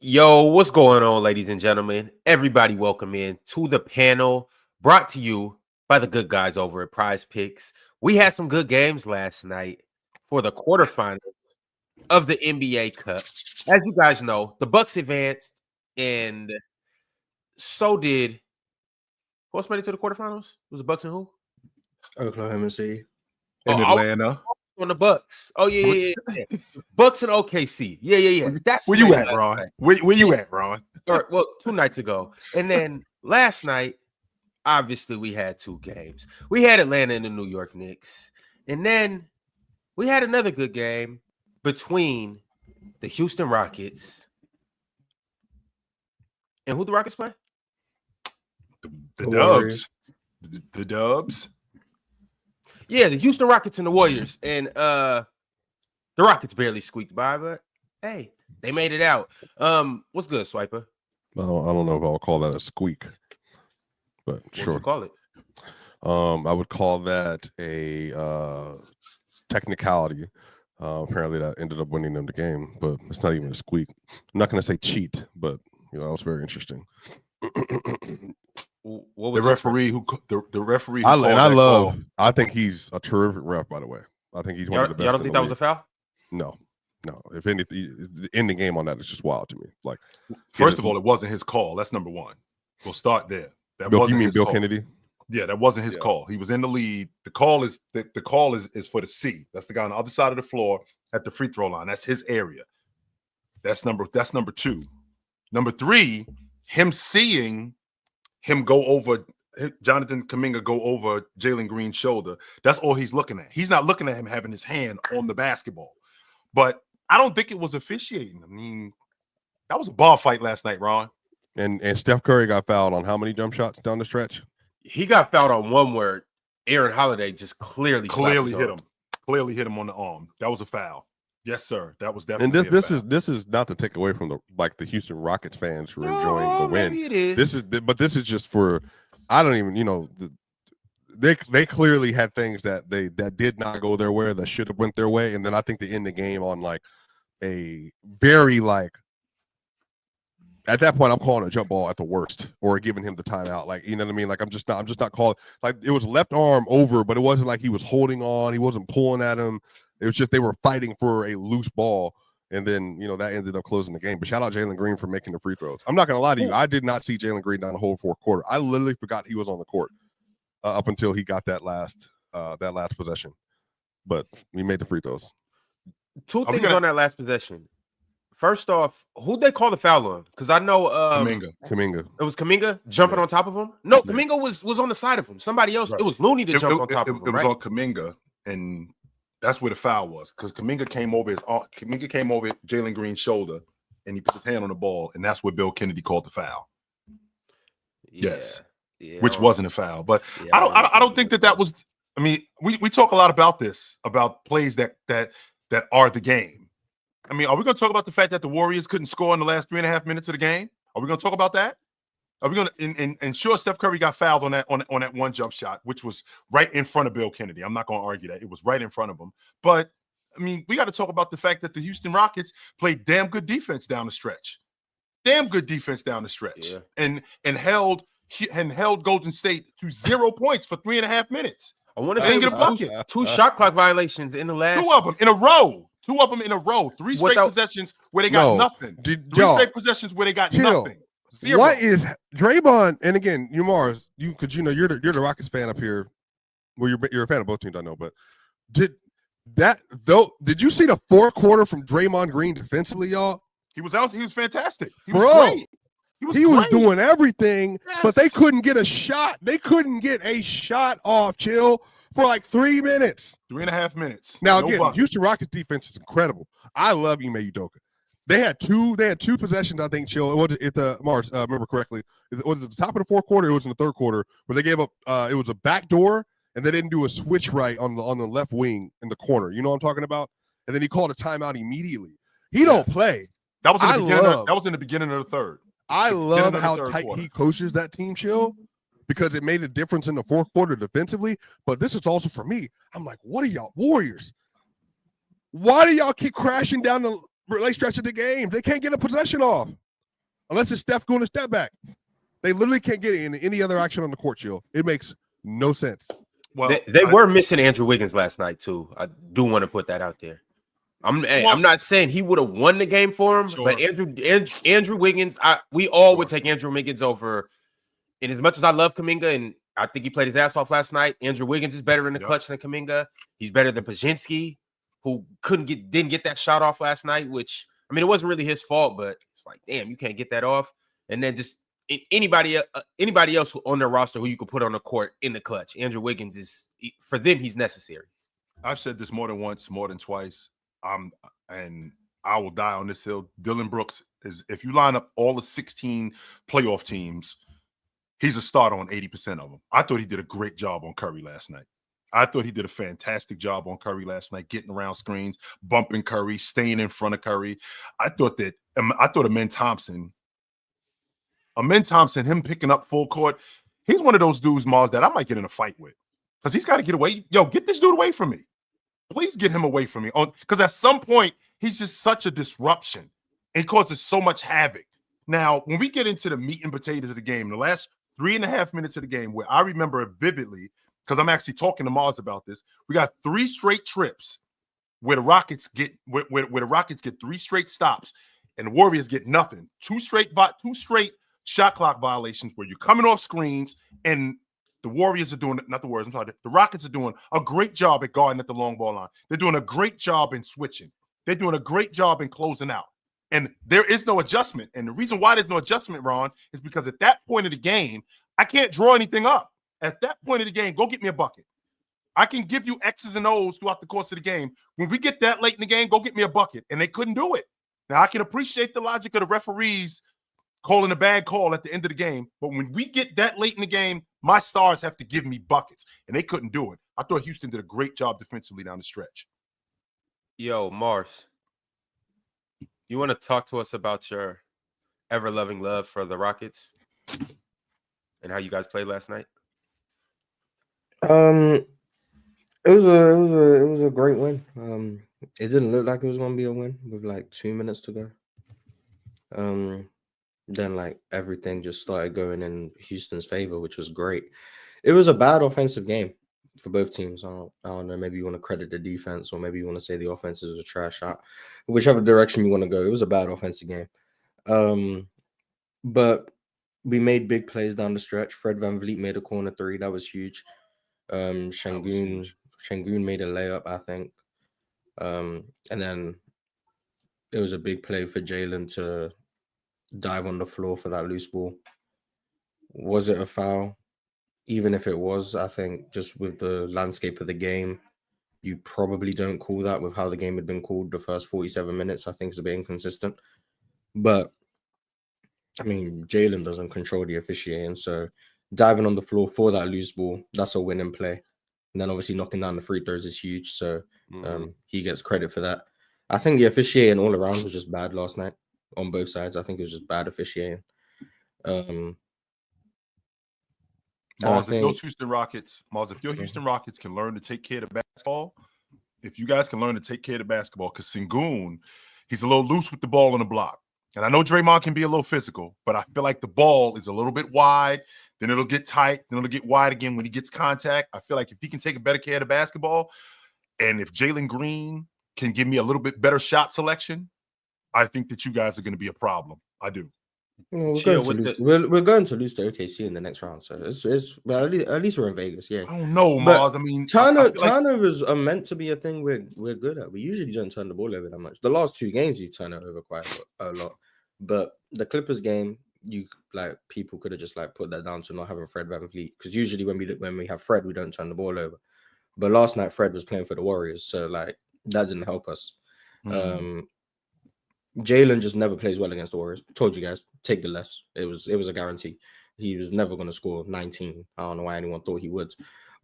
Yo, what's going on, ladies and gentlemen? Everybody, welcome in to the panel brought to you by the good guys over at PrizePicks. We had some good games last night for the quarterfinals of the NBA Cup. As you guys know, the Bucks advanced, and so did who else made it to the quarterfinals? It was the Bucks and who? Oklahoma City. In Atlanta. On the Bucks. Oh, yeah. Bucks and OKC. Yeah. That's where you at, Ron? Where you at, Ron? Well, 2 nights ago. And then last night, obviously, we had 2 games. We had Atlanta and the New York Knicks. And then we had another good game between the Houston Rockets. And who the Rockets play? The Dubs. The Dubs. Yeah, the Houston Rockets and the Warriors. And the Rockets barely squeaked by, but hey, they made it out. What's good, Swiper? I don't know if I'll call that a squeak, but sure. What'd you call it? I would call that a technicality. Apparently that ended up winning them the game, but it's not even a squeak. I'm not going to say cheat, but that was very interesting. What was the referee who I think he's a terrific ref, by the way. I think he's one of the best. Y'all don't think that was a foul? No. If anything, the ending game on that is just wild to me. Like, first of all, it wasn't his call. That's number one. We'll start there. You mean Bill Kennedy? Yeah, that wasn't his call. He was in the lead. The call is for the C. That's the guy on the other side of the floor at the free throw line. That's his area. That's number 2. Number 3, him seeing him go over Jonathan Kuminga go over Jalen Green's shoulder. That's all he's looking at. He's not looking at him having his hand on the basketball. But I don't think it was officiating. I mean, that was a ball fight last night, Ron. And Steph Curry got fouled on how many jump shots down the stretch? He got fouled on one where Aaron Holiday just clearly hit him. Clearly hit him on the arm. That was a foul. Yes, sir. That was definitely. And this is not to take away from the Houston Rockets fans who are enjoying the win. Maybe it is. This is just for, I don't even they clearly had things that did not go their way, that should have went their way, and then I think they end the game on like a very at that point I'm calling a jump ball at the worst, or giving him the timeout. Like, you know what I mean? Like I'm just not calling, like it was left arm over, but it wasn't like he was holding on, he wasn't pulling at him. It was just they were fighting for a loose ball, and then that ended up closing the game. But shout out Jalen Green for making the free throws. I'm not gonna lie to you, I did not see Jalen Green down the whole 4th quarter. I literally forgot he was on the court up until he got that last possession. But he made the free throws. 2 things on that last possession. First off, who'd they call the foul on? Because I know Kuminga. It was Kuminga jumping on top of him. No, Kuminga was on the side of him. Somebody else. Right. It was Looney to jump on top of him. It was on Kuminga, and that's where the foul was, because Kuminga came over Jalen Green's shoulder, and he put his hand on the ball, and that's where Bill Kennedy called the foul. Yeah. Yes, which wasn't a foul, but I don't think that was. I mean, we talk a lot about this, about plays that are the game. I mean, are we going to talk about the fact that the Warriors couldn't score in the last 3.5 minutes of the game? Are we going to talk about that? Are we going to? And sure, Steph Curry got fouled on that one jump shot, which was right in front of Bill Kennedy. I'm not going to argue that. It was right in front of him. But I mean, we got to talk about the fact that the Houston Rockets played damn good defense down the stretch. Yeah. And held Golden State to 0 points for 3.5 minutes. I want to say it was 2 shot clock violations in the last. 2 of them in a row. 3 straight possessions where they got nothing. 3 straight possessions where they got nothing. 0. What is Draymond? And again, Mars, because you're the Rockets fan up here. Well, you're a fan of both teams, I know. But did you see the 4th quarter from Draymond Green defensively, y'all? He was out. He was fantastic. He was great. He was doing everything, but they couldn't get a shot. They couldn't get a shot off, Chill, for like 3 minutes. 3.5 minutes. Now, again, Houston Rockets defense is incredible. I love Ime Udoka. They had two possessions, I think, Chill. It was at the Mars, remember correctly. It was at the top of the 4th quarter. It was in the 3rd quarter where they gave up. It was a back door, and they didn't do a switch right on the left wing in the corner. You know what I'm talking about? And then he called a timeout immediately. He don't play. That was in the beginning of the 3rd. I love how tight he coaches that team, Chill, because it made a difference in the 4th quarter defensively. But this is also for me. I'm like, what are y'all Warriors? Why do y'all keep crashing down the late stretch of the game? They can't get a possession off. unless it's Steph going to step back. They literally can't get in any other action on the court, Chill. It makes no sense. Well, they were missing Andrew Wiggins last night too. I do want to put that out there. I'm not saying he would have won the game for him, but Andrew Wiggins, we all would take Andrew Wiggins over. And as much as I love Kuminga, and I think he played his ass off last night, Andrew Wiggins is better in the clutch than Kuminga. He's better than Pajinski, who didn't get that shot off last night, which, I mean, it wasn't really his fault, but it's like, damn, you can't get that off. And then just anybody else on their roster who you could put on the court in the clutch. Andrew Wiggins is, for them, he's necessary. I've said this more than once, more than twice. And I will die on this hill. Dylan Brooks is, if you line up all the 16 playoff teams, he's a starter on 80% of them. I thought he did a great job on Curry last night. I thought he did a fantastic job on Curry last night, getting around screens, bumping Curry, staying in front of Curry. I thought Amen Thompson, him picking up full court, he's one of those dudes, Mars, that I might get in a fight with because he's got to get away. Yo, get this dude away from me. Please get him away from me. Because at some point, he's just such a disruption. It causes so much havoc. Now, when we get into the meat and potatoes of the game, the last 3.5 minutes of the game, where I remember it vividly, because I'm actually talking to Mars about this, we got 3 straight trips where the Rockets get where the Rockets get 3 straight stops, and the Warriors get nothing. 2 straight shot clock violations where you're coming off screens, and the Warriors are doing, not the Warriors, I'm sorry, the Rockets are doing a great job at guarding at the long ball line. They're doing a great job in switching. They're doing a great job in closing out. And there is no adjustment. And the reason why there's no adjustment, Ron, is because at that point of the game, I can't draw anything up. At that point of the game, go get me a bucket. I can give you X's and O's throughout the course of the game. When we get that late in the game, go get me a bucket. And they couldn't do it. Now, I can appreciate the logic of the referees calling a bad call at the end of the game. But when we get that late in the game, my stars have to give me buckets. And they couldn't do it. I thought Houston did a great job defensively down the stretch. Yo, Mars, you want to talk to us about your ever-loving love for the Rockets and how you guys played last night? It was a great win. It didn't look like it was gonna be a win with like 2 minutes to go. Then like everything just started going in Houston's favor, which was great. It was a bad offensive game for both teams. I don't know. Maybe you want to credit the defense, or maybe you want to say the offense was a trash shot. Whichever direction you want to go, it was a bad offensive game. But we made big plays down the stretch. Fred VanVleet made a corner 3. That was huge. Şengün made a layup, I think. And then it was a big play for Jalen to dive on the floor for that loose ball. Was it a foul? Even if it was, I think just with the landscape of the game, you probably don't call that with how the game had been called the first 47 minutes. I think it's a bit inconsistent. But, I mean, Jalen doesn't control the officiating, so diving on the floor for that loose ball, that's a winning play. And then obviously knocking down the free throws is huge, so he gets credit for that. I think the officiating all around was just bad last night on both sides. I think it was just bad officiating. Mars, if your Houston Rockets can learn to take care of basketball, if you guys can learn to take care of the basketball, because Sengun, he's a little loose with the ball on the block. And I know Draymond can be a little physical, but I feel like the ball is a little bit wide. Then it'll get tight. Then it'll get wide again when he gets contact. I feel like if he can take a better care of the basketball, and if Jalen Green can give me a little bit better shot selection, I think that you guys are going to be a problem. I do. We're going to lose to OKC in the next round, so well, at least we're in Vegas. Yeah, I don't know, Mars. I mean, turnovers are meant to be a thing we're good at. We usually don't turn the ball over that much. The last 2 games you turn it over quite a lot, but the Clippers game, people could have just put that down to not having Fred VanVleet, because usually when we have Fred, we don't turn the ball over. But last night Fred was playing for the Warriors, so that didn't help us. Jalen just never plays well against the Warriors. Told you guys, take the less. It was a guarantee. He was never going to score 19. I don't know why anyone thought he would.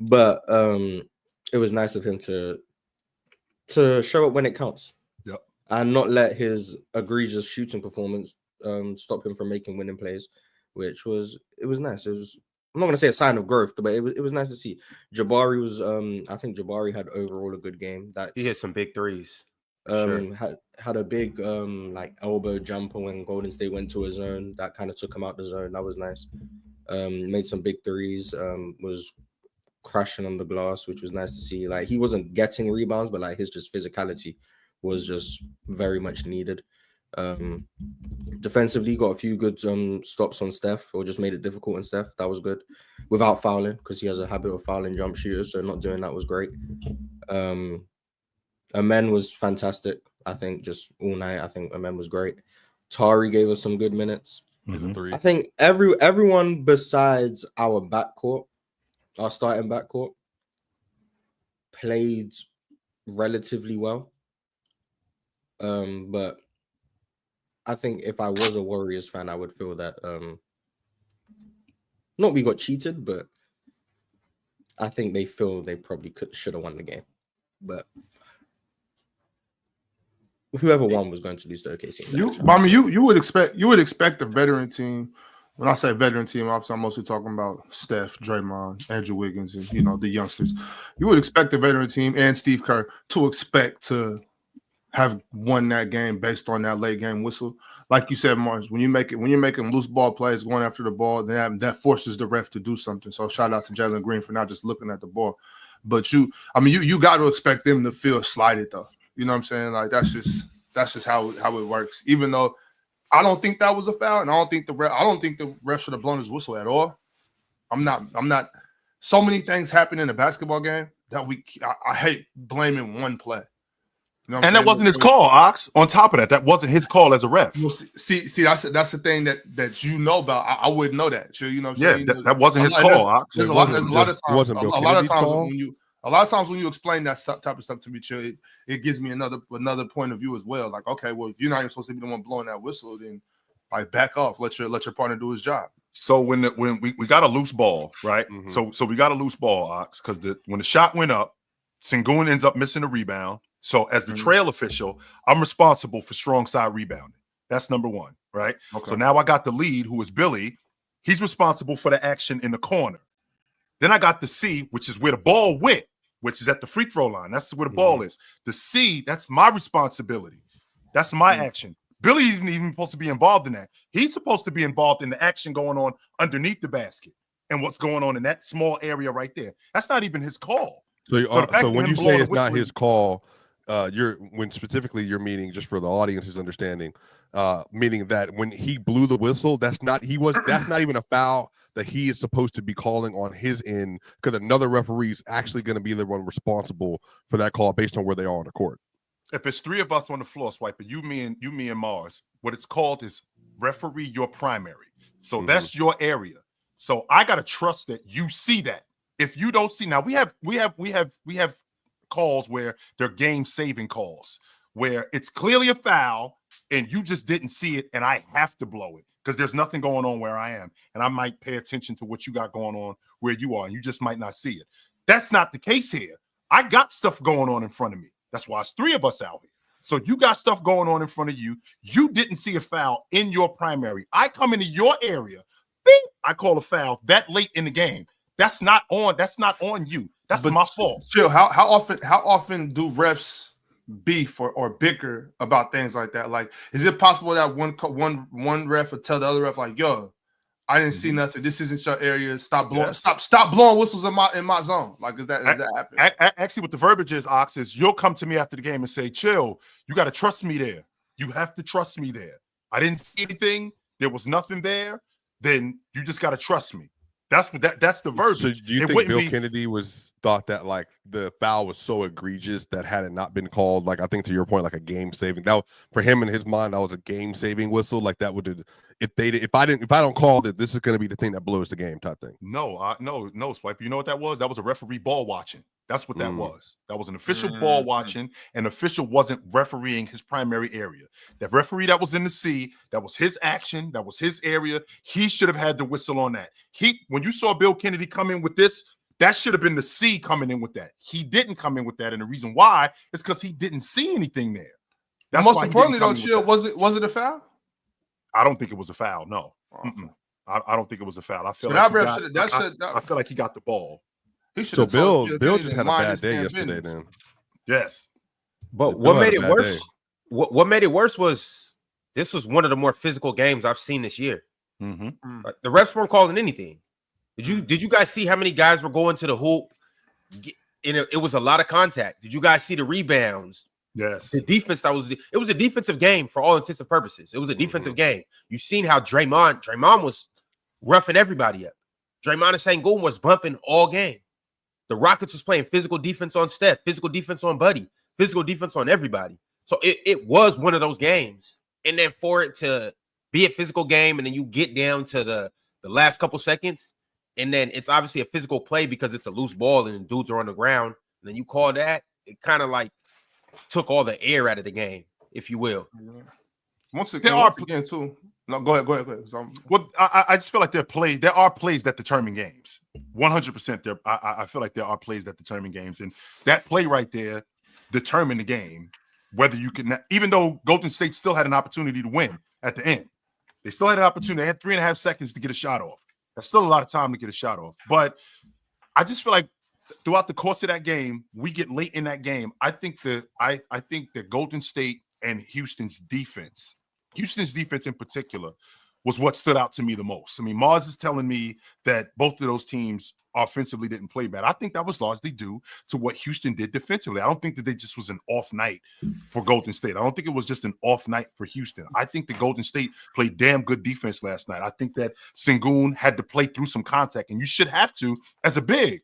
But it was nice of him to show up when it counts. Yep. And not let his egregious shooting performance stop him from making winning plays, it was nice. It was, I'm not going to say a sign of growth, but it was nice to see. Jabari was I think Jabari had overall a good game. He hit some big threes. Sure. Had a big like elbow jumper when Golden State went to a zone that kind of took him out the zone. That was nice. Made some big threes. Was crashing on the glass, which was nice to see. Like he wasn't getting rebounds, but like his just physicality was just very much needed. Defensively, got a few good stops on Steph, or just made it difficult on Steph. That was good, without fouling, because he has a habit of fouling jump shooters. So not doing that was great. Amen was fantastic. I think just all night. I think Amen was great. Tari gave us some good minutes. Mhm. I think everyone besides our backcourt, our starting backcourt, played relatively well. But I think if I was a Warriors fan, I would feel that not we got cheated, but I think they feel they probably should have won the game. But whoever won was going to lose the OKC. You would expect a veteran team. When I say veteran team, obviously I'm mostly talking about Steph, Draymond, Andrew Wiggins, and the youngsters. You would expect the veteran team and Steve Kerr to expect to have won that game based on that late game whistle. Like you said, Mars, when you're making loose ball plays, going after the ball, that forces the ref to do something. So shout out to Jalen Green for not just looking at the ball. But you got to expect them to feel slighted though. You know what I'm saying? Like that's just how it works. Even though I don't think that was a foul, and I don't think the ref should have blown his whistle at all. I'm not. So many things happen in a basketball game that I hate blaming one play. You know and that wasn't his call, Ox. On top of that wasn't his call as a ref. Well, see, that's the thing that you know about. I wouldn't know that. You know what I'm saying? That wasn't his call, Ox. There's a lot of times when you explain that type of stuff to me, Chill, it gives me another point of view as well. Like, okay, well, if you're not even supposed to be the one blowing that whistle, then like back off. Let your partner do his job. So when we got a loose ball, right? Mm-hmm. So we got a loose ball, Ox, because when the shot went up, Sengun ends up missing the rebound. So as the trail official, I'm responsible for strong side rebounding. That's number one, right? Okay. So now I got the lead, who is Billy. He's responsible for the action in the corner. Then I got the C, which is where the ball went, which is at the free throw line. That's where the ball is. The C, that's my responsibility. That's my action. Billy isn't even supposed to be involved in that. He's supposed to be involved in the action going on underneath the basket and what's going on in that small area right there. That's not even his call. So when you say it's not his call, you're meaning, just for the audience's understanding, meaning that when he blew the whistle, that's not even a foul that he is supposed to be calling on his end, because another referee is actually going to be the one responsible for that call based on where they are on the court. If it's three of us on the floor, Swiper, you, me, and Mars, what it's called is referee your primary. So that's your area. So I gotta trust that you see that. If you don't see, now we have calls where they're game-saving calls, where it's clearly a foul and you just didn't see it, and I have to blow it because there's nothing going on where I am, and I might pay attention to what you got going on where you are, and you just might not see it. That's not the case here. I got stuff going on in front of me. That's why it's three of us out here. So you got stuff going on in front of you. You didn't see a foul in your primary. I come into your area. Bing, I call a foul that late in the game. That's not on you. That's my fault. Chill. How often do refs beef or bicker about things like that? Like, is it possible that one ref would tell the other ref, like, yo, I didn't see nothing. This isn't your area. Stop blowing. Yes. Stop blowing whistles in my zone. Like, is that happening? Actually, what the verbiage is, Ox, is you'll come to me after the game and say, "Chill, you got to trust me there. You have to trust me there. I didn't see anything. There was nothing there. Then you just got to trust me." That's the verbiage. So do you think Bill Kennedy thought that like the foul was so egregious that had it not been called, like I think to your point, like a game saving, that for him in his mind, that was a game saving whistle, like that would, if I don't call it, this is going to be the thing that blows the game type thing. No, Swipe. You know what that was? That was a referee ball watching. That's what that was. That was an official ball watching. An official wasn't refereeing his primary area. That referee that was in the C, that was his action, that was his area. He should have had the whistle on that. When you saw Bill Kennedy come in with this, that should have been the C coming in with that. He didn't come in with that, and the reason why is because he didn't see anything there. That's most importantly, though, Chill, was it a foul? I don't think it was a foul. No, I don't think it was a foul. I feel like he got the ball. So Bill just had a bad day yesterday, then. Yes. But what made it worse? What made it worse was this was one of the more physical games I've seen this year. Mm-hmm. Like, the refs weren't calling anything. Did you guys see how many guys were going to the hoop? It was a lot of contact. Did you guys see the rebounds? Yes. The defense it was a defensive game for all intents and purposes. It was a defensive game. You seen how Draymond was roughing everybody up. Draymond and Sengun was bumping all game. The Rockets was playing physical defense on Steph, physical defense on Buddy, physical defense on everybody. So it was one of those games. And then for it to be a physical game and then you get down to the last couple seconds, and then it's obviously a physical play because it's a loose ball and the dudes are on the ground, and then you call that, it kind of like took all the air out of the game, if you will. Once again, too. No, go ahead. Well, I just feel like there are plays that determine games. 100% there. I feel like there are plays that determine games. And that play right there determined the game. Whether you can, even though Golden State still had an opportunity to win at the end. They still had an opportunity. They had 3.5 seconds to get a shot off. That's still a lot of time to get a shot off. But I just feel like throughout the course of that game, we get late in that game. I think that Golden State and Houston's defense in particular, was what stood out to me the most. I mean, Mars is telling me that both of those teams offensively didn't play bad. I think that was largely due to what Houston did defensively. I don't think that they just was an off night for Golden State. I don't think it was just an off night for Houston. I think that Golden State played damn good defense last night. I think that Sengun had to play through some contact, and you should have to as a big.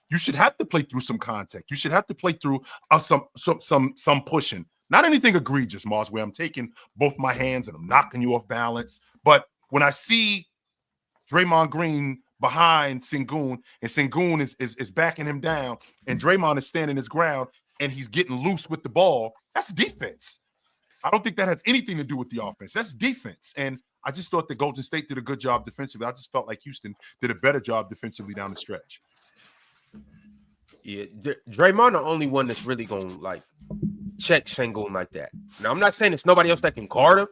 You should have to play through some contact. You should have to play through some pushing. Not anything egregious, Mars, where I'm taking both my hands and I'm knocking you off balance. But when I see Draymond Green behind Sengun, and Sengun is backing him down, and Draymond is standing his ground, and he's getting loose with the ball, that's defense. I don't think that has anything to do with the offense. That's defense. And I just thought that Golden State did a good job defensively. I just felt like Houston did a better job defensively down the stretch. Yeah, Draymond the only one that's really going to, like, check Sengun like that. Now, I'm not saying there's nobody else that can guard him.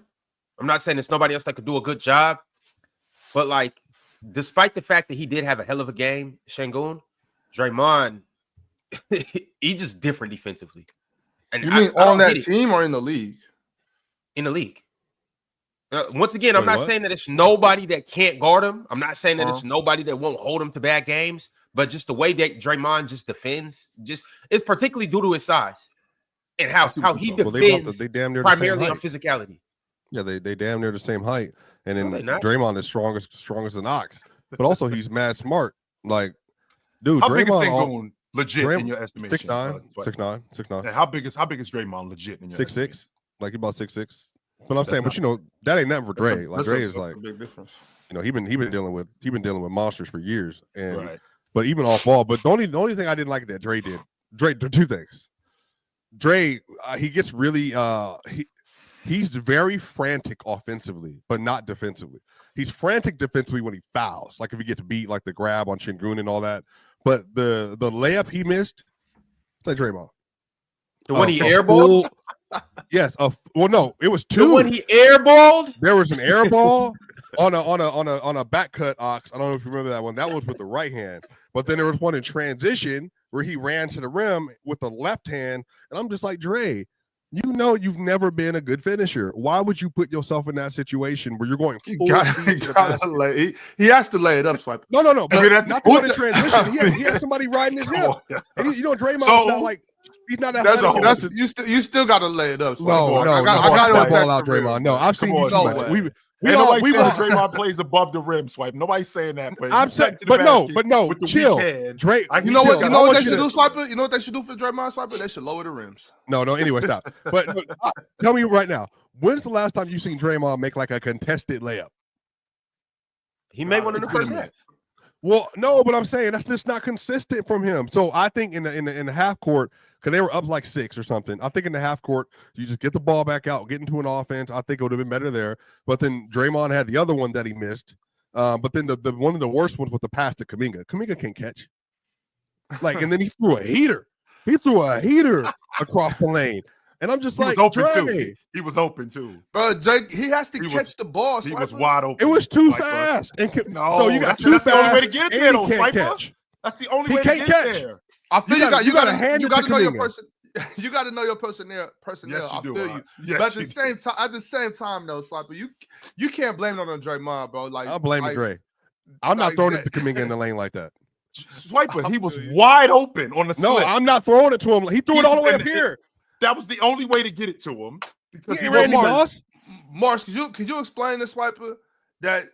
I'm not saying there's nobody else that could do a good job. But, like, despite the fact that he did have a hell of a game, Sengun, Draymond, he's just different defensively. And you mean on that team or in the league? In the league. Once again, I'm not saying that it's nobody that can't guard him. I'm not saying that it's nobody that won't hold him to bad games. But just the way that Draymond just defends, it's particularly due to his size and how he defends they damn near primarily on physicality. Yeah, they damn near the same height. And then Draymond is strongest than Ox. But also he's mad smart. Like, dude, how Draymond big is Sengun legit in your estimation? 6'9". Yeah, how big is Draymond legit in your 6'6"? Like about 6'6". But I'm saying, but you know, that ain't nothing for Dre. Like Dre is like a big difference. You know, he been dealing with monsters for years. And but even off ball. But the only thing I didn't like that Dre did. Dre, two things. Dre, he gets really he's very frantic offensively, but not defensively. He's frantic defensively when he fouls, like if he gets beat, like the grab on Sengun and all that. But the layup he missed, it's like Draymond. The one he airballed? Yes. Well, no, it was two. The one he airballed? There was an airball on a back cut, Ox. I don't know if you remember that one. That was with the right hand. But then there was one in transition where he ran to the rim with the left hand. And I'm just like, Dre, you know you've never been a good finisher. Why would you put yourself in that situation where you're going he has to lay it up, Swipe. No. But not the one in transition. He had somebody riding his hip. And you know, Draymond's not like, he's not that. You still got to lay it up. Swipe. No. I got to ball out, Draymond. No, I've seen you. Nobody saying Draymond plays above the rim, Swipe. Nobody's saying that. But no, chill. Dre, you know what they should do, Swiper? You know what they should do for Draymond, Swiper? They should lower the rims. No. Anyway, stop. But tell me right now, when's the last time you seen Draymond make like a contested layup? He made one in the first half. Well, no, but I'm saying that's just not consistent from him. So I think in the half court, because they were up like 6 or something. I think in the half court, you just get the ball back out, get into an offense. I think it would have been better there. But then Draymond had the other one that he missed. But then the one of the worst ones was the pass to Kuminga. Kuminga can't catch. Like, and then he threw a heater. He threw a heater across the lane. And I'm just like, Dre. He was open too. But Jake, he has to catch the ball. He was wide open. It was too fast. So you got too fast. That's the only way to get it there, though, Swiper. Catch. That's the only way to get it there. I feel you got to know your person. you got to know your personnel. Yes, you I do. feel you. Yes, But you at the same time, though, Swiper, you can't blame it on Draymond, bro. Like I'll blame like, Dre. I'm not like throwing that- it to Kuminga in the lane like that. Swiper, he I was feel you. wide open on the No, slip. I'm not throwing it to him. He threw it all the way up And here. That was the only way to get it to him because He he Randy wasn't. Moss. Mars, could you explain to Swiper that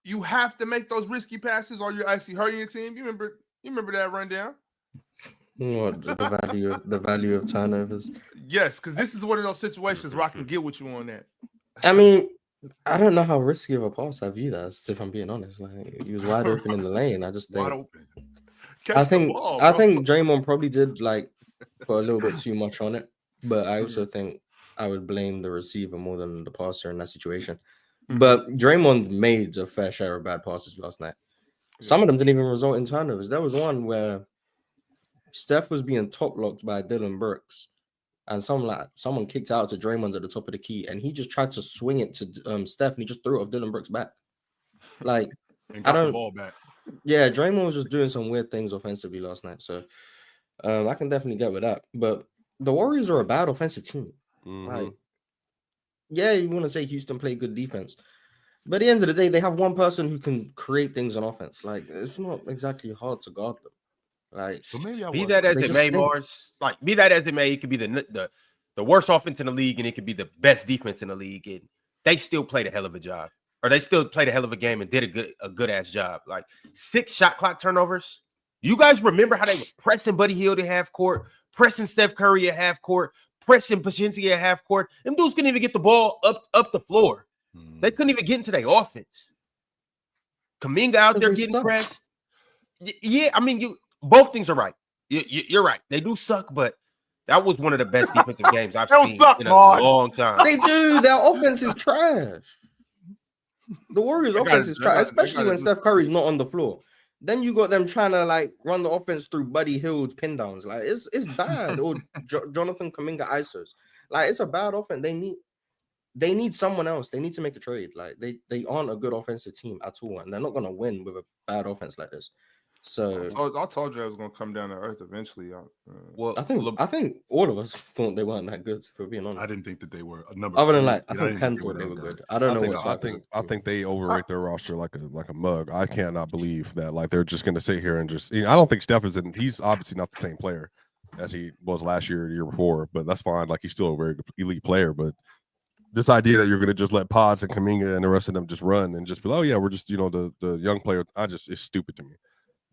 you have to make those risky passes or you're actually hurting your team? You remember that rundown? What the value of turnovers? Yes, because this is one of those situations where I can get with you on that. I mean, I don't know how risky of a pass I view that as, if I'm being honest. Like he was wide open in the lane. I just think Wide open. I think Draymond probably did like put a little bit too much on it, but I also think I would blame the receiver more than the passer in that situation. But Draymond made a fair share of bad passes last night. Some of them didn't even result in turnovers. There was one where Steph was being top locked by Dylan Brooks, and someone kicked out to Draymond at the top of the key, and he just tried to swing it to Steph, and he just threw it off Dylan Brooks' back. Like And got the ball back. Yeah, Draymond was just doing some weird things offensively last night, so I can definitely get with that. But the Warriors are a bad offensive team. Like, yeah, you want to say Houston played good defense, but at the end of the day, they have one person who can create things on offense. Like, it's not exactly hard to guard them. Like, So maybe be that as it may, Mars. Like, be that as it may, it could be the worst offense in the league, and it could be the best defense in the league, and they still played a hell of a job, or they still played a hell of a game and did a good ass job. Like 6 shot clock turnovers. You guys remember how they was pressing Buddy Hield at half court, pressing Steph Curry at half court, pressing Pachinski at half court. Them dudes couldn't even get the ball up the floor. They couldn't even get into their offense. Kuminga out there getting pressed. Yeah, I mean, both things are right. You're right. They do suck, but that was one of the best defensive games I've seen in a long time. They do. Their offense is trash. The Warriors' offense is trash, especially when Steph Curry's not on the floor. Then you got them trying to like run the offense through Buddy Hield's pin downs. Like it's bad. Or Jonathan Kuminga ISOs. Like it's a bad offense. They need someone else. They need to make a trade. Like they aren't a good offensive team at all, and they're not gonna win with a bad offense like this. So I told you I was gonna come down to earth eventually. Well, I think all of us thought they weren't that good. If we're being honest, I didn't think that they were a number. Other than like, I think Penn thought they were good. I don't know. I think they overrate their roster like a mug. I cannot believe that. Like they're just gonna sit here and just. I don't think Steph is in. He's obviously not the same player as he was last year, or the year before. But that's fine. Like he's still a very elite player. But this idea that you're gonna just let Pods and Kuminga and the rest of them just run and just be, oh yeah, we're just the young player. It's stupid to me.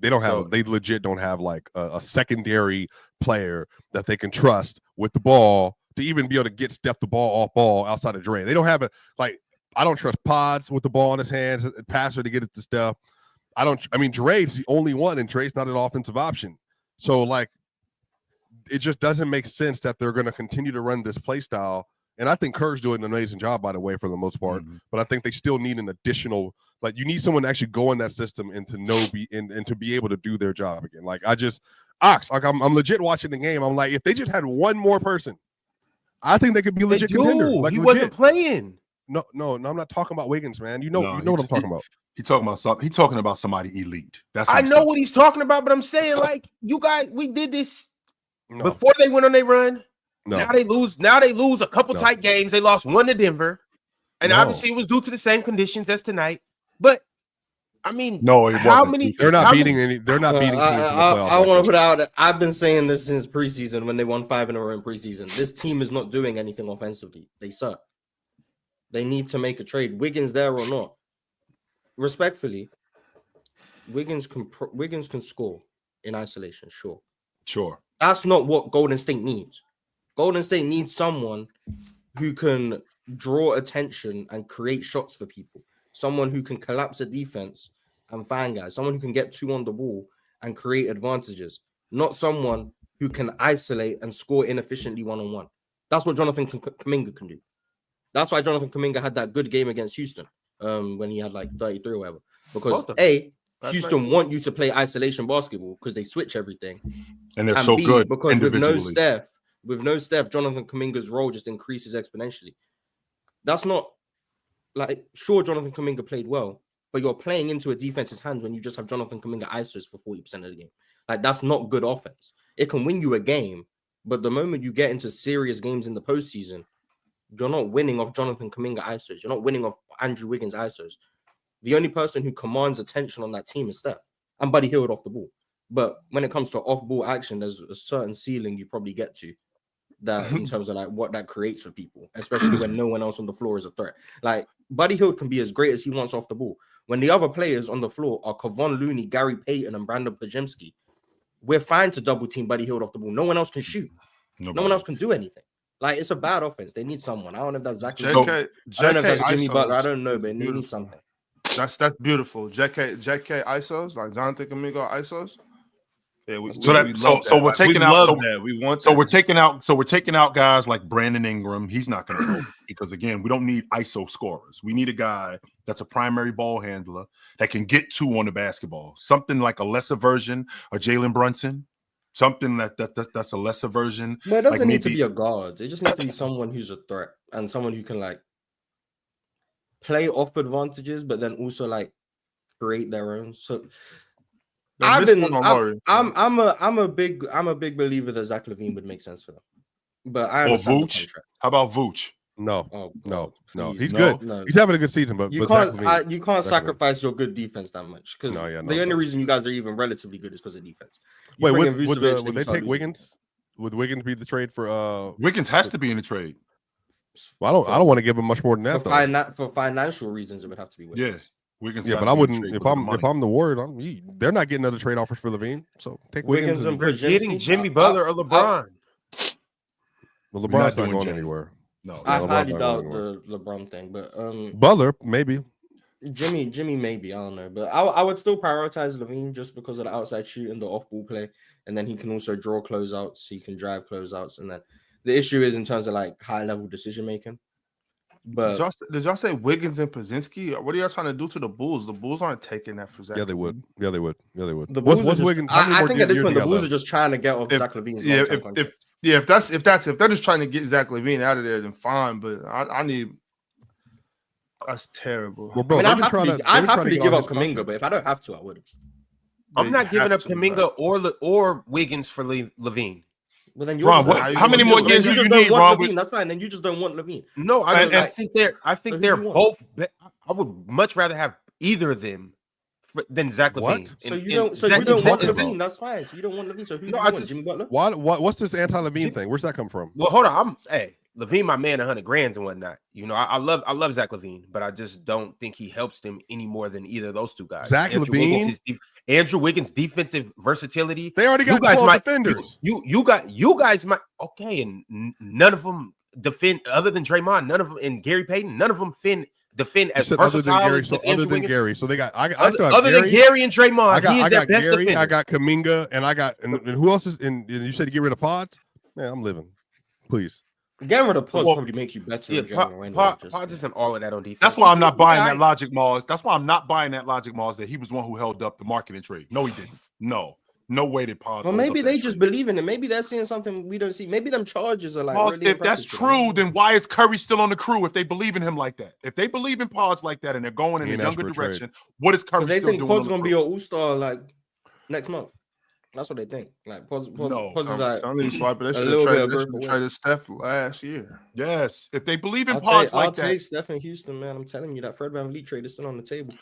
They don't have. They legit don't have like a secondary player that they can trust with the ball to even be able to get Steph the ball off ball outside of Dre. They don't have it. Like I don't trust Pods with the ball in his hands, passer to get it to Steph. I mean, Dre's the only one, and Dre's not an offensive option. So like, it just doesn't make sense that they're going to continue to run this play style. And I think Kerr's doing an amazing job, by the way, for the most part. But I think they still need an additional. Like you need someone to actually go in that system and to be able to do their job again. Like I'm legit watching the game. I'm like, if they just had one more person, I think they could be legit contender. Like he wasn't playing. No, I'm not talking about Wiggins, man. You know what I'm talking about. He's talking about something. He's talking about somebody elite. That's I know what he's talking about, but I'm saying like you guys, we did this before they went on their run. No. Now they lose a couple tight games. They lost one to Denver, and obviously it was due to the same conditions as tonight. But I mean, how many? They're not beating any. They're not beating teams in the playoffs. I want to put out. I've been saying this since preseason when they won 5 in a row in preseason. This team is not doing anything offensively. They suck. They need to make a trade. Wiggins there or not. Respectfully, Wiggins can score in isolation. Sure. That's not what Golden State needs. Golden State needs someone who can draw attention and create shots for people. Someone who can collapse a defense and find guys. Someone who can get 2 on the ball and create advantages. Not someone who can isolate and score inefficiently one-on-one. That's what Jonathan Kuminga can do. That's why Jonathan Kuminga had that good game against Houston when he had like 33 or whatever. Because Houston want you to play isolation basketball because they switch everything. And they're so good because with no Steph, Jonathan Kuminga's role just increases exponentially. That's not like, sure, Jonathan Kuminga played well, but you're playing into a defense's hands when you just have Jonathan Kuminga ISOs for 40% of the game. Like, that's not good offense. It can win you a game, But the moment you get into serious games in the postseason, you're not winning off Jonathan Kuminga ISOs. You're not winning off Andrew Wiggins ISOs. The only person who commands attention on that team is Steph and Buddy Hield off the ball. But when it comes to off-ball action, there's a certain ceiling you probably get to that in terms of like what that creates for people, especially when no one else on the floor is a threat. Like Buddy Hield can be as great as he wants off the ball. When the other players on the floor are Kevon Looney, Gary Payton, and Brandon Pajemski, we're fine to double team Buddy Hield off the ball. No one else can shoot. No one else can do anything. Like it's a bad offense. They need someone. I don't know if that's exactly. I don't know if that's Jimmy Butler. I don't know, but they need something. That's beautiful. JK ISOs like Jonathan Kuminga ISOs. Yeah, we're taking out guys like Brandon Ingram. He's not going to help because again, we don't need ISO scorers. We need a guy that's a primary ball handler that can get two on the basketball. Something like a lesser version of Jalen Brunson. Something that's a lesser version. But it doesn't need to be a guard. It just needs to be someone who's a threat and someone who can like play off advantages, but then also like create their own. So I'm a big believer that Zach LaVine would make sense for them. But I understand Vooch. How about Vooch? No. He's good. No. He's having a good season, but you can't sacrifice your good defense that much because the only reason you guys are even relatively good is because of defense. Wait, would they take Wiggins? Would Wiggins be the trade for? Wiggins has to be in the trade. Well, I don't want to give him much more than that. For financial reasons, it would have to be Wiggins. Yeah. Wiggins but I wouldn't. If I'm the Warriors, they're not getting other trade offers for LaVine. So take Wiggins and getting Jimmy Butler or LeBron. Well, LeBron's not going anywhere. No, I highly doubt the LeBron thing, but Butler maybe. Jimmy maybe, I don't know, but I would still prioritize LaVine just because of the outside shooting, the off-ball play, and then he can also draw closeouts. He can drive closeouts, and then the issue is in terms of like high-level decision making. But did y'all say Wiggins and Pajemski? What are y'all trying to do to the Bulls? The Bulls aren't taking that for Zach. Yeah, they would. The Bulls Wiggins? I think at this point the Bulls are just trying to get off Zach LaVine's if they're just trying to get Zach LaVine out of there, then fine. But I need. That's terrible. Well, bro, I'd happily give up Kuminga, but if I don't have to, I would. I'm not giving up Kuminga or Wiggins for LaVine. Well, then how many more years do you need, Rob? That's fine. Then you just don't want LaVine. No, I think they're both. I would much rather have either of them than Zach LaVine. So you don't want LaVine. That's fine. So you don't want LaVine. So who do you want? Jimmy Butler? What's this anti-LaVine thing? Where's that come from? Well, hold on. LaVine, my man, $100,000 and whatnot. You know, I love Zach LaVine, but I just don't think he helps them any more than either of those two guys. Andrew Wiggins' defensive versatility. They already got 12 defenders. You guys might and none of them defend other than Draymond. None of them and Gary Payton. None of them defend as versatile as Andrew Wiggins. Gary. So they got than Gary and Draymond. He is their best defender. I got Kuminga and and who else is in? You said to get rid of Pods. Man, I'm living. Please. Getting rid of Pods probably makes you better. Yeah, Pods isn't all of that on defense. That's why I'm not buying that logic, Mars. That's why I'm not buying that logic, Mars, that he was one who held up the marketing trade. No, he didn't. No way did Pods. Well, maybe they just believe in it. Maybe they're seeing something we don't see. Maybe them charges are like. Mars, if that's true, then why is Curry still on the crew? If they believe in him like that, if they believe in Pods like that, and they're going in a younger direction, what is Curry still doing? They think Pods gonna be an all-star like next month. That's what they think. Like Pods is like a little bit traded Steph last year. Yes, if they believe in Pods like that, I'll take Steph in Houston, man. I'm telling you that Fred VanVleet trade is still on the table.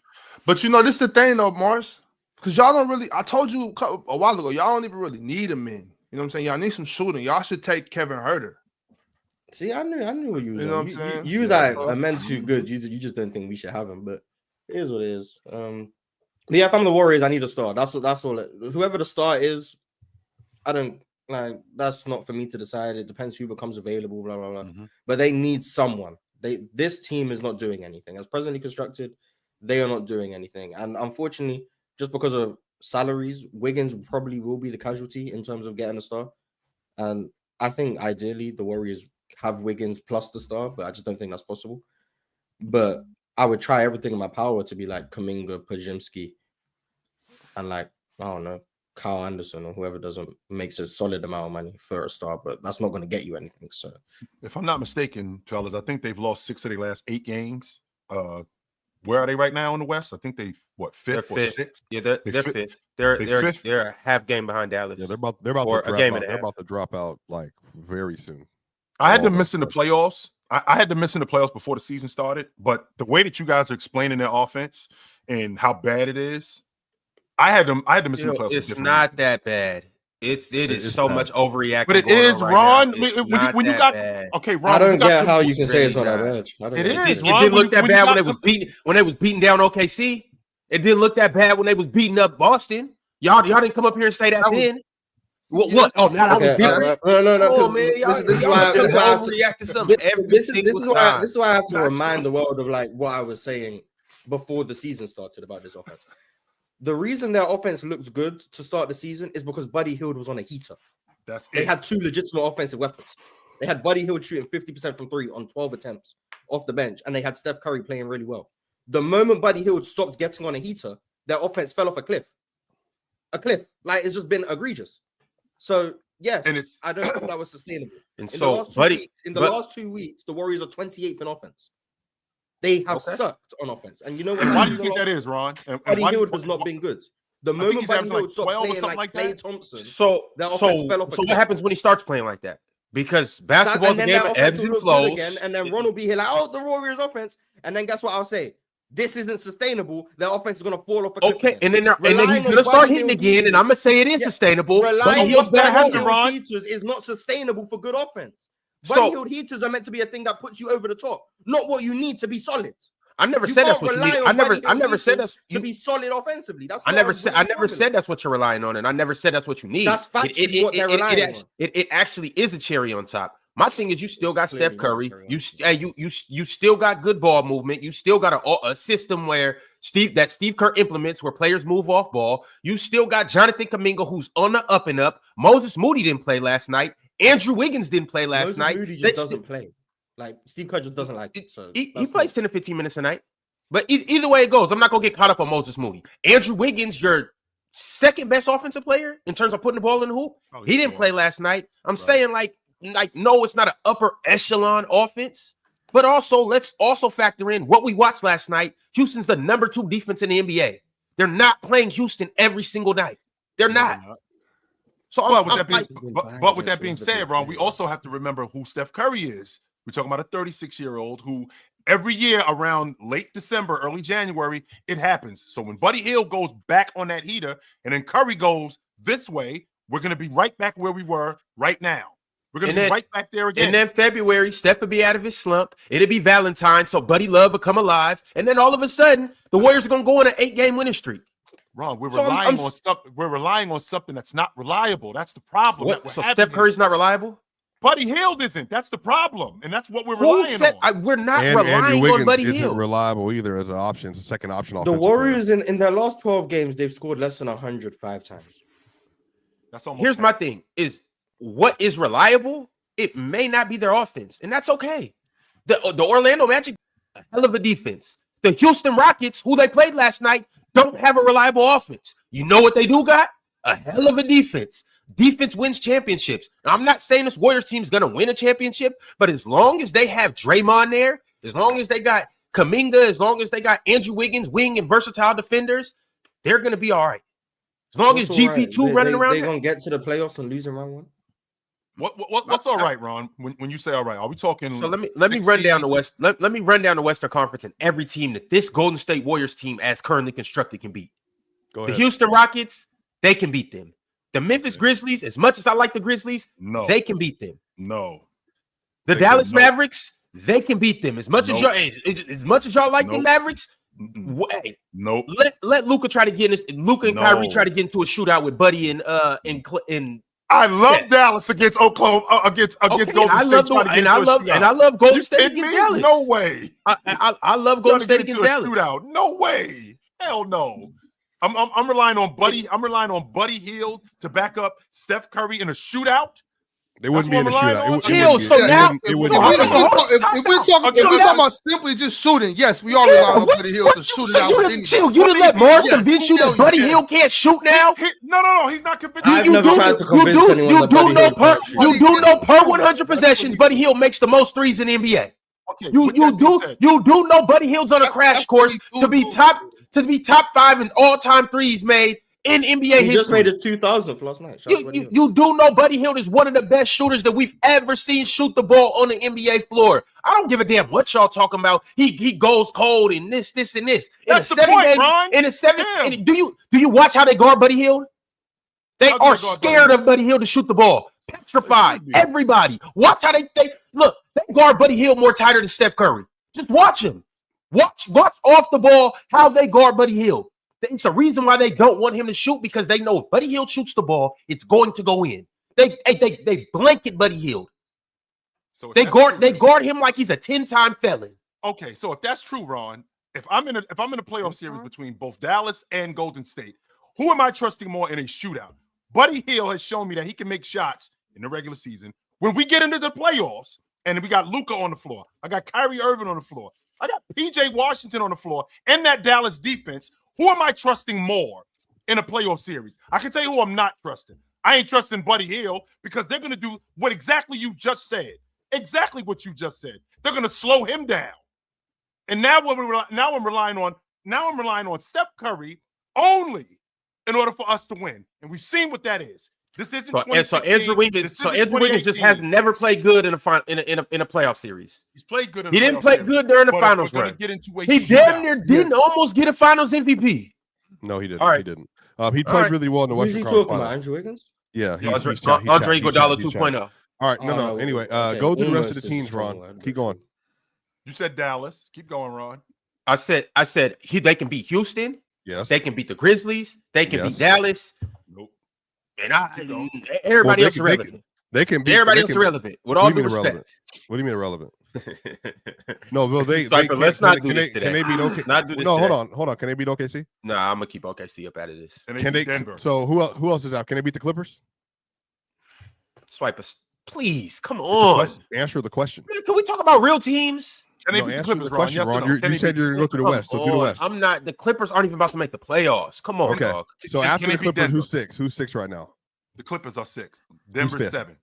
But you know, this is the thing though, Mars, because y'all don't really. I told you a while ago, y'all don't even really need him in. You know what I'm saying? Y'all need some shooting. Y'all should take Kevin Huerter. See, I knew what you was. You know what I'm saying? You was like a man too good. You just didn't think we should have him, but it is what it is. But yeah, if I'm the Warriors, I need a star. That's all. Whoever the star is, I don't like. That's not for me to decide. It depends who becomes available. Blah blah blah. Mm-hmm. But they need someone. This team is not doing anything as presently constructed. They are not doing anything, and unfortunately, just because of salaries, Wiggins probably will be the casualty in terms of getting a star. And I think ideally the Warriors have Wiggins plus the star, but I just don't think that's possible. But I would try everything in my power to be like Kuminga, Pajemski, and like, I don't know, Kyle Anderson or whoever makes a solid amount of money for a star, but that's not going to get you anything. So if I'm not mistaken, fellas, I think they've lost 6 of their last 8 games. Where are they right now in the West? I think they fifth or sixth? Yeah, they're fifth. They're fifth? a half game behind Dallas. Yeah, they're about Or to a drop game out. and a They're half. about to drop out like very soon. I had them missing the playoffs. I had them missing the playoffs before the season started, but the way that you guys are explaining their offense and how bad it is, I had them missing the playoffs. It's not that bad. It is so much overreacting. But it is, Ron. When you got bad. okay, Ron. I don't get how you can say really it's not that not. bad. It is. It didn't look that bad when they was beating down OKC. It didn't look that bad when they was beating up Boston. Y'all didn't come up here and say that then. What? Oh, now that was different. No. Oh, man, This is why overreact to something. This is why I have to remind the world of like what I was saying before the season started about this offense. The reason their offense looked good to start the season is because Buddy Hield was on a heater. They had two legitimate offensive weapons. They had Buddy Hield shooting 50% from 3 on 12 attempts off the bench, and they had Steph Curry playing really well. The moment Buddy Hield stopped getting on a heater, their offense fell off a cliff. Like, it's just been egregious. So yes, and I don't think that was sustainable. And in the last 2 weeks, the Warriors are 28th in offense. They have sucked on offense, and you know what? Why do you think that is, Ron? Buddy Hield has not been good. The moment Buddy Hield stopped playing like Klay Thompson, their offense fell off. So what happens when he starts playing like that? Because basketball's a game of ebbs and flows. Again, and then Ron will be here like, oh, the Warriors offense, and then guess what I'll say? This isn't sustainable. Their offense is going to fall off. Okay, and then he's going to start hitting again, and I'm going to say it is sustainable. Relying on Buddy Hield heaters is not sustainable for good offense. Buddy Hield heaters are meant to be a thing that puts you over the top, not what you need to be solid. I never said that's what you need. I never said that's to be solid offensively. That's I never said that's what you're relying on, and I never said that's what you need. That's factually what they're relying on. It actually is a cherry on top. My thing is, you still got Steph Curry. You still got good ball movement. You still got a system where Steve Kerr implements, where players move off ball. You still got Jonathan Kuminga, who's on the up and up. Moses Moody didn't play last night. Andrew Wiggins didn't play last night. Moody just doesn't play. Like Steve Kerr just doesn't like it. So he plays 10 to 15 minutes a night. But either way it goes, I'm not gonna get caught up on Moses Moody. Andrew Wiggins, your second best offensive player in terms of putting the ball in the hoop. He didn't play last night. I'm saying like no, it's not an upper echelon offense. But also, let's also factor in what we watched last night. Houston's the number 2 defense in the NBA. They're not playing Houston every single night. They're not. So, with that being said, Ron, we also have to remember who Steph Curry is. We're talking about a 36-year-old who every year around late December, early January, it happens. So when Buddy Hield goes back on that heater and then Curry goes this way, we're going to be right back where we were right now. We're going to be right back there again. And then February, Steph will be out of his slump. It'll be Valentine, so Buddy Love will come alive. And then all of a sudden, the Warriors are going to go on an 8-game winning streak. Ron, we're relying on something that's not reliable. That's the problem. So Steph Curry's not reliable? Buddy Hield isn't. That's the problem, and that's what we're relying on. We're not relying on Buddy Hield. Isn't reliable either as an option. It's a second option. The Warriors in their last 12 games, they've scored less than 105 times. That's almost. Here's my thing: is what is reliable? It may not be their offense, and that's okay. The Orlando Magic, a hell of a defense. The Houston Rockets, who they played last night, don't have a reliable offense. You know what they do got? A hell of a defense. Defense wins championships. Now, I'm not saying this Warriors team is going to win a championship, but as long as they have Draymond there, as long as they got Kuminga, as long as they got Andrew Wiggins, wing and versatile defenders, they're going to be all right. As long as GP2 running around, they're going to get to the playoffs and lose in round 1. What's all right, Ron? When you say all right, are we talking? So let me run down the West. Let me run down the Western Conference and every team that this Golden State Warriors team, as currently constructed, can beat. The Houston Rockets, they can beat them. The Memphis Grizzlies, as much as I like the Grizzlies, they can beat them. The Dallas Mavericks, they can beat them. As much as y'all like the Mavericks, let Luka try to get in. Luka and Kyrie try to get into a shootout with Buddy and I love Dallas against Oklahoma against Golden State. And I love Golden State against Dallas. No way. I love Golden State against Dallas. Shootout. No way. Hell no. I'm relying on Buddy. I'm relying on Buddy Hield to back up Steph Curry in a shootout. They wouldn't be in a shootout. Chill. So now, if we're talking about simply just shooting, yes, we are relying on Buddy Hield to shoot it out. Chill. You didn't let Mars convince you that Buddy Hield can't shoot now? No, he's not convinced. You do know per 100 possessions, Buddy Hield makes the most threes in the NBA. Okay, You with that being do said, you do know Buddy Hield's on a crash course to be top 5 in all-time threes made in NBA He just made history. his 2000th last night. Shout out to Buddy Hield. You do know Buddy Hield is one of the best shooters that we've ever seen shoot the ball on the NBA floor. I don't give a damn what y'all talking about. He goes cold and this, and this. That's the point, Ron. In a 7 Damn. do you watch how they guard Buddy Hield? They How do they are guard scared Buddy of Buddy Hield to shoot the ball. Petrified. Everybody. Watch how they look. They guard Buddy Hield more tighter than Steph Curry. Just watch him. Watch off the ball how they guard Buddy Hield. It's a reason why they don't want him to shoot, because they know if Buddy Hield shoots the ball, it's going to go in. They blanket Buddy Hield. So They guard him like he's a 10-time felon. Okay, so if that's true, Ron, if I'm in a playoff series between both Dallas and Golden State, who am I trusting more in a shootout? Buddy Hield has shown me that he can make shots in the regular season. When we get into the playoffs and we got Luka on the floor, I got Kyrie Irving on the floor, I got PJ Washington on the floor, and that Dallas defense, who am I trusting more in a playoff series? I can tell you who I'm not trusting. I ain't trusting Buddy Hield, because they're going to do what exactly you just said. Exactly what you just said. They're going to slow him down. And now I'm relying on Steph Curry only in order for us to win. And we've seen what that is. This isn't 2016. So Andrew Wiggins just has never played good in a playoff series. He's played good. He didn't play good during the finals run. He damn near didn't almost get a Finals MVP. No, he didn't. All right. He didn't. He played really well in the Who's Western he Conference talking about? Finals. Andrew Wiggins? Yeah, Andre Iguodala 2.0. All right, no. Anyway, okay. go through the rest Almost of the is a teams, strong Ron. word, Keep but- going. You said Dallas. Keep going, Ron. I said they can beat Houston. Yes. They can beat the Grizzlies. They can Yes. beat Dallas. Nope. And everybody else irrelevant. They can beat Everybody else irrelevant. With all due respect. What do you mean irrelevant? No, Bill. Let's not do this today. Can they beat OKC? Let's not do this No, today. hold on. Can they beat OKC? Nah, I'm gonna keep OKC up out of this. And Can beat they? Denver. So who else is out? Can they beat the Clippers? Swipe us, please. Come on. Answer the question. Can we talk about real teams? Can they No, beat the answer Clippers, the Ron? question, Yes or Ron. no? You Can they said beat- you're gonna go through the West. So do the West. I'm not. The Clippers aren't even about to make the playoffs. Come on, Okay. dog. So Can after they the beat Clippers, Denver? who's six? Who's six right now? The Clippers are 6. Denver's fifth? 7.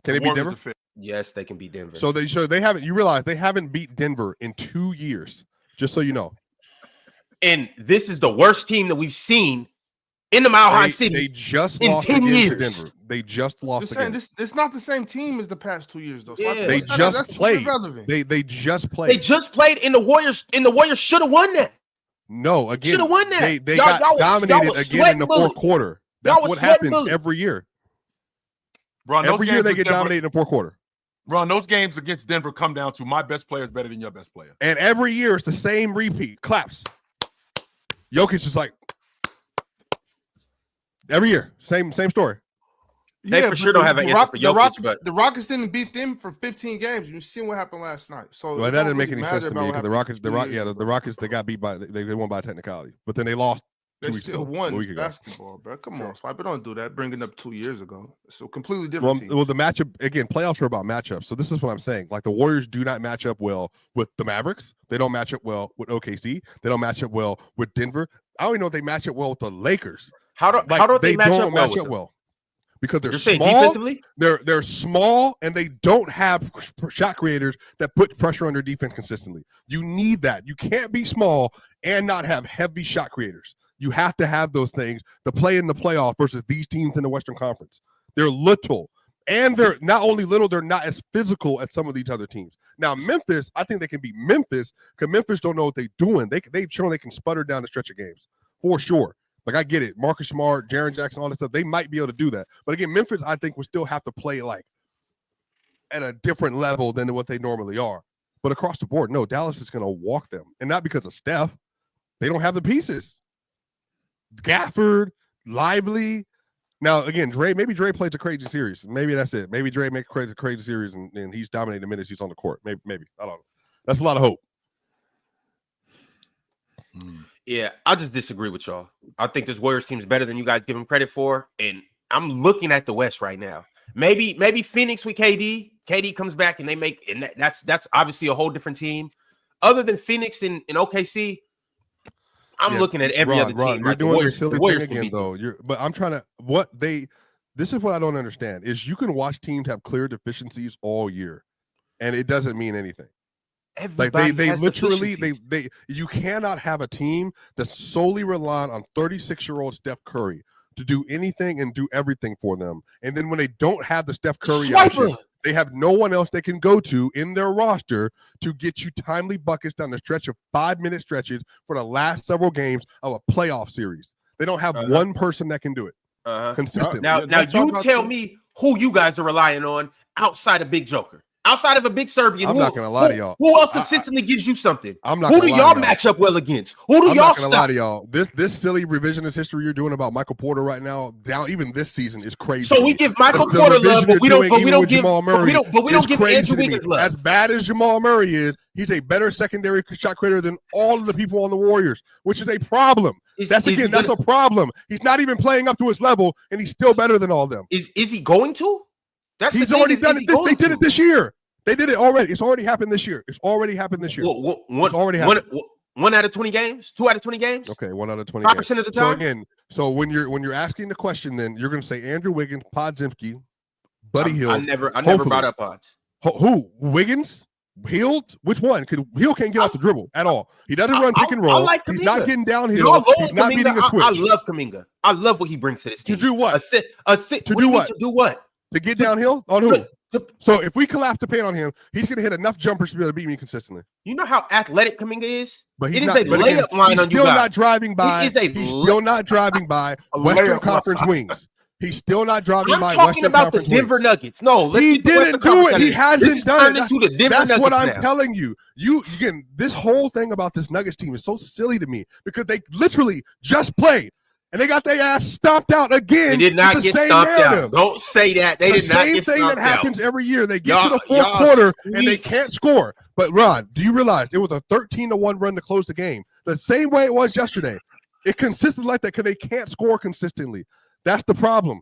Can they beat Warriors Denver? are 5th. Yes, they can beat Denver. So they haven't. You realize they haven't beat Denver in 2 years. Just so you know. And this is the worst team that we've seen in the Mile High City. They just in lost 10 again to years. Denver. They just lost Just saying, again. it's not the same team as the past 2 years, though. So Yeah. They that's just played. irrelevant. They just played. They just played in the Warriors, and the Warriors should have won that. No, again, Shoulda won that. They Y'all got was dominated sweating again in the fourth bullets. quarter. Y'all That's was what sweating happens bullets. every year. Ron, Every year games they with get Denver- dominated in the fourth quarter. Ron, those games against Denver come down to my best player is better than your best player. And every year it's the same repeat. Claps. Jokic is like every year. Same story. They for but sure don't have an answer for Jokic, but the Rockets didn't beat them for 15 games. You see what happened last night. So Well, it that don't didn't make really any matter sense to about me what because happened the Rockets they got beat by they won by technicality. But then they lost. They 2 weeks still ago, won a week ago. basketball, bro. Come on, Swiper, don't do that. Bringing up 2 years ago. So completely Well, different. well, the matchup again, playoffs are about matchups. So this is what I'm saying. Like the Warriors do not match up well with the Mavericks. They don't match up well with OKC. They don't match up well with Denver. I don't even know if they match up well with the Lakers. how don't they match up well? With them? Because they're You're saying small. defensively? They're small and they don't have shot creators that put pressure on their defense consistently. You need that. You can't be small and not have heavy shot creators. You have to have those things to play in the playoff versus these teams in the Western Conference. They're little. And they're not only little, they're not as physical as some of these other teams. Now, Memphis, I think they can beat Memphis because Memphis don't know what they're doing. They've shown they can sputter down the stretch of games for sure. Like, I get it. Marcus Smart, Jaren Jackson, all this stuff, they might be able to do that. But again, Memphis, I think, will still have to play like at a different level than what they normally are. But across the board, no, Dallas is going to walk them. And not because of Steph. They don't have the pieces. Gafford, Lively. Now, again, maybe Dre plays a crazy series. Maybe that's it. Maybe Dre makes a crazy series and he's dominating the minutes he's on the court. Maybe. I don't know. That's a lot of hope. Yeah, I just disagree with y'all. I think this Warriors team is better than you guys give them credit for. And I'm looking at the West right now. Maybe Phoenix with KD. KD comes back and they make, and that's obviously a whole different team. Other than Phoenix and OKC, I'm looking at every other team. You're Like doing the silly Warriors thing can again, beat them. though. But I'm trying to this is what I don't understand is you can watch teams have clear deficiencies all year, and it doesn't mean anything. Everybody Like they has literally deficiencies. you cannot have a team that's solely relying on 36-year-old Steph Curry to do anything and do everything for them. And then when they don't have the Steph Curry option, they have no one else they can go to in their roster to get you timely buckets down the stretch of 5-minute stretches for the last several games of a playoff series. They don't have one person that can do it consistently. Now you tell me who you guys are relying on outside of Big Joker. Outside of a big Serbian, I'm not gonna lie to y'all. Who else consistently gives you something? I'm not. Who do y'all match up well against? Who do y'all stop? Lie to y'all. This silly revisionist history you're doing about Michael Porter right now, down even this season, is crazy. So we give Michael Porter love, but we don't give Andrew Wiggins love. As bad as Jamal Murray is, he's a better secondary shot creator than all of the people on the Warriors, which is a problem. That's a problem. He's not even playing up to his level, and he's still better than all of them. Is he going to? He's already done it. They did it this year. They did it already. It's already happened this year. It's already happened this year. It's already happened. 1 out of 20 games? 2 out of 20 games? Okay, 1 out of 20 5% of the time? So when you're asking the question, then you're going to say Andrew Wiggins, Podzimski, Buddy Hield. I never brought up Pods. Who? Wiggins? Hield? Which one? Hield can't get off the dribble at all. He doesn't run pick and roll. He's not getting downhill. He's not beating a switch. I love Kuminga. I love what he brings to this team. To do what? To do what? To get downhill? On who? So if we collapse the paint on him, he's going to hit enough jumpers to be able to beat me consistently. You know how athletic Kuminga is? But it is a layup line on you guys. He's still not driving by. He's still not driving by Western Conference wings. He's still not driving by Western Conference wings. I'm talking about the Denver Nuggets. No, he didn't do it. He hasn't done it. That's what I'm telling you. Again, this whole thing about this Nuggets team is so silly to me because they literally just played. And they got their ass stomped out again. They did not get stomped out. Don't say that. They did not get stomped out. The same thing that happens every year. They get to the fourth quarter and they can't score. But Ron, do you realize it was a 13-1 run to close the game? The same way it was yesterday. It consisted like that because they can't score consistently. That's the problem.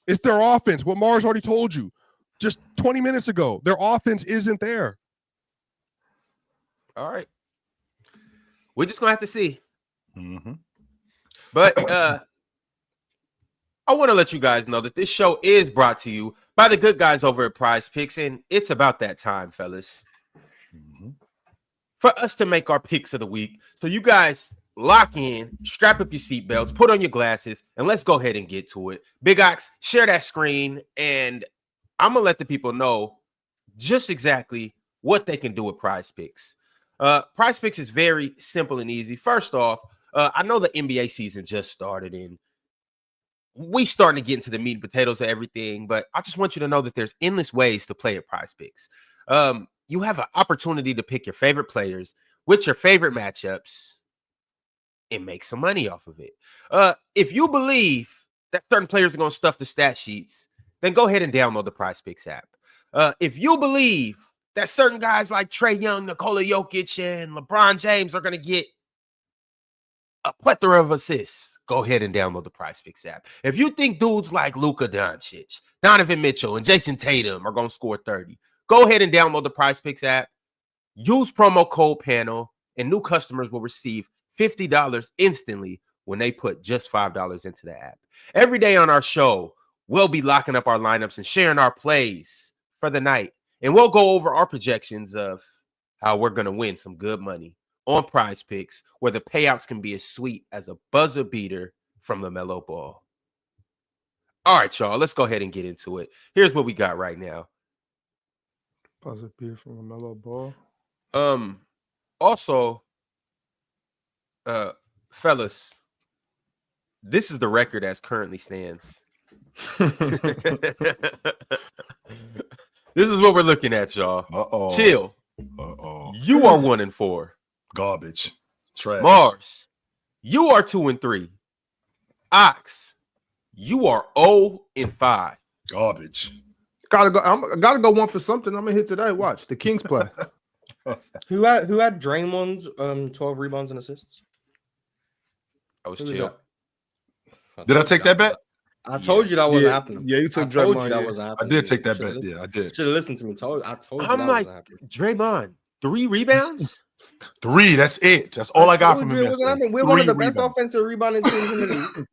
It's their offense. What Mars already told you just 20 minutes ago. Their offense isn't there. All right. We're just going to have to see. Mm-hmm. But I want to let you guys know that this show is brought to you by the good guys over at PrizePicks, and it's about that time, fellas, for us to make our picks of the week. So you guys lock in, strap up your seatbelts, put on your glasses, and let's go ahead and get to it. Big Ox, share that screen, and I'm going to let the people know just exactly what they can do with PrizePicks. PrizePicks is very simple and easy. First off, I know the NBA season just started and we starting to get into the meat and potatoes of everything, but I just want you to know that there's endless ways to play at PrizePicks. You have an opportunity to pick your favorite players with your favorite matchups and make some money off of it. If you believe that certain players are going to stuff the stat sheets, then go ahead and download the PrizePicks app. If you believe that certain guys like Trae Young, Nikola Jokic, and LeBron James are going to get a plethora of assists, go ahead and download the PrizePicks app. If you think dudes like Luka Doncic, Donovan Mitchell, and Jason Tatum are going to score 30, go ahead and download the PrizePicks app. Use promo code PANEL, and new customers will receive $50 instantly when they put just $5 into the app. Every day on our show, we'll be locking up our lineups and sharing our plays for the night. And we'll go over our projections of how we're going to win some good money on PrizePicks, where the payouts can be as sweet as a buzzer beater from LaMelo Ball. All right, y'all, let's go ahead and get into it. Here's what we got right now. Buzzer beater from LaMelo Ball. Also, fellas, this is the record as currently stands. This is what we're looking at, y'all. Uh-oh. Chill. Uh-oh. You are 1-4. Garbage. Trash. Mars, you are 2-3. Ox, you are 0-5. Garbage. Gotta go 1 for something. I'm gonna hit today. Watch the Kings play. Who had Draymond's 12 rebounds and assists? I was chill. Did I take that bet? I told you that wasn't happening. Yeah, you took I told Draymond. you that wasn't happening. I did take that bet. Yeah, I did. Should have listened to me. I told you I'm that like, wasn't happening. Draymond, 3 rebounds? 3, that's it. That's all I got from him yesterday. We're one of the best offensive rebounding teams in the league.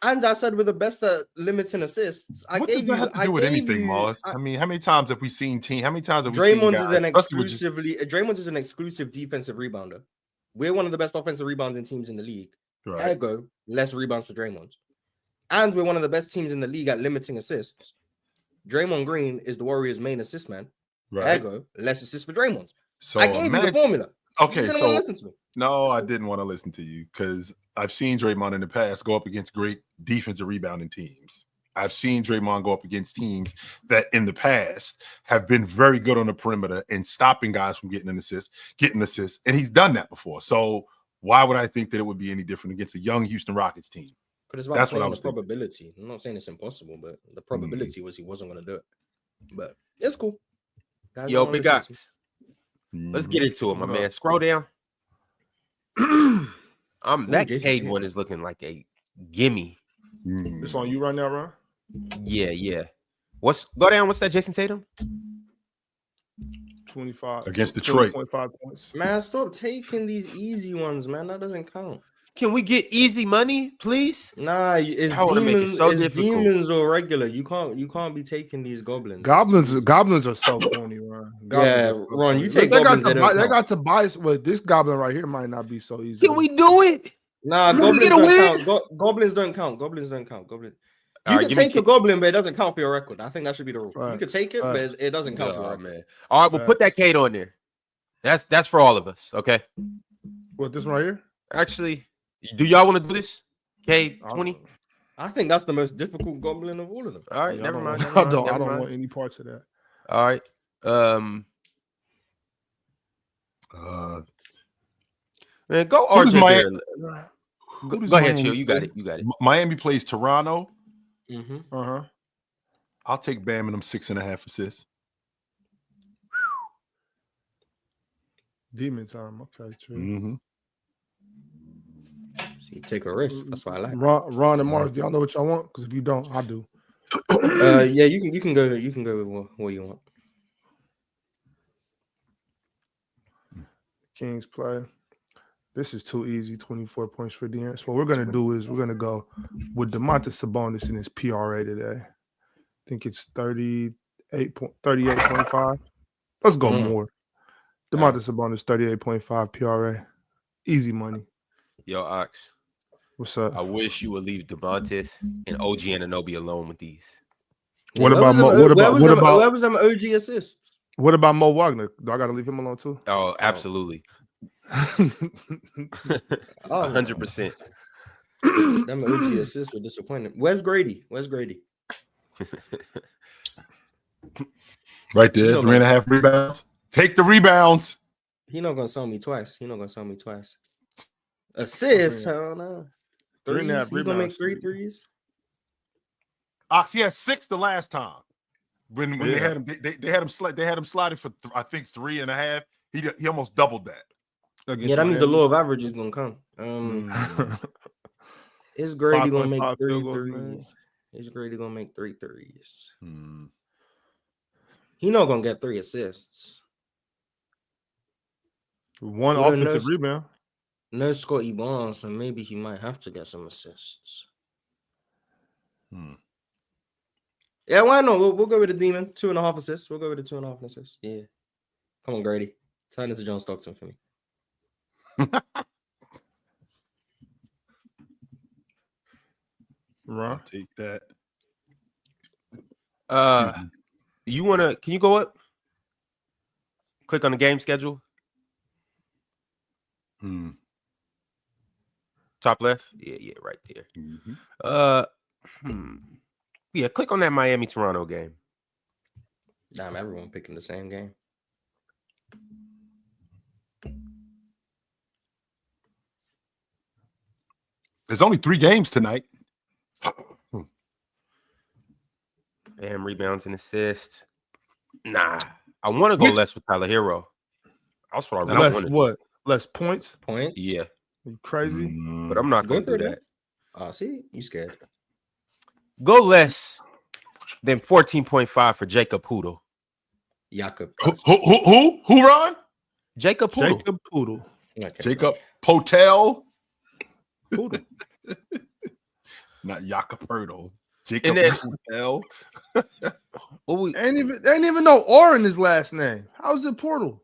And I said we're the best at limiting assists. What does that have to do with anything, Moss? I mean, how many times have we seen How many times have we seen guys? Draymond is an exclusive defensive rebounder. We're one of the best offensive rebounding teams in the league. Right. Ergo, less rebounds for Draymond. And we're one of the best teams in the league at limiting assists. Draymond Green is the Warriors' main assist man. Right. Ergo, less assists for Draymond. So I gave you the formula. Okay, so listen to me. No, I didn't want to listen to you because I've seen Draymond in the past go up against great defensive rebounding teams. I've seen Draymond go up against teams that in the past have been very good on the perimeter and stopping guys from getting assists, and he's done that before. So why would I think that it would be any different against a young Houston Rockets team? Because that's what I was probability. Thinking. I'm not saying it's impossible, but the probability was he wasn't going to do it. But it's cool. Guys, yo, big guys. Let's get into it, my man. Scroll down. That Cade one is looking like a gimme. It's on you right now, Ron? Yeah. Go down? What's that, Jason Tatum? 25 against Detroit. 20.5 points. Man, stop taking these easy ones, man. That doesn't count. Can we get easy money, please? Nah, it's demons or regular. You can't be taking these goblins. Goblins are so phony, Ron. Ron, you take goblins. They got to buy. Well, this goblin right here might not be so easy. Can we do it? Nah, goblins don't count. Goblins don't count. Goblins don't count. You can take a goblin, but it doesn't count for your record. I think that should be the rule. Right. You can take it, but it doesn't count for your record. Man. All right, we'll put that Cade on there. That's for all of us. Okay. What, this right here? Actually. Do y'all want to do this? K20? I think that's the most difficult goblin of all of them. All right, never mind. I don't want any parts of that. All right. Man, go RJ. Go ahead, Chill. You got it. Miami plays Toronto. Mm-hmm. I'll take Bam and them 6.5 assists. Demon time. Okay, true. Mm-hmm. You take a risk. That's why I like. Ron and Mars, do y'all know what y'all want? Because if you don't, I do. Yeah, you can go. You can go with what you want. Kings play. This is too easy. 24 points for De'Aaron. So what we're gonna do is we're gonna go with Domantas Sabonis in his PRA today. I think it's 38.5. Let's go more. Domantas Sabonis 38.5 PRA. Easy money. Yo, Ox. What's up? I wish you would leave Domantas and OG Anunoby alone with these. Where was them OG assists? What about Mo Wagner? Do I got to leave him alone too? Oh, absolutely. 100%. Them OG assists were disappointing. Where's Grady? Right there, 3.5 rebounds. Take the rebounds. He not gonna sell me twice. Assists, hell no. Threes. He's gonna make 3 threes. Ox, he had 6 the last time. When they had him, they had him slided for I think 3.5. He almost doubled that. Yeah, that means the law of average is gonna come. Is Grady gonna make 3 threes? Is Grady gonna make 3 threes? He not gonna get 3 assists. 1 offensive rebound. No Scotty Barnes, and maybe he might have to get some assists. Yeah, why not? We'll go with the Demon. 2.5 assists. We'll go with the 2.5 assists. Yeah. Come on, Grady. Turn into John Stockton for me. I'll take that. Can you go up? Click on the game schedule. Top left? Yeah, right there. Yeah, click on that Miami-Toronto game. Damn, everyone picking the same game. There's only 3 games tonight. Bam, rebounds and assists. Nah, I want to go less with Tyler Hero. That's what I really want to do. Less points? Yeah. Are you crazy? But I'm not going to do that. Oh, see? You scared. Go less than 14.5 for Jacob Poodle. Jakob. Who, Ron? Jacob Poodle. Okay. Jacob Potel. Poodle. not Yakapurtle. Jacob And then- Hell. Ain't even no R in his last name. How's it Portal?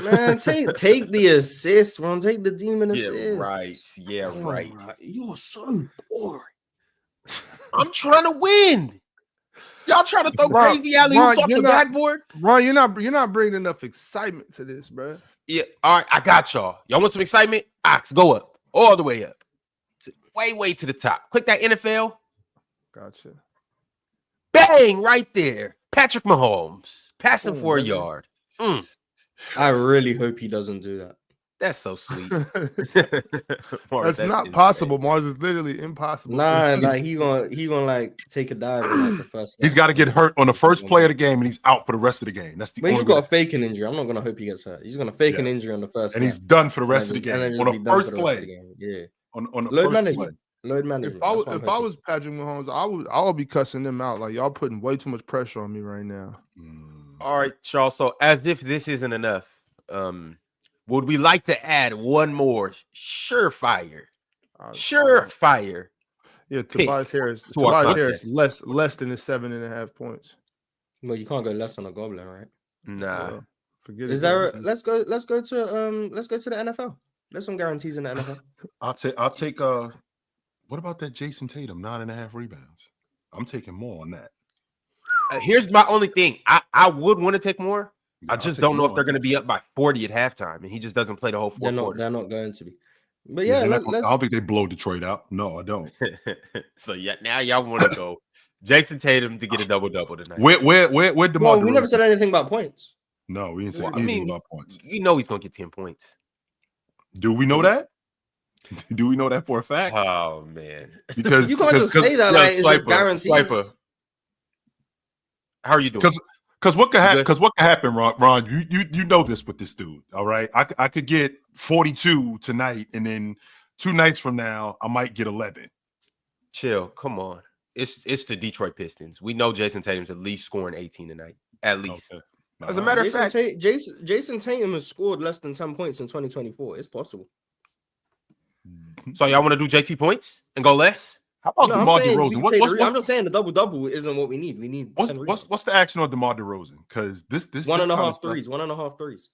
Man, take the assist, man. Take the demon Yeah, assist. right. Yeah, Oh, right. You're so boring. I'm trying to win. Y'all trying to throw Ron, crazy alley-oops off you're the not- backboard? Ron, you're not bringing enough excitement to this, bro. Yeah. All right, I got y'all. Y'all want some excitement? Ox, go up. All the way up. Way to the top. Click that NFL. Gotcha. Bang, right there. Patrick Mahomes. Passing Boom, for a baby. yard. I really hope he doesn't do that. That's so sweet. That's not possible, Mars. It's literally impossible. Nah, like he gonna like take a dive in like the first. He's got to get hurt on the first play of the game, and he's out for the rest of the game. That's the But only he's got way. to fake an injury. I'm not gonna hope he gets hurt. He's gonna fake an injury on the first, And he's snap. done for the rest of the And then game. just On be the done for first the rest of the play. game. Yeah, On the load first management. play. Load management. If I That's what I'm was hoping. Patrick Mahomes, I would be cussing them out. Like y'all putting way too much pressure on me right now. All right, Charles. So as if this isn't enough, would we like to add one more surefire? Surefire. Yeah, pick Tobias Harris. to our Tobias Harris contest. less than his 7.5 points. Well, you can't go less on a goblin, right? Nah. Well, forget Is it. there? Let's go to the NFL. There's some guarantees in the NFL. I'll take what about that Jason Tatum 9.5 rebounds? I'm taking more on that. Here's my only thing. I would want to take more. I I'll just take don't know more if they're on going to that. be up by 40 at halftime, and he just doesn't play the whole They're fourth not. quarter. They're not going to be. But Yeah, yeah, I let's. don't think they blow Detroit out. No, I don't. So yeah, now y'all want to go Jason Tatum to get a double-double tonight. Where DeMar Well, we DeRozan? never said anything about points. No, we didn't say Well, I anything mean, about points. You know he's going to get 10 points. Do we know that? Do we know that for a fact? Oh, man. Because You can't just say that Yo, like it's a guarantee. Swiper. How are you doing? Because what could happen? Good. Because what could happen, Ron? You know this with this dude. All right, I could get 42 tonight, and then 2 nights from now, I might get 11. Chill. Come on. It's the Detroit Pistons. We know Jason Tatum's at least scoring 18 tonight. At least. Okay. As a matter of fact, Jason Tatum has scored less than 10 points in 2024. It's possible. so y'all want to do JT points and go less? How about No, I'm DeMar saying we DeRozan? can What- take what's, the re- I'm what's, just saying the double isn't what we need. We need 10 rebounds. what's the action on DeMar DeRozan? Because this 1.5 threes. 1.5 threes.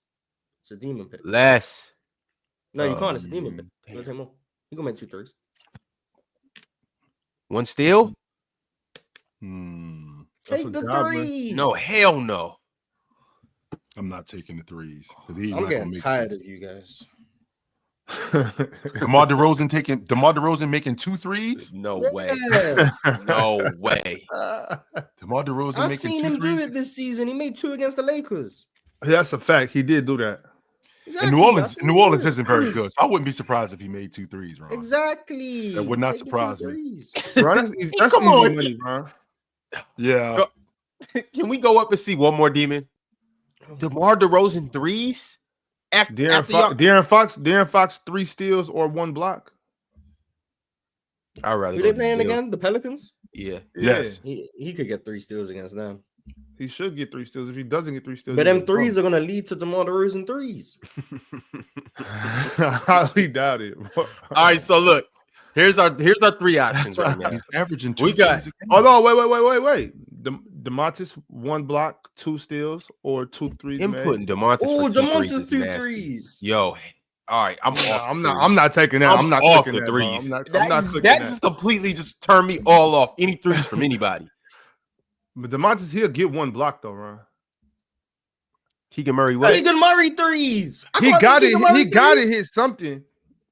It's a demon pick. Less. No, you can't. It's a demon pick. You gotta take more. You can make 2 threes. One steal? That's Take a the goblin. threes. No, hell no. I'm not taking the threes because he's I'm not getting gonna tired of you guys. DeMar DeRozan making 2 threes. No way. Yeah. No way. DeMar DeRozan I've making seen 2 him do threes. it this season. He made 2 against the Lakers. That's a fact. He did do that. Exactly. And New Orleans, I've seen New him Orleans do it. isn't very good. So I wouldn't be surprised if he made 2 threes, Ron. Exactly. That would not Take the 2 surprise me. threes. Bro, that's Come easy on. money, bro. Yeah. Go- Can we go up and see one more demon? DeMar DeRozan threes? After y'all- De'Aaron Fox 3 steals or 1 block. I'd rather Who go they to playing steal. again? The Pelicans? Yeah. Yes. He could get 3 steals against them. He should get 3 steals. If he doesn't get 3 steals, But them threes are gonna lead to DeMar DeRozan threes. I highly doubt it. All right, so look, here's our 3 options right now. He's averaging 2 We got- threes a game. Oh no! Wait! DeMontis 1 block, 2 steals, or 2 threes. Him made. putting DeMontis Oh, for 2 threes DeMontis is 2 nasty. threes. Yo, all right, I'm off. I'm not taking that. I'm not off clicking the that, bro. threes. I'm not That clicking that that. just completely just turned me all off. Any threes from anybody. But DeMontis, he'll get 1 block though, Ron. Keegan Murray, what? Keegan Murray threes. I He call got them it. Keegan Murray He got threes. to hit something.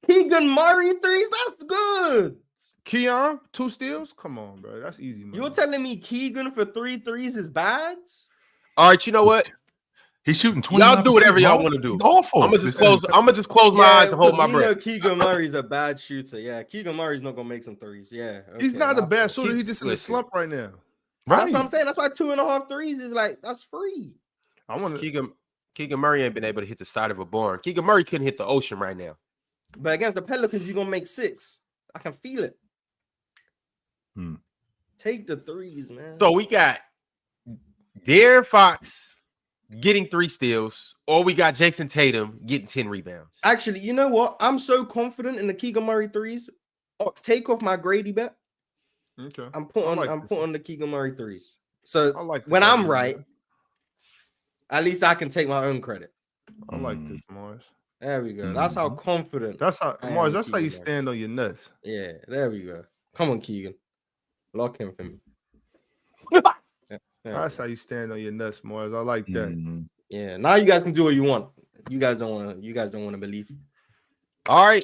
Keegan Murray threes. That's good. Keon 2 steals. Come on, bro. That's easy. Money. You're telling me Keegan for 3 threes is bad? All right, you know what? He's shooting 29%. Y'all do whatever y'all want to do. He's awful. I'm gonna just close my eyes and hold my we know breath. Keegan Murray's a bad shooter. Yeah, Keegan Murray's not gonna make some threes. Yeah, He's okay, not a my bad fault. shooter. He's just in a Listen. slump right now. That's Right. what I'm saying. That's why 2.5 threes is like that's free. I want to. Keegan Murray ain't been able to hit the side of a barn. Keegan Murray couldn't hit the ocean right now. But against the Pelicans, you're gonna make 6. I can feel it. Take the threes, man. So we got De'Aaron Fox getting 3 steals, or we got Jason Tatum getting 10 rebounds. Actually, you know what? I'm so confident in the Keegan Murray threes Ox, take off my Grady bet. Okay. I'm putting the Keegan Murray threes. So I like when this I'm idea, right, man. at least I can take my own credit. I like this, Mars. There we go. That's how confident. That's how I am Mars. with That's how you Keegan Murray. stand on your nuts. Yeah, there we go. Come on, Keegan. Lock him for me. That's how you stand on your nuts, Mars. I like that. Yeah. Now you guys can do what you want. You guys don't want to believe. All right.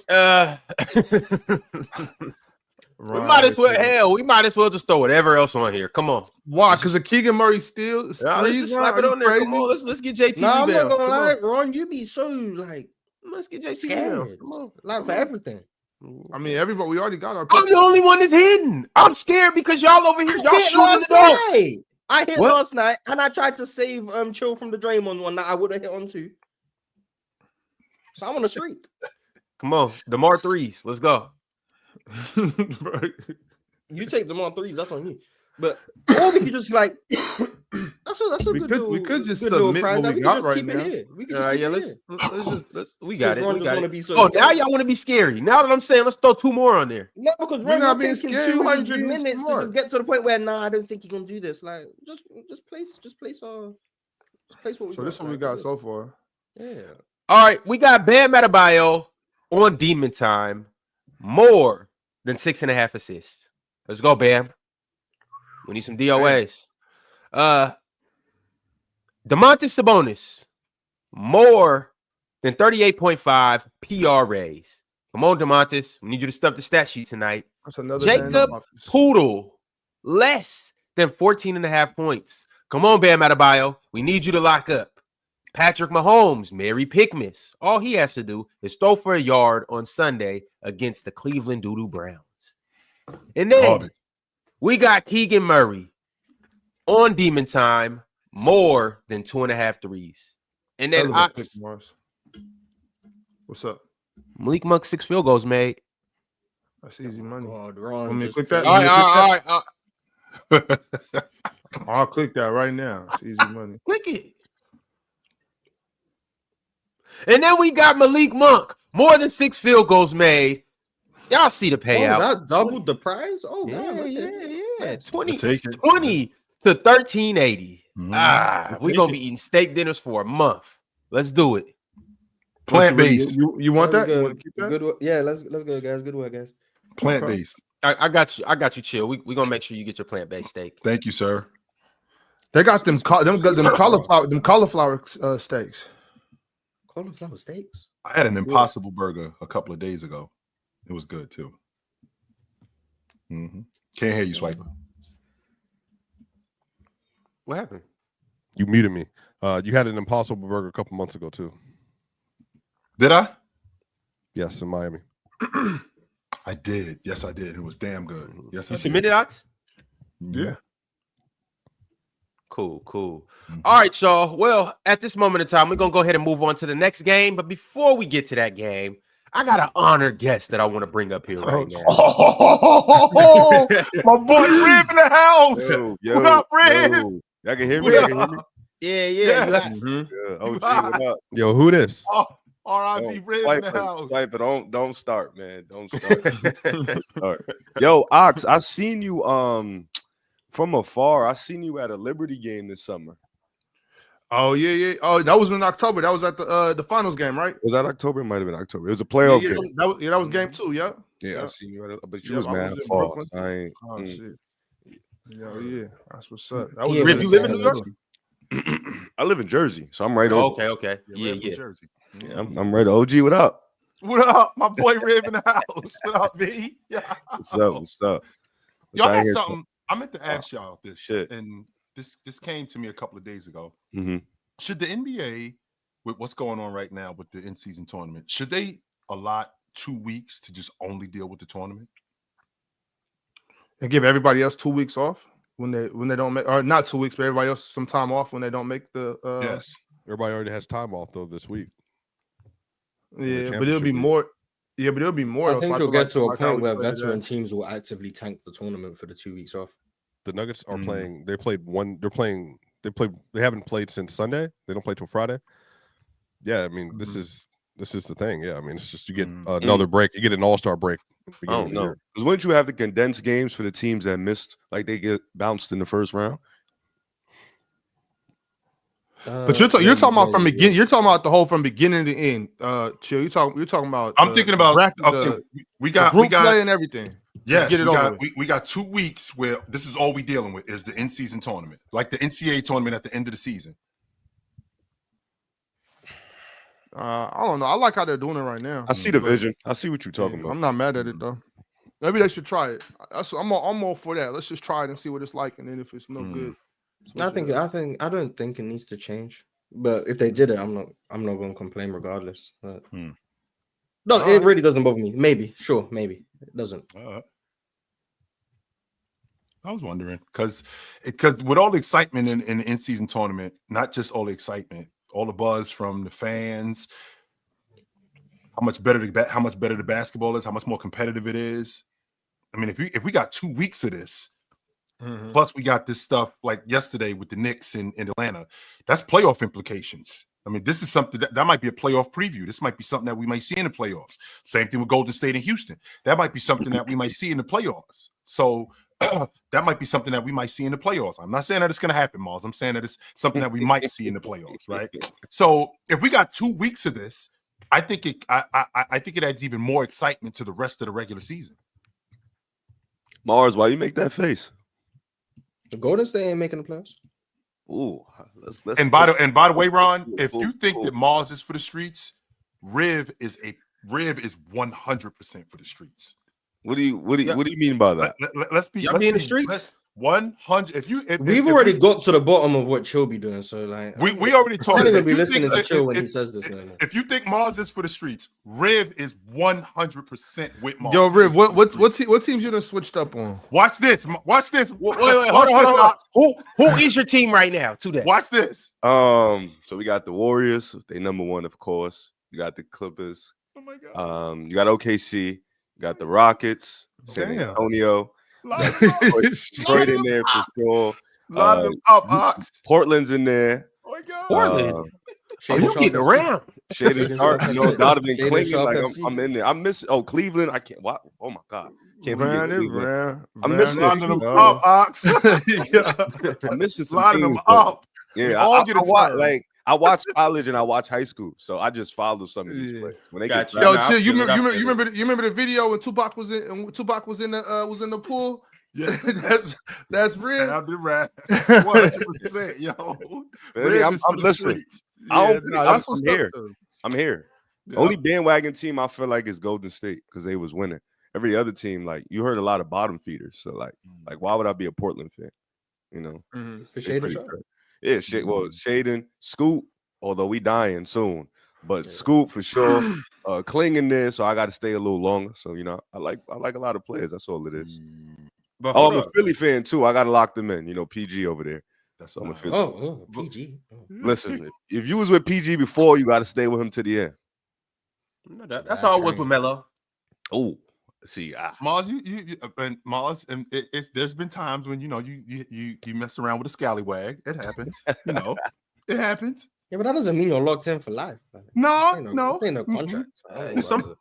We might as well. Hell, we might as well just throw whatever else on here. Come on. Why? Because of Keegan Murray still. Nah, let's just slap it on there. Come on. Let's get JT. No, I'm not rebounds. gonna lie, Ron. You be so like Let's get JT. scared. rebounds. Come on. Like for everything. I mean, everybody. We already got our. I'm the only one that's hidden. I'm scared because y'all over here, y'all hit shooting it last off. night. I hit What? last night, and I tried to save Chill from the Draymond one that I would have hit on too. So I'm on a streak. Come on, DeMar threes. Let's go. You take them on threes, that's on you. But or we could just like that's a We good could- little, we could just good little submit prize. what Like, we we got could just right keep now. it here. We could just keep Yeah, it let's we got Since it. Ron We just got wanna it. be so Oh, now scary. y'all want to be scary. Now that I'm saying, let's throw 2 more on there. No, because We're Ron not not being taking scared, we're just 200 being minutes smart. to just get to the point where I don't think he can do this. Like just place what we So got. this one we like, got so far. Yeah. All right, we got Bam Adebayo on Demon Time, more than 6.5 assists. Let's go, Bam. We need some DOAs. DeMontis Sabonis, more than 38.5 PRAs. Come on, DeMontis. We need you to stuff the stat sheet tonight. That's another day in the Jacob office. Poodle, less than 14.5 points. Come on, Bam Adebayo. We need you to lock up. Patrick Mahomes, Mary Pickmas. All he has to do is throw for a yard on Sunday against the Cleveland Doo-Doo Browns. And then Garbage. we got Keegan Murray on Demon Time, more than 2.5 threes. And then Hell of a pick, Mars. What's up? Malik Monk 6 field goals made. That's easy money. God, Ron, Want me to just click that? All right. I'll click that right now. It's easy money. Click it. And then we got Malik Monk, more than 6 field goals made. Y'all see the payout. that doubled the prize? Oh, Yeah, God. yeah. 20 Take it. to 1380. Mhm. We're gonna be eating steak dinners for a month. Let's do it. Plant based. You want There that? we You go. want to keep that? Good work. Yeah, let's go, guys. Good work, guys. Plant based. I got you. I got you. Chill. We're gonna make sure you get your plant-based steak. Thank you, sir. They got them cauliflower steaks. Cauliflower steaks. I had an Impossible Burger a couple of days ago. It was good too. Can't hear you, Swiper. What happened? You muted me. You had an Impossible Burger a couple months ago too. Did I? Yes, in Miami. I did. Yes, I did. It was damn good. Yes, You I did. submitted, Ox? Yeah. Cool. All right, y'all. Well, at this moment in time, we're gonna go ahead and move on to the next game. But before we get to that game, I got an honored guest that I want to bring up here right now. Oh, my boy Rib in the house. Yo, What up, Rib? yo. Y'all can hear me? What Y'all can up? hear me? Yeah. Yes. You got- Yeah, OG, what up? Yo, who this? Oh, R.I.P. Rib in the house. Swiper, don't start, man. Don't start. All right. Yo, Ox, I seen you from afar. I seen you at a Liberty game this summer. Oh yeah. Oh, that was in October. That was at the finals game, right? Was that October? It might have been October. It was a playoff Yeah, game. that was game 2. Yeah. Yeah, I Yeah. seen you at but you Yeah, was I mad was in fall. Brooklyn. I ain't. Oh shit. Yeah. That's what's up. Yeah, was Rib, you live in New York? I live in Jersey, so I'm right Oh, over. okay. Yeah, Rib from Yeah. Jersey. Yeah, I'm right. OG, what up? What up, my boy Rib in the house? What up, B? Yeah. What's up? What's up? Y'all I had hear- something. I meant to ask y'all this, shit. and this came to me a couple of days ago. Mhm. Should the NBA, with what's going on right now with the in-season tournament, should they allot 2 weeks to just only deal with the tournament? And give everybody else 2 weeks off when they don't make, or not 2 weeks, but everybody else some time off when they don't make the. Yes. Everybody already has time off though this week. Yeah, but it'll championship be week. more. Yeah, but it'll be more. I though, think so you'll feel get to a like how point we where played it veteran at. teams will actively tank the tournament for the 2 weeks off. The Nuggets are playing. They played one. They're playing. They haven't played since Sunday. They don't play till Friday. Yeah, I mean this is the thing. Yeah, I mean it's just you get another break. You get an all-star break I don't know. Because wouldn't you have the condensed games for the teams that missed, like they get bounced in the first round? But you're talking about from beginning. You're talking about the whole from beginning to end. Chill. You're talking about. I'm thinking about. We got play and everything. Yes, we got 2 weeks where this is all we dealing with is the in-season tournament, like the NCAA tournament at the end of the season. I don't know. I like how they're doing it right now. I see the vision. I see what you're talking about. I'm not mad at it though. Maybe they should try it. I'm all for that. Let's just try it and see what it's like, and then if it's no good. I don't think it needs to change. But if they did it, I'm not going to complain regardless. But no, it really doesn't bother me. Maybe it doesn't. I was wondering because with all the excitement in the in-season tournament, not just all the excitement, all the buzz from the fans, how much better the basketball is, how much more competitive it is. I mean, if we got 2 weeks of this. Plus, we got this stuff like yesterday with the Knicks in Atlanta. That's playoff implications. I mean, this is something that might be a playoff preview. This might be something that we might see in the playoffs. Same thing with Golden State and Houston. That might be something that we might see in the playoffs. So that might be something that we might see in the playoffs. I'm not saying that it's going to happen, Miles. I'm saying that it's something that we might see in the playoffs, right? So if we got 2 weeks of this, I think it adds even more excitement to the rest of the regular season. Mars, why you make that face? The Golden State ain't making the playoffs. Ooh, let's and by the way, Ron, if you think that Mars is for the streets, Riv is 100% for the streets. What do you mean by that? Let's be in the streets. 100. We've already got to the bottom of what Chill be doing, so like we already talked. I can't even be listening to Chill when he says this. If you think Mars is for the streets, Riv is 100% with Mars. Yo, Riv, what teams you done switched up on? Watch this. Watch this. Wait, hold on. Who is your team right now today? Watch this. So we got the Warriors. They number one, of course. You got the Clippers. Oh my God. You got OKC. You got the Rockets. San Antonio. Detroit in there for sure. Lot of them up, Ox. Portland's in there. Oh my God. Portland. You getting around? Shaden Sharp, Donovan Clingan. Like I'm in there. I miss Cleveland. I can't. What? Oh my God. Can't forget Cleveland. I'm missing a lot of them up, Ox. I'm missing a lot of them up. Yeah, I watch college and I watch high school, so I just follow some of these players. When they get Chill, you remember the video when Tupac was in the pool? Yeah, that's real. I'll be right. 100%, yo. I'm listening. I'm here. I'm here. Yeah. Only bandwagon team I feel like is Golden State because they was winning. Every other team, like you heard a lot of bottom feeders. So like why would I be a Portland fan? You know, for Shaden. Yeah, Shaden, Scoot, although we dying soon, but Scoot for sure. Clinging there, so I got to stay a little longer. So you know, I like a lot of players. That's all it is. But I'm a Philly fan too. I got to lock them in. You know, PG over there. That's I'm a Philly. Oh, PG. Listen, if you was with PG before, you got to stay with him to the end. That's how I was with Melo. Oh. See, Mars, Mars, and there's been times when you mess around with a scallywag. It happens, it happens. Yeah, but that doesn't mean you're locked in for life. No. Ain't no contract.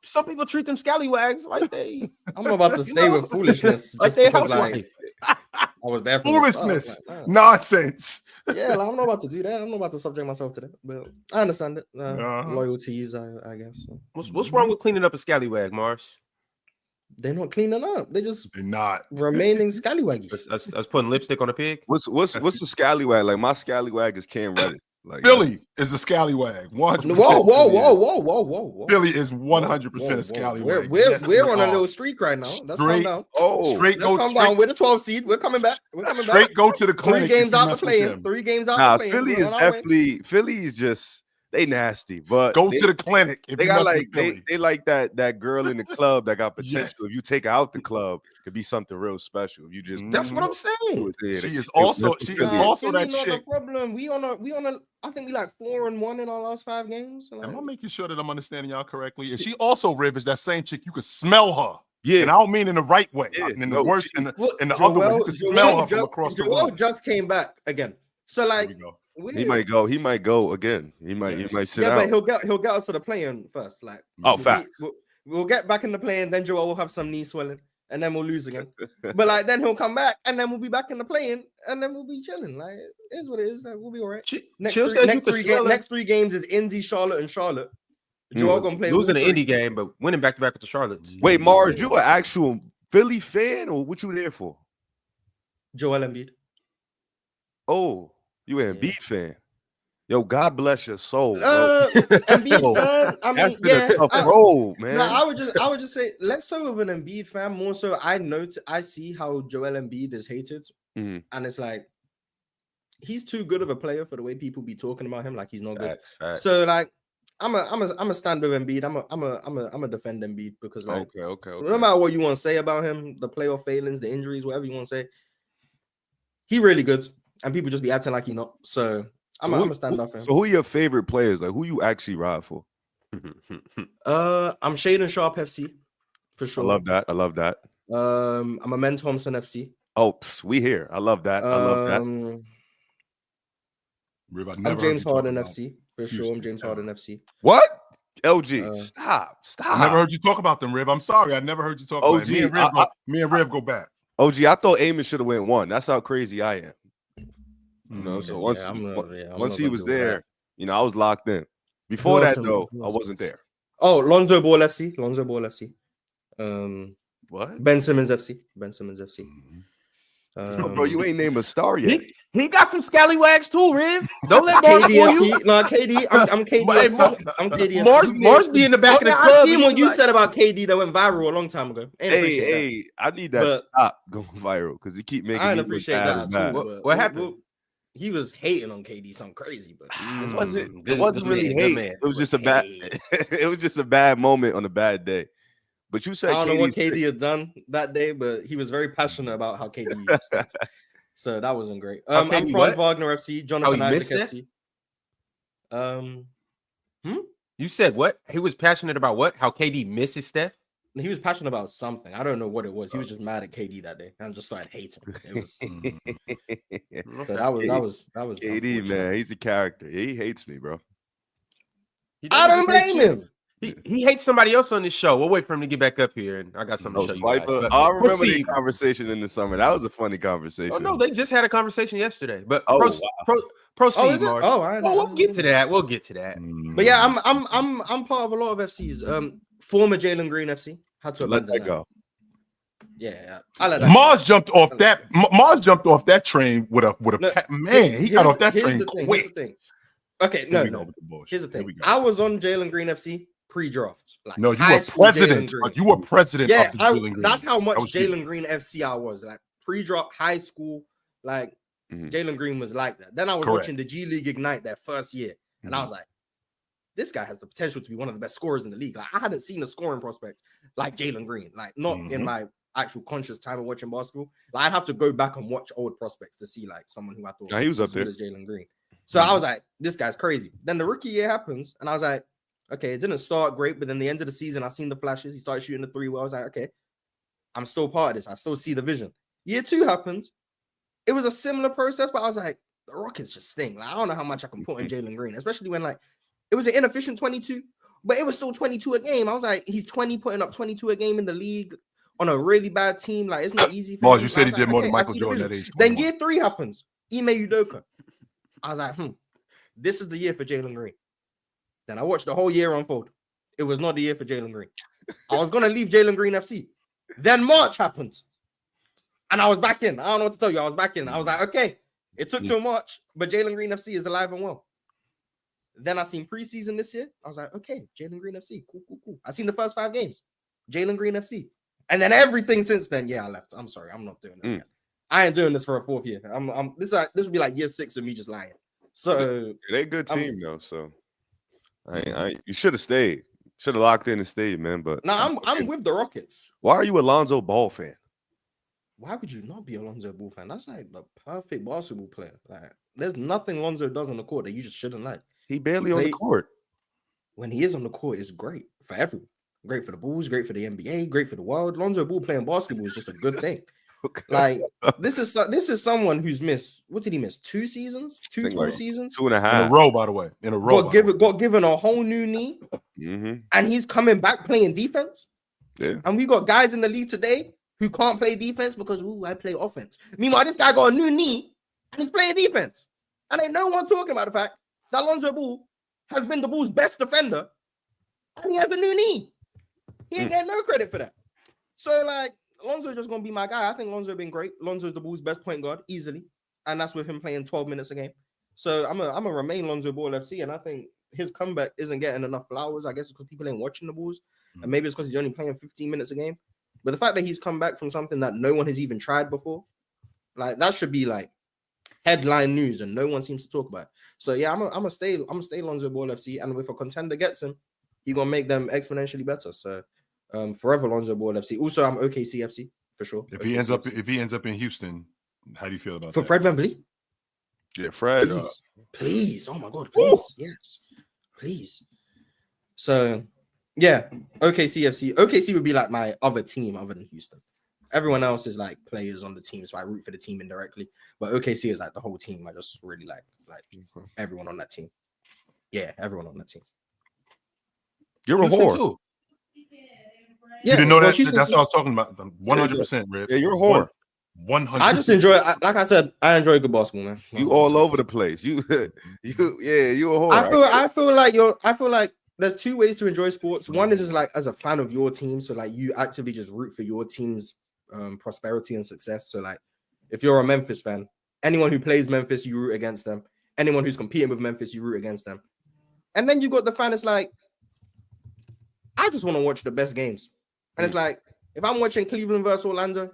Some people treat them scallywags like they. I'm not about to stay with foolishness. Like they housewife. I was there for foolishness, nonsense. Yeah, I'm not about to do that. I'm not about to subject myself to that. But I understand it. Loyalties, I guess. What's wrong with cleaning up a scallywag, Mars? They're not cleaning up. They're not remaining scallywaggy. That's putting lipstick on a pig. What's the scallywag? Like my scallywag is Cam Reddish. Like Philly is a scallywag. 100%. Whoa. Philly is 100% a scallywag. We're on a little streak right now. Let's calm down. Straight go down. We're the 12th seed. We're coming back. Go to the clinic. 3 games out to play. 3 games out to play. Philly is definitely Philly's just. They nasty, but go to the clinic. They got like they like that girl in the club that got potential. Yes. If you take her out the club, it could be something real special. If you just that's what I'm saying. She is also that chick. No problem. We on a. I think we like 4-1 in our last 5 games. Like, am I making sure that I'm understanding y'all correctly? And she also, Riv, is that same chick. You could smell her. Yeah, and I don't mean in the right way. Yeah. In the worst, in the other way, you can smell her from across the room. Just came back again. So like. He might go again. He might sit out. But he'll get us to the play-in first. Like fact. We'll get back in the play, and then Joel will have some knee swelling, and then we'll lose again. But like then he'll come back, and then we'll be back in the playing, and then we'll be chilling. Like it is what it is. Like, we'll be all right. Next three games is Indy, Charlotte, and Charlotte. Joel gonna play losing the Indy game, but winning back to back with the Charlottes. Wait, Mars, you an actual Philly fan, or what you there for? Joel Embiid. Oh, you an Embiid fan? Yo, God bless your soul, bro. Embiid fan. I mean, that's been a tough road, man. No, I would just say less so of an Embiid fan, more so I see how Joel Embiid is hated, and it's like he's too good of a player for the way people be talking about him. Like he's not good. So like I'm a stand with Embiid. I'm a defend Embiid because like okay. No matter what you want to say about him, the playoff failings, the injuries, whatever you want to say, he really good, and people just be acting like he not. So I'm a stand up for him. So who are your favorite players? Like who you actually ride for? I'm Shaden Sharp FC for sure. I love that. I'm a Men Thompson FC. Oh, we here. I love that. I'm James Harden FC for sure. I'm James Harden FC. What? LG, stop. I never heard you talk about them, Rib. I'm sorry, I never heard you talk about them. Me and Rib go back. OG, I thought Amos should have went one. That's how crazy I am. You know, so once he was there, you know, I was locked in. Before that, though, I wasn't there. Oh, Lonzo Ball FC. What? Ben Simmons FC. Bro, you ain't named a star yet. He got some scallywags too, Rib. Don't let Mars fool you. No, KD. I'm KD. I'm KD. Mars be in the back of the club. I seen what you said about KD that went viral a long time ago. Hey, I need that to stop going viral because you keep making. I appreciate that too. What happened? He was hating on KD, something crazy, but it wasn't really hate. It was just a bad. It was just a bad moment on a bad day. But you said I don't know what KD had done that day, but he was very passionate about how KD used stats. So that wasn't great. I'm Franz Wagner FC, Jonathan Isaac FC. You said what? He was passionate about what? How KD misses Steph? He was passionate about something. I don't know what it was. He was just mad at KD that day and just started hating. It was, so that was KD, man. He's a character. He hates me, bro. I don't blame him. He hates somebody else on this show. We'll wait for him to get back up here, and I got something to show you guys. I remember the conversation in the summer. That was a funny conversation. Oh no, they just had a conversation yesterday. But Mars. proceed, we'll get to that. But yeah, I'm part of a lot of FCs. Former Jalen Green FC had to let that go. Yeah, I let that Mars jumped off that. Mars jumped off that train with a man. He got off that train quick. Okay, no. Here's the thing. I was on Jalen Green FC pre-draft. Like, no, you were president. You were president. Yeah, that's how much Jalen Green FC I was. Like pre-draft high school, like Jalen Green was like that. Then I was watching the G League Ignite that first year, and I was like, this guy has the potential to be one of the best scorers in the league. Like I hadn't seen a scoring prospect like Jalen Green, like not in my actual conscious time of watching basketball. Like I'd have to go back and watch old prospects to see like someone who I thought he was up there as Jalen Green. So I was like, this guy's crazy. Then the rookie year happens, and I was like, okay, it didn't start great, but then the end of the season, I seen the flashes. He started shooting the three. Well, I was like, okay, I'm still part of this. I still see the vision. Year 2 happens. It was a similar process, but I was like, the Rockets just stink. Like I don't know how much I can put in Jalen Green, especially when like it was an inefficient 22, but it was still 22 a game. I was like, he's 20, putting up 22 a game in the league on a really bad team. Like it's not easy. Mars, you said he did more than Michael Jordan at age 21. Then year 3 happens. Ime Udoka. I was like, this is the year for Jalen Green. Then I watched the whole year unfold. It was not the year for Jalen Green. I was going to leave Jalen Green FC. Then March happened. And I was back in. I don't know what to tell you. I was back in. I was like, okay, it took till March, but Jalen Green FC is alive and well. Then I seen preseason this year. I was like, okay, Jalen Green FC. Cool. I seen the first 5 games. Jalen Green FC. And then everything since then, I left. I'm sorry. I'm not doing this again. I ain't doing this for a 4th year. This would be like year 6 of me just lying. So they a good team though. So you should have stayed. Should have locked in and stayed, man. But no, I'm with the Rockets. Why are you a Lonzo Ball fan? Why would you not be a Lonzo Ball fan? That's like the perfect basketball player. Like there's nothing Lonzo does on the court that you just shouldn't like. He barely on the court. When he is on the court, it's great for everyone. Great for the Bulls, great for the NBA, great for the world. Lonzo Ball playing basketball is just a good thing. Like this is someone who's missed. What did he miss? 2 seasons? 2 full seasons? 2.5 in a row, by the way. In a row. Got given a whole new knee. and he's coming back playing defense. Yeah. And we got guys in the league today who can't play defense because I play offense. Meanwhile, this guy got a new knee and he's playing defense. And ain't no one talking about the fact that Lonzo Ball has been the Bulls' best defender and he has a new knee. He ain't getting no credit for that. So, like, Lonzo's just going to be my guy. I think Lonzo been great. Lonzo's the Bulls' best point guard, easily. And that's with him playing 12 minutes a game. So, I'm a remain Lonzo Ball FC. And I think his comeback isn't getting enough flowers. I guess because people ain't watching the Bulls. And maybe it's because he's only playing 15 minutes a game. But the fact that he's come back from something that no one has even tried before, like, that should be, like, headline news. And no one seems to talk about it. So, yeah, I'm gonna stay Lonzo Ball FC. And if a contender gets him, he's going to make them exponentially better. So, forever Lonzo Ball FC. Also, I'm OKC FC for sure. If he ends up in Houston, how do you feel about for that? Fred VanVleet? Yeah, Fred. Please. Oh my God, please. Yes. Please. So yeah, OKC FC. OKC would be like my other team other than Houston. Everyone else is like players on the team, so I root for the team indirectly. But OKC is like the whole team. I just really like everyone on that team. Yeah, everyone on that team. You're a whore. Too. You didn't know that? That's what I was talking about. 100%, Rip. Yeah, you're a whore. 100%. I just enjoy it. Like I said, I enjoy good basketball, man. You all over the place. You a whore. I feel like there's two ways to enjoy sports. One is just like as a fan of your team, so like you actively just root for your team's prosperity and success. So like if you're a Memphis fan, anyone who plays Memphis, you root against them. Anyone who's competing with Memphis, you root against them. And then you got the fan that's like, I just want to watch the best games. And it's like, if I'm watching Cleveland versus Orlando,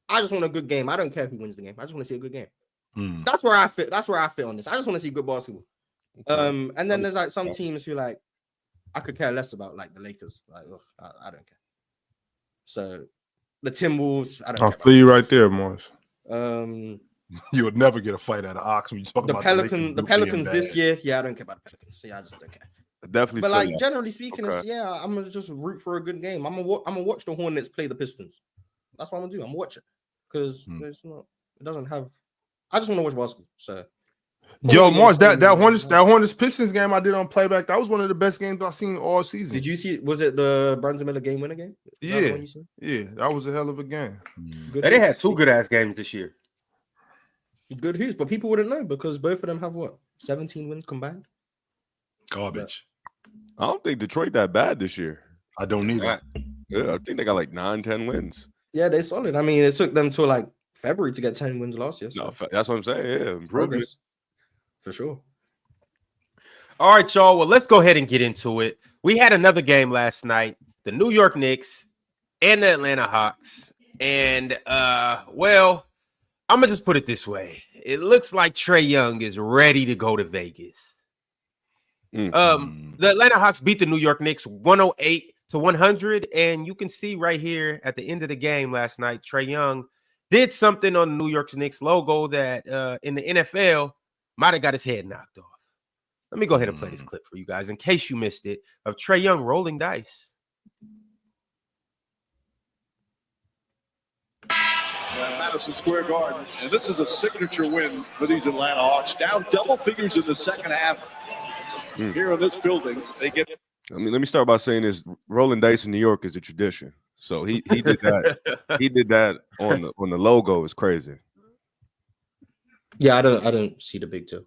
I just want a good game. I don't care who wins the game. I just want to see a good game. That's where I fit. That's where I fit on this. I just want to see good basketball. And then there's like some teams who like I could care less about, like the Lakers. Like, I don't care. So the Timberwolves, I don't care. I'll feel you right there, Morris. You would never get a fight out of Ox when you talk about the Pelicans this year. Yeah, I don't care about the Pelicans. Yeah, I just don't care. Definitely. But like generally speaking, I'm gonna just root for a good game. I'm gonna watch the Hornets play the Pistons. That's what I'm gonna do. I'm gonna watch it because it doesn't have. I just want to watch basketball. So, yo, Morris, that Hornets Pistons game I did on playback, that was one of the best games I've seen all season. Did you see? Was it the Brandon Miller game winner game? Yeah, that was a hell of a game. They had two good ass games this year. Good hoops, but people wouldn't know because both of them have 17 wins combined. Garbage. I don't think Detroit that bad this year. I don't either. Yeah, I think they got like 9-10 wins. Yeah, they're solid. I mean, it took them to like February to get 10 wins last year. So. No, that's what I'm saying. Yeah, improvement. For sure. All right, y'all. Well, let's go ahead and get into it. We had another game last night. The New York Knicks and the Atlanta Hawks. And, well, I'm going to just put it this way. It looks like Trae Young is ready to go to Vegas. The Atlanta Hawks beat the New York Knicks 108-100, and you can see right here at the end of the game last night, Trae Young did something on the New York Knicks logo that in the NFL might have got his head knocked off. Let me go ahead and play this clip for you guys in case you missed it of Trae Young rolling dice. Madison Square Garden, and this is a signature win for these Atlanta Hawks. Down double figures in the second half. Here in this building, they get. I mean, let me start by saying this: rolling dice in New York is a tradition. So he did that. He did that on the logo. Is crazy. Yeah, I don't see the big deal.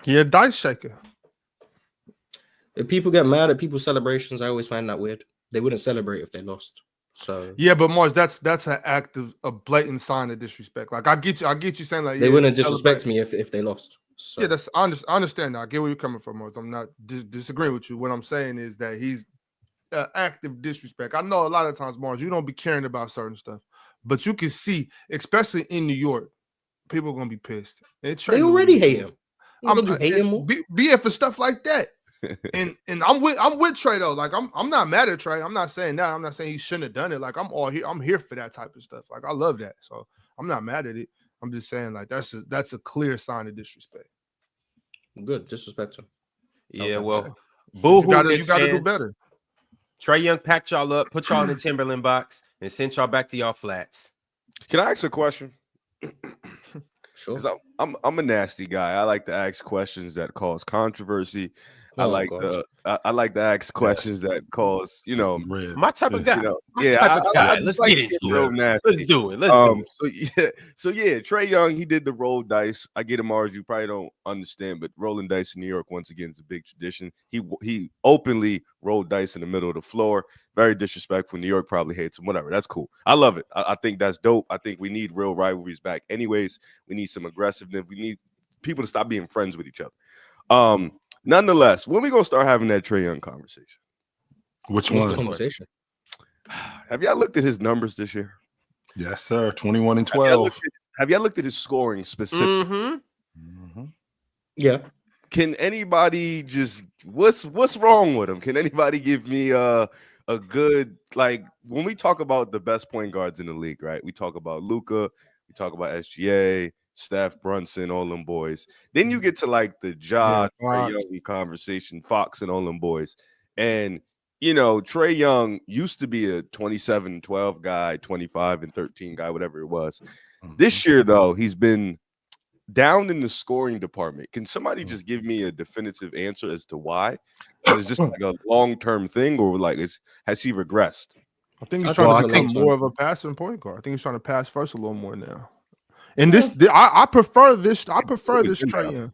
Yeah, dice shaker. If people get mad at people's celebrations, I always find that weird. They wouldn't celebrate if they lost. So yeah, but Morris, that's an act of a blatant sign of disrespect. Like I get you saying like they wouldn't disrespect me if they lost. So. Yeah, I understand that. I get where you're coming from, Morris. I'm not disagreeing with you. What I'm saying is that he's active disrespect. I know a lot of times, Morris, you don't be caring about certain stuff, but you can see, especially in New York, people are gonna be pissed. They already hate him. I'm hate him more. Be it for stuff like that. and I'm with Trae though. Like I'm not mad at Trae. I'm not saying that. I'm not saying he shouldn't have done it. Like I'm here for that type of stuff. Like I love that. So I'm not mad at it. I'm just saying like that's a clear sign of disrespect. Good disrespect him. Yeah, well, boo-hoo. You gotta do better. Trae Young packed y'all up, put y'all in the Timberland box, and sent y'all back to y'all flats. Can I ask a question? Sure. I'm a nasty guy. I like to ask questions that cause controversy. I like to ask questions that cause Red. My type of guy. you know, My yeah, type of guy. I Let's just like get to into real it. nasty. Let's do it. Let's do it. So yeah, Trae Young, he did the roll dice. I get him, Mars. You probably don't understand, but rolling dice in New York once again is a big tradition. He openly rolled dice in the middle of the floor. Very disrespectful. New York probably hates him. Whatever. That's cool. I love it. I think that's dope. I think we need real rivalries back. Anyways, we need some aggressiveness. We need people to stop being friends with each other. Nonetheless, when we gonna start having that Trae Young conversation? Which What's the one? conversation? Have y'all looked at his numbers this year? Yes, sir. 21 and 12. Have y'all looked at his scoring specifically? Yeah. Can anybody just what's wrong with him? Can anybody give me a good, like, when we talk about the best point guards in the league, right? We talk about Luka, we talk about SGA, Steph, Brunson, all them boys. Then you get to like the Trae Young conversation, Fox and all them boys. And Trae Young used to be a 27-12 guy, 25-13 guy, whatever it was. This year, though, he's been down in the scoring department. Can somebody just give me a definitive answer as to why? Is this like a long-term thing, or like has he regressed? I think he's trying to become more of a passing point guard. I think he's trying to pass first a little more now. And I prefer this. I prefer this Trae Young.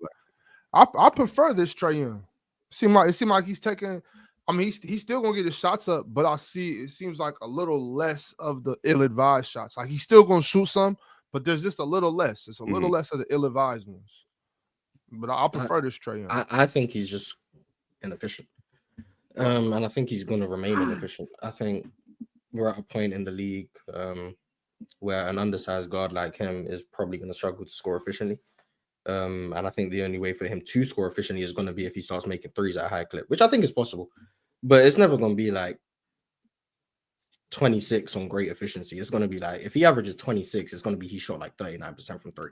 I prefer this Trae Young. It seemed like he's taking. I mean, he's still gonna get his shots up, but it seems like a little less of the ill-advised shots. Like he's still gonna shoot some, but there's just a little less. It's a little less of the ill-advised ones. But I prefer this Trae Young. I think he's just inefficient, and I think he's going to remain inefficient. I think we're at a point in the league where an undersized guard like him is probably going to struggle to score efficiently. And I think the only way for him to score efficiently is going to be if he starts making threes at a high clip, which I think is possible. But it's never going to be like 26 on great efficiency. It's going to be like, if he averages 26, it's going to be he shot like 39% from three.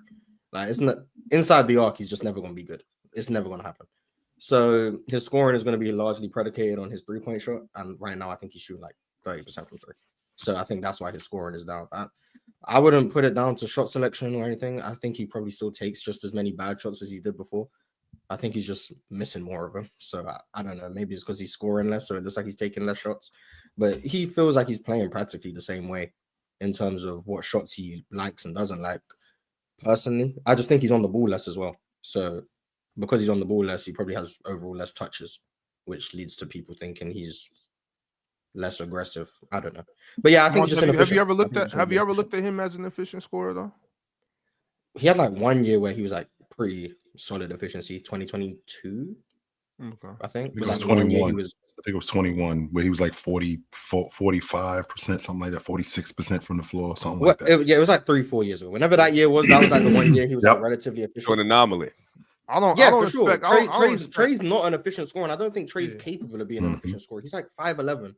Like, it's not inside the arc. He's just never going to be good. It's never going to happen. So his scoring is going to be largely predicated on his 3-point shot. And right now, I think he's shooting like 30% from three. So I think that's why his scoring is down. I wouldn't put it down to shot selection or anything. I think he probably still takes just as many bad shots as he did before. I think he's just missing more of them. So I don't know. Maybe it's because he's scoring less, so it looks like he's taking less shots. But he feels like he's playing practically the same way in terms of what shots he likes and doesn't like. Personally, I just think he's on the ball less as well. So because he's on the ball less, he probably has overall less touches, which leads to people thinking he's less aggressive. I don't know. But yeah, I think just have you ever looked at him as an efficient scorer though? He had like 1 year where he was like pretty solid efficiency, 2022. Okay. I think it was 21. I think it was 21 where he was like 45%, something like that, 46% from the floor, something like that. It was like 3-4 years ago. Whenever that year was, that was like the 1 year he was like relatively efficient. An anomaly. For sure. Trae's not an efficient scorer. And I don't think Trae's capable of being an efficient scorer. He's like 5'11"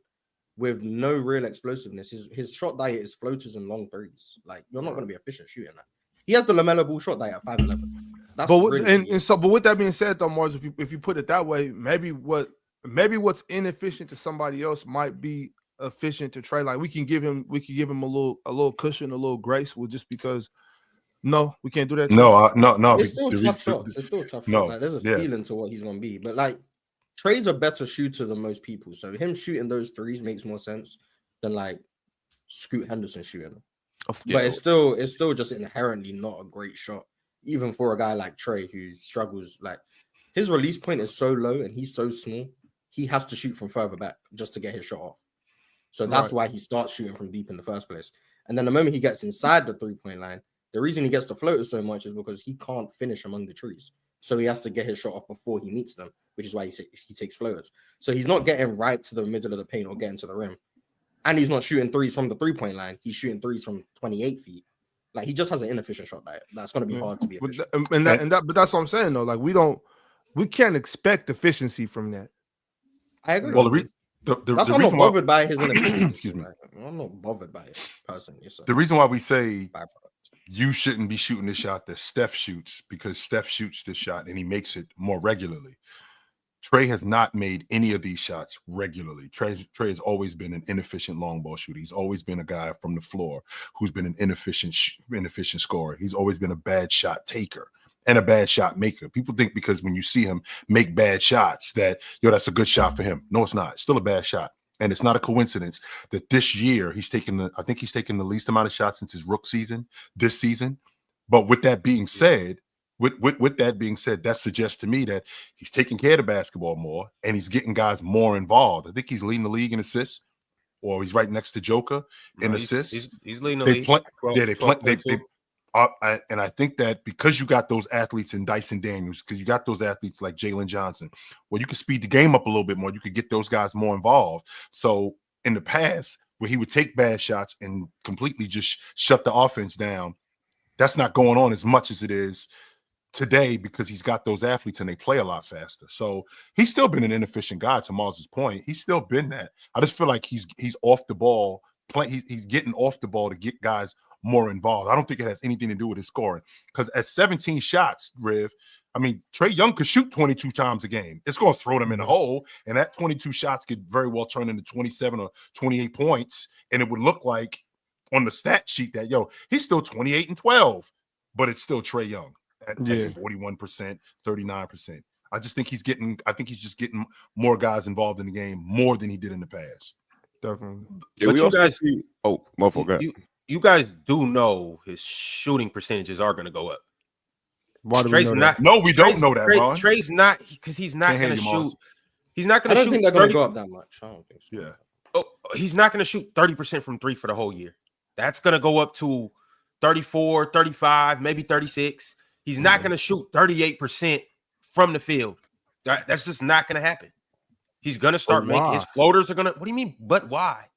with no real explosiveness. His shot diet is floaters and long threes. Like, you're not going to be efficient shooting that. He has the LaMelo Ball shot diet at 5'11". But with that being said, though, Mars, if you put it that way, maybe what's inefficient to somebody else might be efficient to Trae. Like we can give him a little cushion, a little grace, just because. No, we can't do that. No. It's still tough shots. It's still tough shots. Like, there's a feeling to what he's going to be. But like, Trae's a better shooter than most people. So him shooting those threes makes more sense than like Scoot Henderson shooting them. But it's still just inherently not a great shot, even for a guy like Trae who struggles. Like, his release point is so low and he's so small, he has to shoot from further back just to get his shot off. So that's why he starts shooting from deep in the first place. And then the moment he gets inside the 3-point line, the reason he gets the floater so much is because he can't finish among the trees. So he has to get his shot off before he meets them, which is why he takes floaters. So he's not getting right to the middle of the paint or getting to the rim. And he's not shooting threes from the 3-point line. He's shooting threes from 28 feet. Like, he just has an inefficient shot diet. That's going to be hard to be efficient. But that's what I'm saying, though. Like, we can't expect efficiency from that. I agree. Well, that's why I'm not bothered by his inefficiency. Excuse me. I'm not bothered by it personally. So. The reason why we say you shouldn't be shooting the shot that Steph shoots, because Steph shoots this shot and he makes it more regularly. Trae has not made any of these shots regularly. Trae has always been an inefficient long ball shooter. He's always been a guy from the floor who's been an inefficient scorer. He's always been a bad shot taker. and a bad shot maker. People think because when you see him make bad shots that, that's a good shot for him. No, it's not. It's still a bad shot. And it's not a coincidence that this year I think he's taken the least amount of shots since his rookie season this season. But with that being said, that suggests to me that he's taking care of the basketball more and he's getting guys more involved. I think he's leading the league in assists, or he's right next to Joker in assists. He's leading the league. And I think that because you got those athletes in Dyson Daniels, because you got those athletes like Jalen Johnson, well, you can speed the game up a little bit more. You could get those guys more involved. So in the past, where he would take bad shots and completely just shut the offense down, that's not going on as much as it is today because he's got those athletes and they play a lot faster. So he's still been an inefficient guy, to Mars's point. He's still been that. I just feel like he's off the ball. He's getting off the ball to get guys more involved. I don't think it has anything to do with his scoring, because at 17 shots, Riv, I mean, Trae Young could shoot 22 times a game. It's going to throw them in a hole, and that 22 shots could very well turn into 27 or 28 points, and it would look like on the stat sheet that, he's still 28 and 12, but it's still Trae Young at 41%, 39%. I just think he's just getting more guys involved in the game more than he did in the past. Definitely. Yeah, But you guys, you you guys do know his shooting percentages are going to go up. Why do we know that? No, we don't know that, Ron. Trae's not, because he's not going to shoot. He's not going I to don't shoot. think they're going to go up that much. I don't think so. Yeah. Oh, he's not going to shoot 30% from three for the whole year. That's going to go up to 34, 35, maybe 36. He's not going to shoot 38% from the field. That's just not going to happen. He's going to start making his floaters are going to. What do you mean? But why?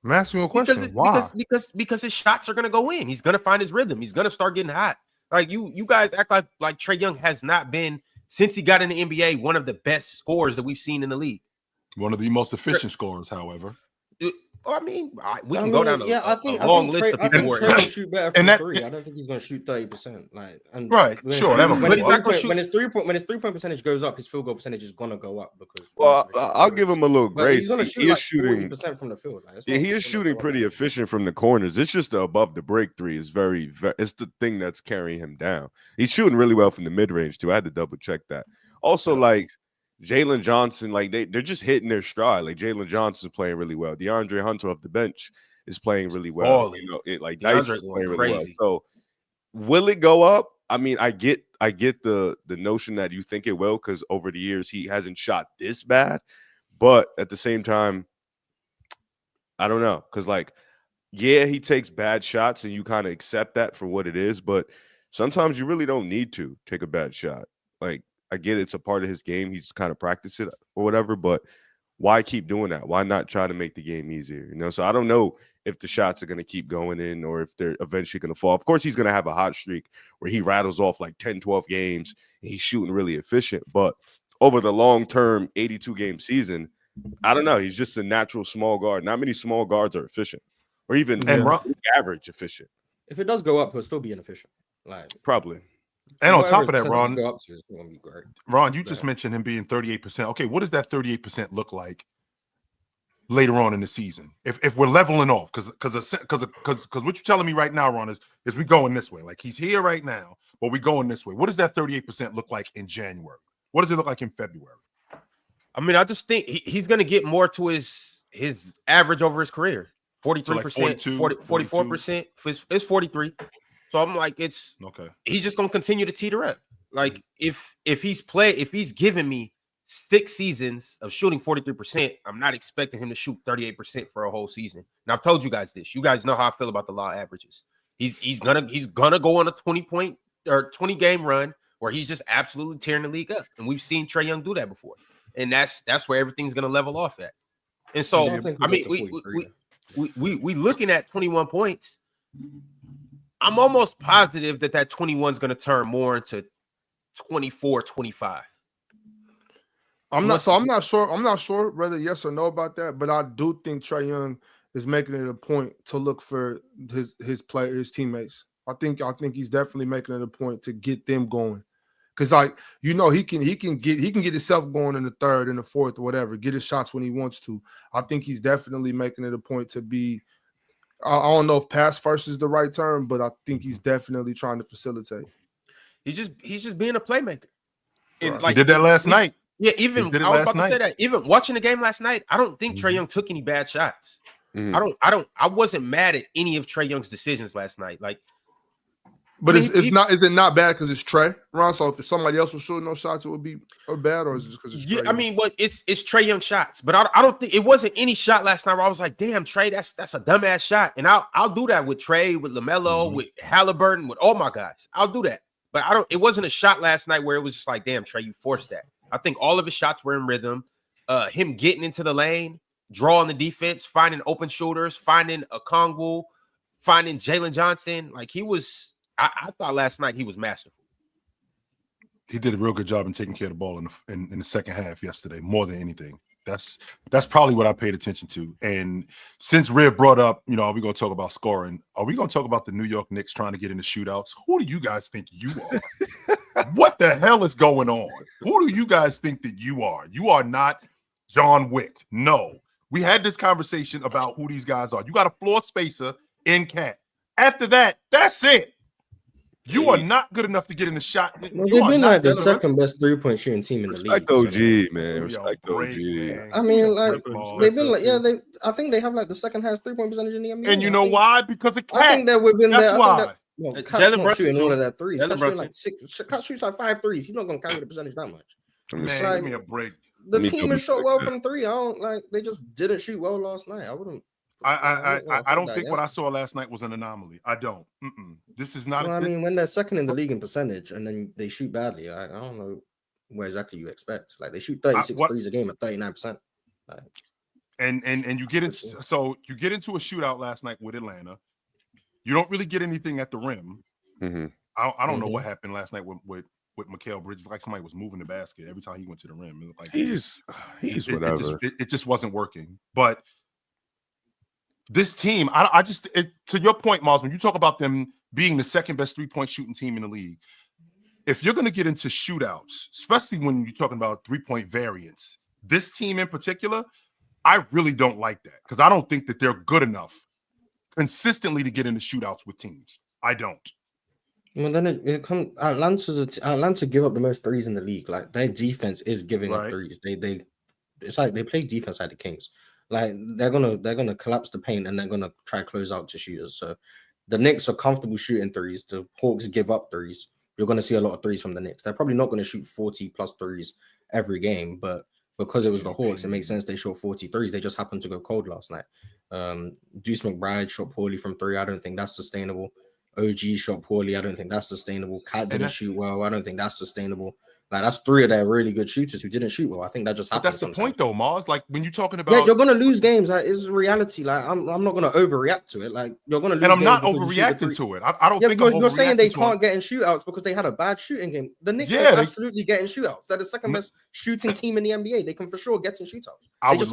I'm asking you a question. Why? Because his shots are going to go in. He's going to find his rhythm. He's going to start getting hot. Like you guys act like Trae Young has not been, since he got in the NBA, one of the best scorers that we've seen in the league. One of the most efficient scorers, however. I mean, we can go down a long list of I people think Trae will shoot better from three. I don't think he's going to shoot 30%. Right, sure. When his three-point percentage goes up, his field goal percentage is going to go up because. Well, I'll give him a little grace. He is shooting 40% from the field. He is shooting pretty efficient from the corners. It's just the above the break three is very. It's the thing that's carrying him down. He's shooting really well from the mid range too. I had to double check that. Also, like Jalen Johnson, like they're just hitting their stride. Like Jalen Johnson's playing really well. DeAndre Hunter off the bench is playing really well. Dyson's playing really well. So will it go up? I mean, I get the notion that you think it will, because over the years he hasn't shot this bad. But at the same time, I don't know, because he takes bad shots and you kind of accept that for what it is. But sometimes you really don't need to take a bad shot. I get it's a part of his game. He's kind of practiced it or whatever, but why keep doing that? Why not try to make the game easier? So I don't know if the shots are going to keep going in or if they're eventually going to fall. Of course, he's going to have a hot streak where he rattles off 10, 12 games and he's shooting really efficient. But over the long-term 82-game season, I don't know. He's just a natural small guard. Not many small guards are efficient or even average efficient. If it does go up, he'll still be inefficient. Probably. And on top of that, Ron, it's going to be great. Ron, you just mentioned him being 38%. Okay, what does that 38% look like later on in the season? If we're leveling off, because what you're telling me right now, Ron, is we going this way. He's here right now, but we going this way. What does that 38% look like in January? What does it look like in February? I mean, I just think he's going to get more to his average over his career. 43%, 44%. It's 43. So I'm like, it's okay. He's just gonna continue to teeter up. If he's given me 6 seasons of shooting 43%, I'm not expecting him to shoot 38% for a whole season. And I've told you guys this. You guys know how I feel about the law averages. He's gonna go on a 20-point or 20-game run where he's just absolutely tearing the league up. And we've seen Trae Young do that before. And that's where everything's gonna level off at. And so I mean, we looking at 21 points. I'm almost positive that 21 is going to turn more into 24, 25. I'm not sure. I'm not sure whether yes or no about that, but I do think Trae Young is making it a point to look for his teammates. I think he's definitely making it a point to get them going, because he can get himself going in the third and the fourth or whatever, get his shots when he wants to. I think he's definitely making it a point to be. I don't know if pass first is the right term, but I think he's definitely trying to facilitate. He's just being a playmaker. And He did that last night. Yeah, even did it I was last about to say that. Even watching the game last night, I don't think Trae Young took any bad shots. I wasn't mad at any of Trae Young's decisions last night. Like, but is it not bad because it's Trae, Ron? So if somebody else was shooting those shots, it would be bad, or is it just because it's Trae? I mean, it's Trae Young shots, but I don't think it wasn't any shot last night where I was like, damn, Trae, that's a dumbass shot. And I'll do that with Trae, with LaMelo, with Halliburton, with all my guys. I'll do that. But it wasn't a shot last night where it was just like, damn, Trae, you forced that. I think all of his shots were in rhythm. Him getting into the lane, drawing the defense, finding open shooters, finding a Kongwu, finding Jalen Johnson. Like, he was. I thought last night he was masterful. He did a real good job in taking care of the ball in the second half yesterday, more than anything. That's probably what I paid attention to. And since Red brought up, are we going to talk about scoring? Are we going to talk about the New York Knicks trying to get into shootouts? Who do you guys think you are? What the hell is going on? Who do you guys think that you are? You are not John Wick. No. We had this conversation about who these guys are. You got a floor spacer in Cat. After that, that's it. You are not good enough to get in the shot. Well, they've been like the second best 3-point shooting team in the league. Respect OG, man. Respect OG. I mean, like they've been like, I think they have like the second highest 3-point percentage in the NBA. And you know why? Because of Cat. I think they're within That's there. why. Jalen Brunson shooting all of that threes. Jalen Brunson like 6. Cat shoots like 5 threes. He's not gonna carry the percentage that much. Man, like, give me a break. The team has shot well from 3. I don't like. They just didn't shoot well last night. I wouldn't. I don't think what I saw last night was an anomaly. I don't. This is not. Well, I mean, when they're second in the league in percentage and then they shoot badly, I don't know what exactly you expect. Like they shoot 36 threes a game at 39%. Like, and you get into a shootout last night with Atlanta. You don't really get anything at the rim. I don't know what happened last night with Mikal Bridges. Like somebody was moving the basket every time he went to the rim. It was like he's whatever. It just wasn't working. But this team, to your point, Miles, when you talk about them being the second best 3-point shooting team in the league, if you're going to get into shootouts, especially when you're talking about 3-point variance, this team in particular, I really don't like that because I don't think that they're good enough consistently to get into shootouts with teams. I don't. Well, then it comes. Atlanta give up the most threes in the league. Like their defense is giving up threes. It's like they play defense like the Kings. Like they're gonna collapse the paint and they're gonna try to close out to shooters. So the Knicks are comfortable shooting threes. The Hawks give up threes. You're gonna see a lot of threes from the Knicks. They're probably not gonna shoot 40 plus threes every game, but because it was the Hawks, it makes sense they shot 40 threes. They just happened to go cold last night. Deuce McBride shot poorly from 3. I don't think that's sustainable. OG shot poorly. I don't think that's sustainable. Cat didn't shoot well. I don't think that's sustainable. Like that's 3 of their really good shooters who didn't shoot well. I think that just happened. But that's the point, though, Mars. Like when you're talking about, yeah, you're gonna lose games. Like it's reality. Like I'm not gonna overreact to it. Like you're gonna lose. And I'm games not because overreacting to it. I don't think you're saying they can't get in shootouts because they had a bad shooting game. The Knicks are absolutely getting shootouts. They're the second best shooting team in the NBA. They can for sure get in shootouts. I would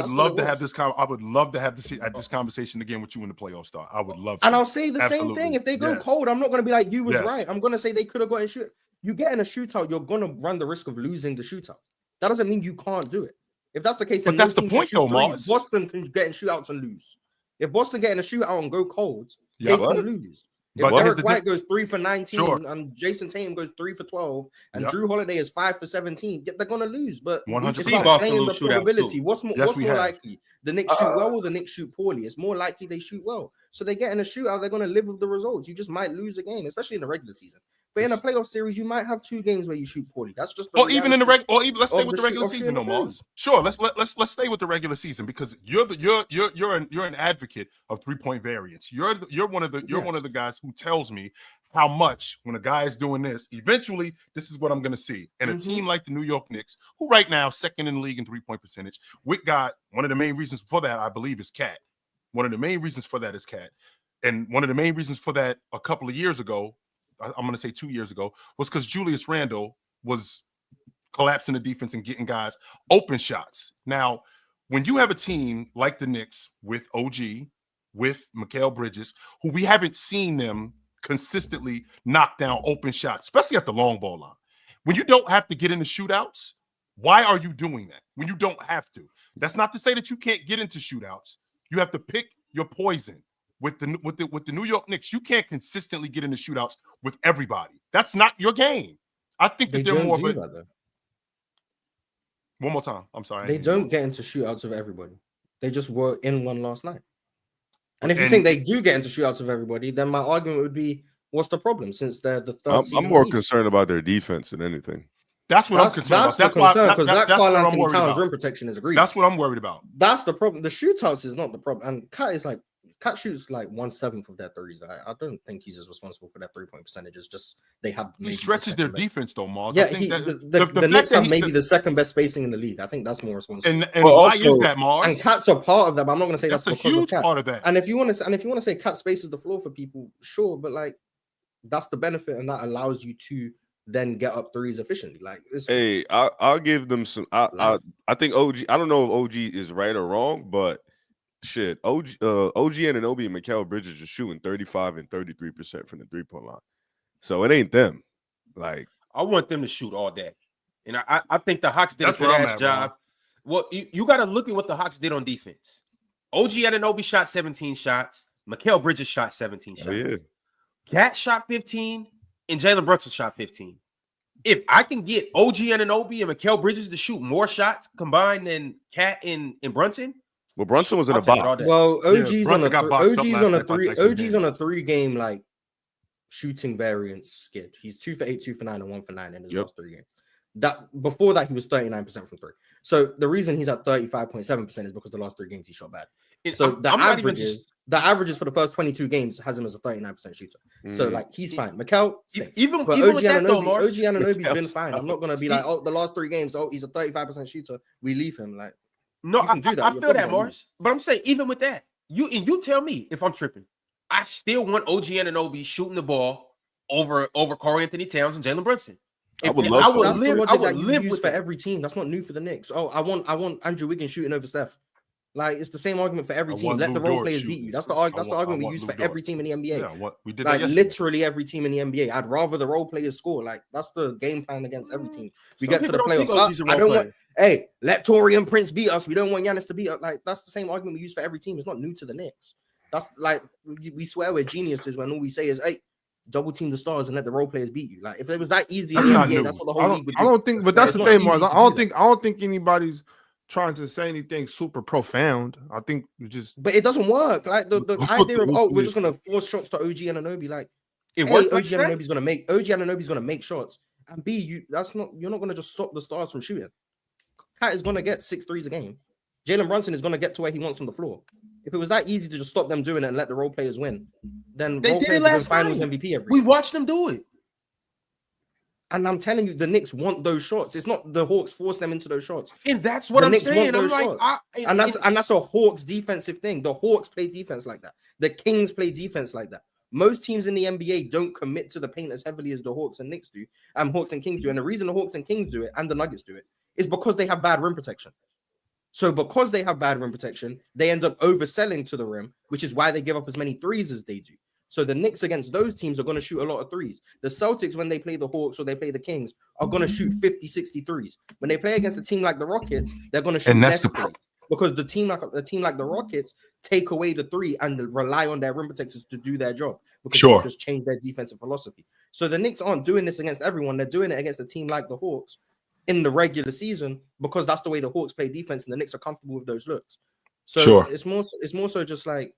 love to have this conversation again with you in the playoff start. I would love to. And I'll say the same thing. If they go cold, I'm not gonna be like you was right. I'm gonna say they could have got in shoot. You get in a shootout, you're gonna run the risk of losing the shootout. That doesn't mean you can't do it. If that's the case, then that's the point, though, Mars. Boston can get in shootouts and lose. If Boston get in a shootout and go cold, they can lose. If Derek White goes 3 for 19 and Jason Tatum goes 3 for 12 and Drew Holiday is 5 for 17, they're gonna lose. But 100% Boston lose shootouts too. What's more likely? The Knicks shoot well or the Knicks shoot poorly? It's more likely they shoot well. So they get in a shootout, they're gonna live with the results. You just might lose a game, especially in the regular season. But in a playoff series, you might have 2 games where you shoot poorly. That's just let's stay with the regular season, though, Mars. Sure, let's stay with the regular season because you're an advocate of 3-point variance. You're one of the guys who tells me how much when a guy is doing this, eventually this is what I'm going to see. And a team like the New York Knicks, who right now second in the league in 3-point percentage, with God, one of the main reasons for that, I believe, is Cat. One of the main reasons for that is Cat, and one of the main reasons for that a couple of years ago. I'm going to say 2 years ago, was because Julius Randle was collapsing the defense and getting guys open shots. Now, when you have a team like the Knicks with OG, with Mikal Bridges, who we haven't seen them consistently knock down open shots, especially at the long ball line. When you don't have to get into shootouts, why are you doing that? When you don't have to. That's not to say that you can't get into shootouts. You have to pick your poison. with the New York Knicks, you can't consistently get into shootouts with everybody. That's not your game. I think that they're more of a. that, though. One more time. I'm sorry. They don't get into shootouts with everybody. They just were in one last night. And if you think they do get into shootouts with everybody, then my argument would be, what's the problem? Since they're the third seed I'm more concerned about their defense than anything. That's what I'm concerned about. That's why because that Karl Anthony Towns rim protection is egregious. That's what I'm worried about. That's the problem. The shootouts is not the problem. And Cat shoots like 1/7 of their threes. I don't think he's as responsible for their 3-point percentages. Just they have. He stretches their defense though, Mars. Yeah, the Knicks have maybe the second best spacing in the league. I think that's more responsible. And why is that, Mars? And Cat's a part of that. But I'm not going to say that's a because huge of Cat. part of that. And if you want to say Cat spaces the floor for people, sure. But like that's the benefit, and that allows you to then get up threes efficiently. Like, hey, I'll give them some. I think OG. I don't know if OG is right or wrong, but shit, OG Anunoby and Mikal Bridges are shooting 35 and 33% from the 3-point line. So it ain't them. Like, I want them to shoot all day, and I think the Hawks did That's a good where I'm ass at, job. Well, you got to look at what the Hawks did on defense. OG Anunoby shot 17 shots. Mikal Bridges shot 17 shots. yeah. Cat shot 15, and Jalen Brunson shot 15. If I can get OG Anunoby and Mikal Bridges to shoot more shots combined than Cat and Brunson. Well, Brunson was in a box. Well, OG's on a 3-game like shooting variance skid. He's 2 for 8, 2 for 9, and 1 for 9 in his last 3 games. That before that he was 39% from 3. So the reason he's at 35.7% is because the last 3 games he shot bad. So the averages for the first 22 games has him as a 39% shooter. So like he's fine. Mikal stinks. Even OG with that though, OG Anunoby's been fine. I'm not gonna be like, oh, the last 3 games, oh, he's a 35% shooter. We leave him. Like, no, I feel that, more. Morris. But I'm saying even with that, you tell me if I'm tripping. I still want OG Anunoby shooting the ball over Karl Anthony Towns and Jalen Brunson. I would live with for every team. That's not new for the Knicks. Oh, I want Andrew Wiggins shooting over Steph. Like, it's the same argument for every team. Let the role players beat you. That's the argument we use for every team in the NBA. Yeah, we did like literally every team in the NBA. I'd rather the role players score. Like, that's the game plan against every team. We get to the playoffs. I don't want. Hey, let Torian Prince beat us. We don't want Giannis to beat us. Like, that's the same argument we use for every team. It's not new to the Knicks. That's like we swear we're geniuses when all we say is, hey, double team the stars and let the role players beat you. Like, if it was that easy, that's what the whole league would do. I don't think, but that's the thing, Mars. I don't think anybody's trying to say anything super profound. I think you just, but it doesn't work. Like the idea of we're just gonna force shots to OG Anunoby. Like, it works. OG Anunoby's gonna make shots, and B, you're not gonna just stop the stars from shooting. Cat is gonna get 6 threes a game. Jalen Brunson is gonna get to where he wants on the floor. If it was that easy to just stop them doing it and let the role players win, then they did it last Finals night. MVP every we year. watched them do it. And I'm telling you, the Knicks want those shots. It's not the Hawks force them into those shots. And that's what I'm saying. I'm like, and that's a Hawks defensive thing. The Hawks play defense like that. The Kings play defense like that. Most teams in the NBA don't commit to the paint as heavily as the Hawks and Knicks do, and Hawks and Kings do. And the reason the Hawks and Kings do it and the Nuggets do it is because they have bad rim protection. So because they have bad rim protection, they end up overselling to the rim, which is why they give up as many threes as they do. So the Knicks against those teams are going to shoot a lot of threes. The Celtics, when they play the Hawks or they play the Kings, are going to shoot 50, 60 threes. When they play against a team like the Rockets, they're going to shoot less threes. Because the team like the Rockets take away the 3 and rely on their rim protectors to do their job. Because they just change their defensive philosophy. So the Knicks aren't doing this against everyone. They're doing it against a team like the Hawks in the regular season because that's the way the Hawks play defense and the Knicks are comfortable with those looks. So it's more so just like,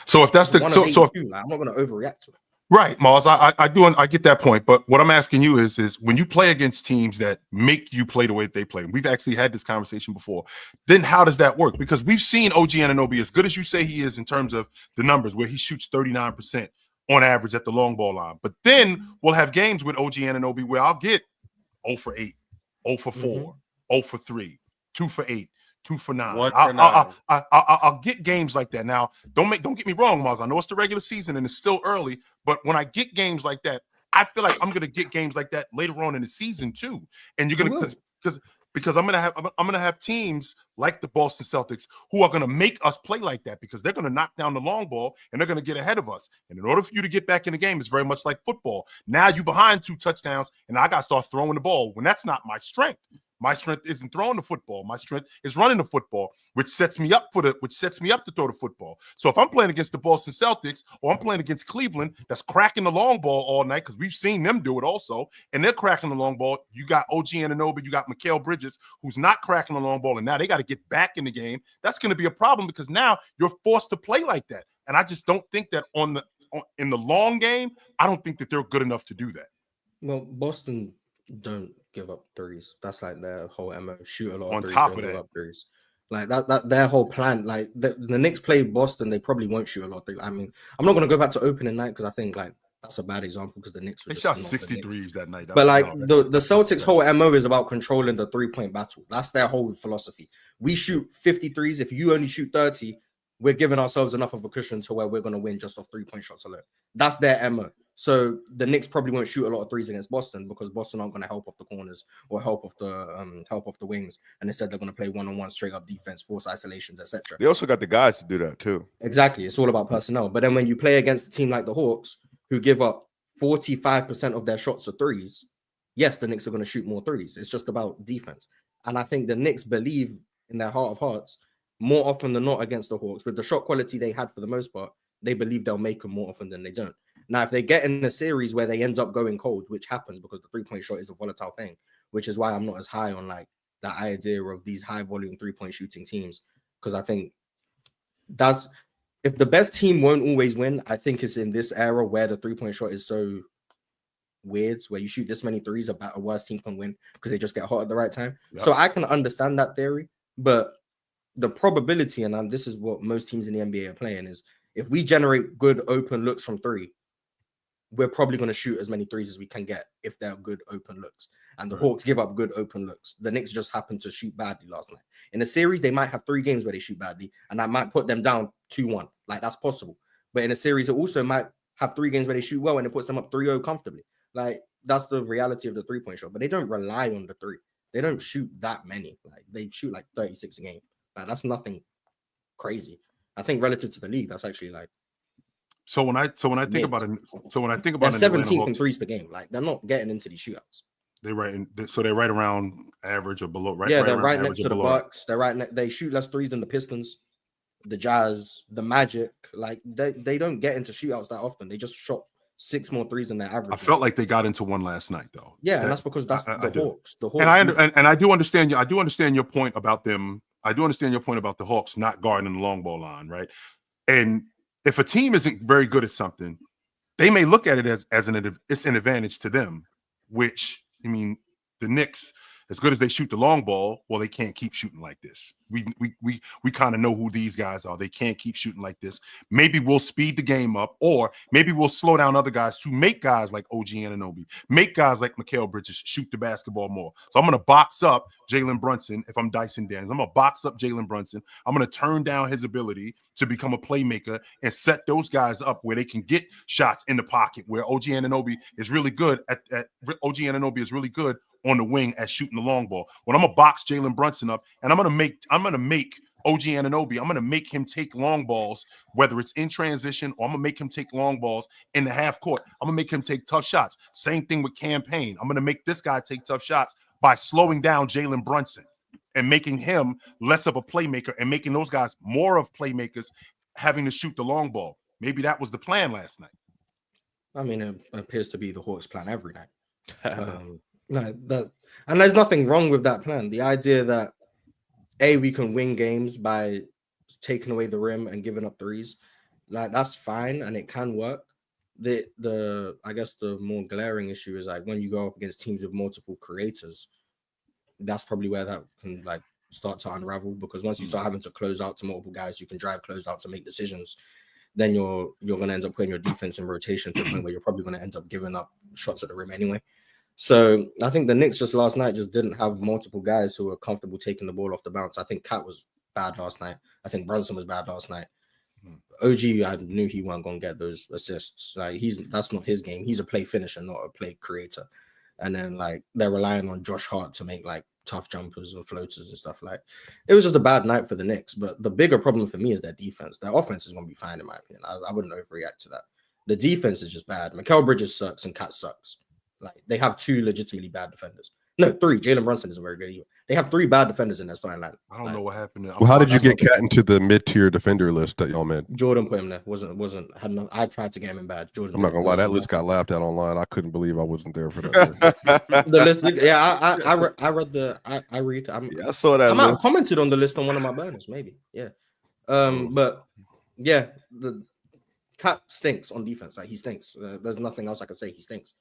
so if that's the I'm not going to overreact to it. Right, Mars. I get that point, but what I'm asking you is when you play against teams that make you play the way that they play, and we've actually had this conversation before, then how does that work? Because we've seen OG Anunoby, as good as you say he is in terms of the numbers, where he shoots 39% on average at the long ball line. But then we'll have games with OG Anunoby where I'll get 0 for 8, 0 for 4, 0 for 3, 2 for 8. 2 for 9. I'll get games like that. Now, don't get me wrong, Mars. I know it's the regular season and it's still early, but when I get games like that, I feel like I'm gonna get games like that later on in the season too. And you're gonna because I'm gonna have teams like the Boston Celtics who are gonna make us play like that because they're gonna knock down the long ball and they're gonna get ahead of us. And in order for you to get back in the game, it's very much like football. Now you behind 2 touchdowns, and I gotta start throwing the ball when that's not my strength. My strength isn't throwing the football. My strength is running the football, which sets me up to throw the football. So if I'm playing against the Boston Celtics or I'm playing against Cleveland, that's cracking the long ball all night, because we've seen them do it also, and they're cracking the long ball. You got OG Anunoby, you got Mikal Bridges, who's not cracking the long ball, and now they got to get back in the game. That's going to be a problem, because now you're forced to play like that. And I just don't think that in the long game, I don't think that they're good enough to do that. Well, Boston don't give up threes. That's like their whole MO. Shoot a lot of On threes. top don't of give that. up threes. Like that their whole plan. Like the Knicks play Boston, they probably won't shoot a lot of threes. I mean, I'm not gonna go back to opening night because I think like that's a bad example, because the Knicks were They just shot not the 60 Knicks. threes that night. But like the that's Celtics' whole MO is about controlling the 3-point battle. That's their whole philosophy. We shoot 50 threes. If you only shoot 30, we're giving ourselves enough of a cushion to where we're going to win just off 3-point shots alone. That's their MO. So the Knicks probably won't shoot a lot of threes against Boston, because Boston aren't going to help off the corners or help off the wings. And instead they're going to play one-on-one straight up defense, force isolations, etc. They also got the guys to do that too. Exactly. It's all about personnel. But then when you play against a team like the Hawks, who give up 45% of their shots are threes, yes, the Knicks are going to shoot more threes. It's just about defense. And I think the Knicks believe in their heart of hearts, more often than not against the Hawks, with the shot quality they had for the most part, they believe they'll make them more often than they don't. Now, if they get in a series where they end up going cold, which happens because the 3-point shot is a volatile thing, which is why I'm not as high on like the idea of these high volume 3-point shooting teams, because I think that's, if the best team won't always win, I think it's in this era where the 3-point shot is so weird, where you shoot this many threes, a worse team can win because they just get hot at the right time. Yep. So I can understand that theory, but the probability, and this is what most teams in the NBA are playing, is if we generate good open looks from 3, we're probably going to shoot as many threes as we can get if they're good open looks. And the Hawks give up good open looks. The Knicks just happened to shoot badly last night. In a series, they might have 3 games where they shoot badly, and that might put them down 2-1. Like, that's possible. But in a series, it also might have 3 games where they shoot well, and it puts them up 3-0 comfortably. Like, that's the reality of the 3-point shot. But they don't rely on the 3. They don't shoot that many. Like, they shoot like 36 a game. Like, that's nothing crazy. I think relative to the league, that's actually like. So when I think about it, they're 17th in threes per game. Like, they're not getting into these shootouts. They're right around average or below. Right? Yeah, they're right next to the Bucks. They're they shoot less threes than the Pistons, the Jazz, the Magic. Like, they don't get into shootouts that often. They just shot 6 more threes than their average. I felt like they got into one last night, though. Yeah, and that's because that's the Hawks. The Hawks. And I do understand your point about them. I do understand your point about the Hawks not guarding the long ball line, right? And if a team isn't very good at something, they may look at it as it's an advantage to them, which, I mean, the Knicks, as good as they shoot the long ball, well, they can't keep shooting like this. We kind of know who these guys are. They can't keep shooting like this. Maybe we'll speed the game up, or maybe we'll slow down other guys to make guys like OG Anunoby, make guys like Mikal Bridges shoot the basketball more. So I'm going to box up Jalen Brunson if I'm Dyson Daniels. I'm going to box up Jalen Brunson. I'm going to turn down his ability to become a playmaker and set those guys up where they can get shots in the pocket, where OG Anunoby is really good on the wing at shooting the long ball. When I'm gonna box Jalen Brunson up, and I'm gonna make OG Anunoby, I'm gonna make him take long balls, whether it's in transition or I'm gonna make him take long balls in the half court. I'm gonna make him take tough shots. Same thing with campaign. I'm gonna make this guy take tough shots by slowing down Jalen Brunson and making him less of a playmaker and making those guys more of playmakers, having to shoot the long ball. Maybe that was the plan last night. I mean, it appears to be the Hawks' plan every night. And there's nothing wrong with that plan. The idea that we can win games by taking away the rim and giving up threes, like, that's fine and it can work. I guess the more glaring issue is like when you go up against teams with multiple creators, that's probably where that can like start to unravel, because once you start having to close out to multiple guys who can drive closed out to make decisions, then you're going to end up putting your defense in rotation to the point where you're probably going to end up giving up shots at the rim anyway. So I think the Knicks just last night just didn't have multiple guys who were comfortable taking the ball off the bounce. I think Cat was bad last night. I think Brunson was bad last night. OG, I knew he wasn't going to get those assists. Like, that's not his game. He's a play finisher, not a play creator. And then like they're relying on Josh Hart to make like tough jumpers and floaters and stuff. Like, it was just a bad night for the Knicks. But the bigger problem for me is their defense. Their offense is going to be fine in my opinion. I wouldn't overreact to that. The defense is just bad. Mikal Bridges sucks and Cat sucks. Like, they have 2 legitimately bad defenders. No, 3. Jalen Brunson isn't very good either. They have 3 bad defenders in their starting line. I don't know what happened. Well, how did you get Cat into the mid-tier defender list that y'all made? Jordan put him there. Had no, I tried to get him in bad. Jordan. I'm not gonna lie, that list got laughed at online. I couldn't believe I wasn't there for that. The list, yeah, I read the. I read. I saw that. I might have commented on the list on one of my burners, maybe. Yeah. But yeah, the Cat stinks on defense. Like he stinks. There's nothing else I can say. He stinks.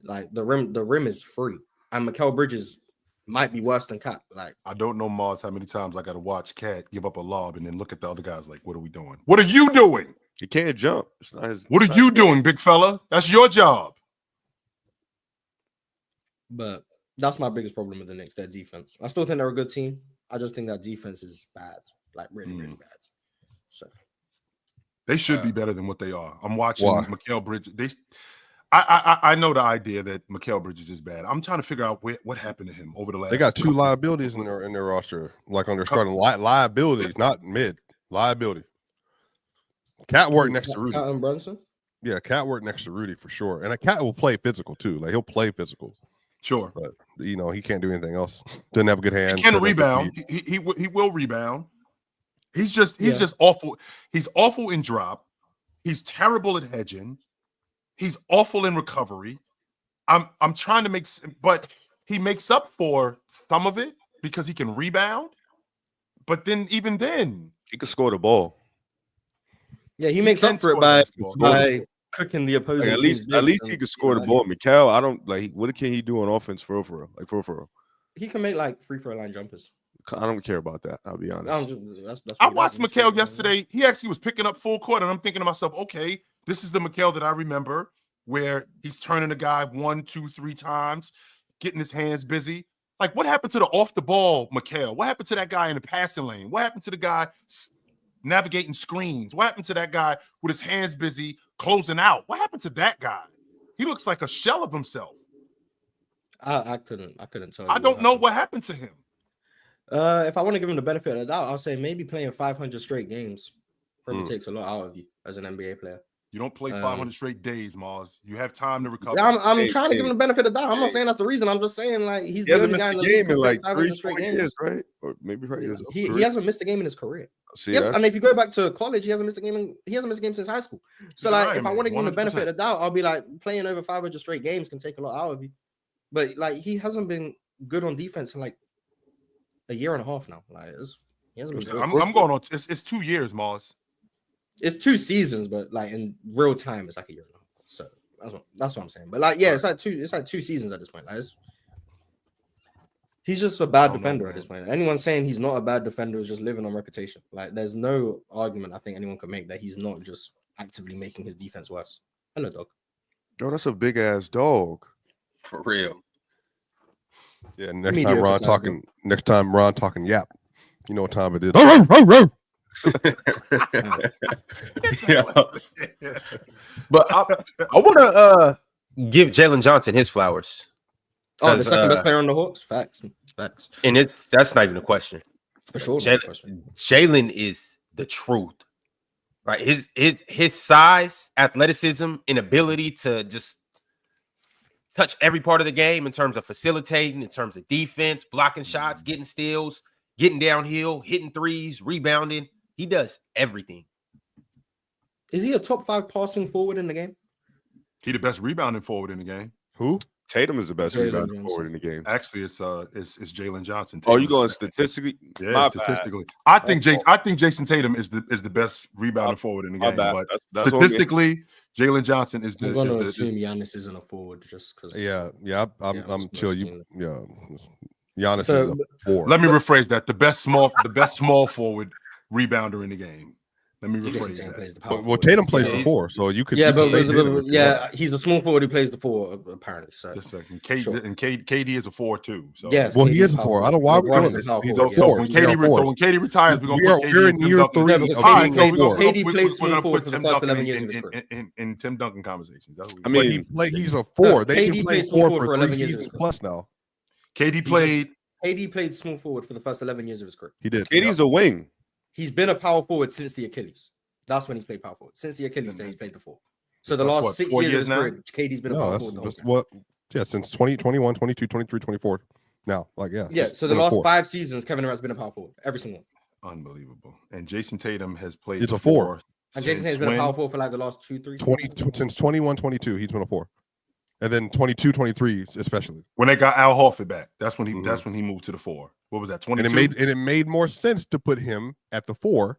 Like the rim is free, and Mikal Bridges might be worse than Cat. Like I don't know, Mars, how many times I got to watch Cat give up a lob and then look at the other guys like, what are we doing? What are you doing? He can't jump. It's not his. What are you doing, big fella? That's your job. But that's my biggest problem with the Knicks, their defense. I still think they're a good team. I just think that defense is bad, like really, really bad. So they should be better than what they are. I'm watching Mikal Bridges. I know the idea that Mikal Bridges is bad. I'm trying to figure out what happened to him over the last. They got 2 liabilities in their roster, like on their starting liabilities, not mid liability. Cat worked next to Rudy. Cat and Brunson. Yeah, Cat worked next to Rudy for sure, and a Cat will play physical too. Like he'll play physical. Sure, but he can't do anything else. Doesn't have a good hand. He can rebound. He will rebound. He's just awful. He's awful in drop. He's terrible at hedging. He's awful in recovery. I'm trying to but he makes up for some of it because he can rebound. But then even then, he can score the ball. Yeah, he makes up for it by cooking the opposing. Like at least he can score the ball. Mikal, I don't like. What can he do on offense for real? Like for real. He can make like free throw line jumpers. I don't care about that. I'll be honest. I watched Mikal yesterday. He actually was picking up full court, and I'm thinking to myself, okay, this is the Mikal that I remember, where he's turning a guy 1, 2, 3 times, getting his hands busy. Like, what happened to the off the ball Mikal? What happened to that guy in the passing lane? What happened to the guy navigating screens? What happened to that guy with his hands busy closing out? What happened to that guy? He looks like a shell of himself. I couldn't tell you. I don't know what happened to him. If I want to give him the benefit of the doubt, I'll say maybe playing 500 straight games probably takes a lot out of you as an NBA player. You don't play 500 straight days, Mars. You have time to recover. I'm trying to give him the benefit of the doubt. I'm not saying that's the reason. I'm just saying like he's the only guy in the league in like 500 straight games, years, right? Or maybe he hasn't missed a game in his career. See, and if you go back to college, he hasn't missed a game since high school. So like, if I want to give him the benefit of the doubt, I'll be like playing over 500 straight games can take a lot out of you. But like, he hasn't been good on defense in like a year and a half now. Like, he hasn't been good. I'm going on. It's 2 years, Mars. It's 2 seasons, but like in real time, it's like a year and a half. So that's what I'm saying. But like, yeah, it's like 2 seasons at this point. Like, he's just a bad defender at this point. Anyone saying he's not a bad defender is just living on reputation. Like, there's no argument I think anyone can make that he's not just actively making his defense worse. Hello, dog. Oh, that's a big ass dog. For real. Yeah, next time Ron talking yap, you know what time it is. Yeah. But I want to give Jalen Johnson his flowers. Oh, the second best player on the Hawks? Facts. And that's not even a question. For sure. Jalen is the truth. Right? His size, athleticism, and ability to just touch every part of the game in terms of facilitating, in terms of defense, blocking shots, getting steals, getting downhill, hitting threes, rebounding. He does everything. Is he a top 5 passing forward in the game? He the best rebounding forward in the game. Who? Tatum is the best rebounding forward in the game. Actually, it's Jalen Johnson. Oh, you going statistically? Yeah, statistically. I think Jason Tatum is the best rebounding forward in the game. But that's statistically, Jalen Johnson is the. I'm going to assume Giannis isn't a forward just because. Yeah, I'm chill. Giannis is a 4. Let me rephrase that: the best small forward rebounder in the game. Let me rephrase that. Well, Tatum plays the 4, so you could. Yeah, he's a small forward who plays the 4 apparently. So just a second. KD is a 4 too. So yes, well, he is a 4. I don't know why we're doing this. He's a 4. When KD retires, we're gonna put KD in year 3. KD played small forward for the first 11 years of his career. In Tim Duncan conversations. I mean, he's a 4. They can play 4 for 3 seasons plus now. KD played small forward for the first 11 years of his career. He did. KD's a wing. He's been a power forward since the Achilles. That's when he's played power forward. Since the Achilles, then he's played the 4. So the last 6 years of his career, KD's been a power forward. That's what Yeah, since 2021, 22, 23, 24. Now, Yeah. just So the been a last 4. 5 seasons, Kevin Durant's been a power forward. Every single one. Unbelievable. And Jason Tatum has played It's a the 4. 4 And Jason Tatum's been a power forward for like the last 2-3 seasons. Since 21, 22, he's been a 4. And then 22, 23, especially. When they got Al Horford back, that's when he Mhm. that's when he moved to the 4. What was that? 22. And it made more sense to put him at the 4,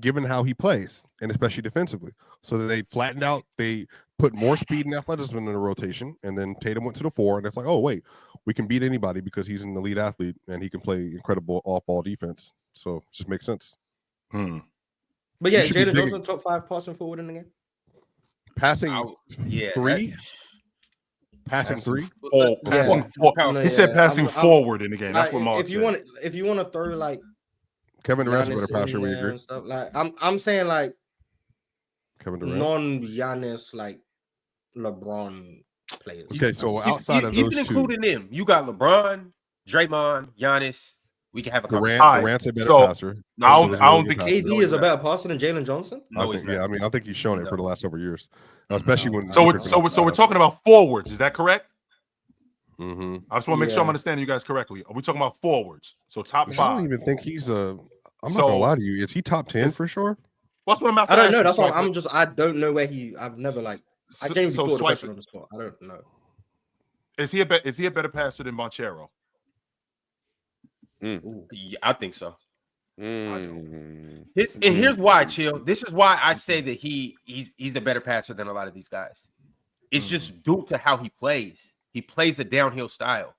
given how he plays, and especially defensively. So that they flattened out, they put more speed and athleticism in the rotation, and then Tatum went to the 4, and it's like, oh wait, we can beat anybody because he's an elite athlete and he can play incredible off-ball defense. So it just makes sense. Hmm. But yeah, You should be Jalen digging. Johnson top 5 passing forward in the game. Passing Yeah, 3, passing 3. Oh, passing Yeah. for- No, he said yeah. passing I'm- forward in the game. That's Like, what Mark if you said. want to throw like Kevin Durant's a Giannis better passer. in We there agree. and stuff, like I'm saying like Kevin Durant. non-Giannis like LeBron players. Okay, so outside of even those two, including them, you got LeBron, Draymond, Giannis. We can have a Durant, conversation. Alright, Durant's a better so passer. No, I he's don't, not. I don't think Really good AD No, is he's a better passer than Jalen Johnson. No, he's not. Yeah, I mean, I think he's shown it for the last several years, especially when. so. We're talking about forwards. Is that correct? Mm-hmm. I just want to make sure I'm Yeah. understanding you guys correctly. Are we talking about forwards? So top I 5. don't even think he's a. I'm So- not gonna lie to you. Is he top 10 It's- for sure? What's what I'm about I to don't ask know. you, That's why Swiper. I don't know where I've never like. I So- genuinely so thought the question Swiper, on the spot. I don't know. is he a better passer than Monchero? Yeah, I think so. Mm. And here's why, Chill. This is why I say that he's a better passer than a lot of these guys. It's just due to how he plays. He plays a downhill style.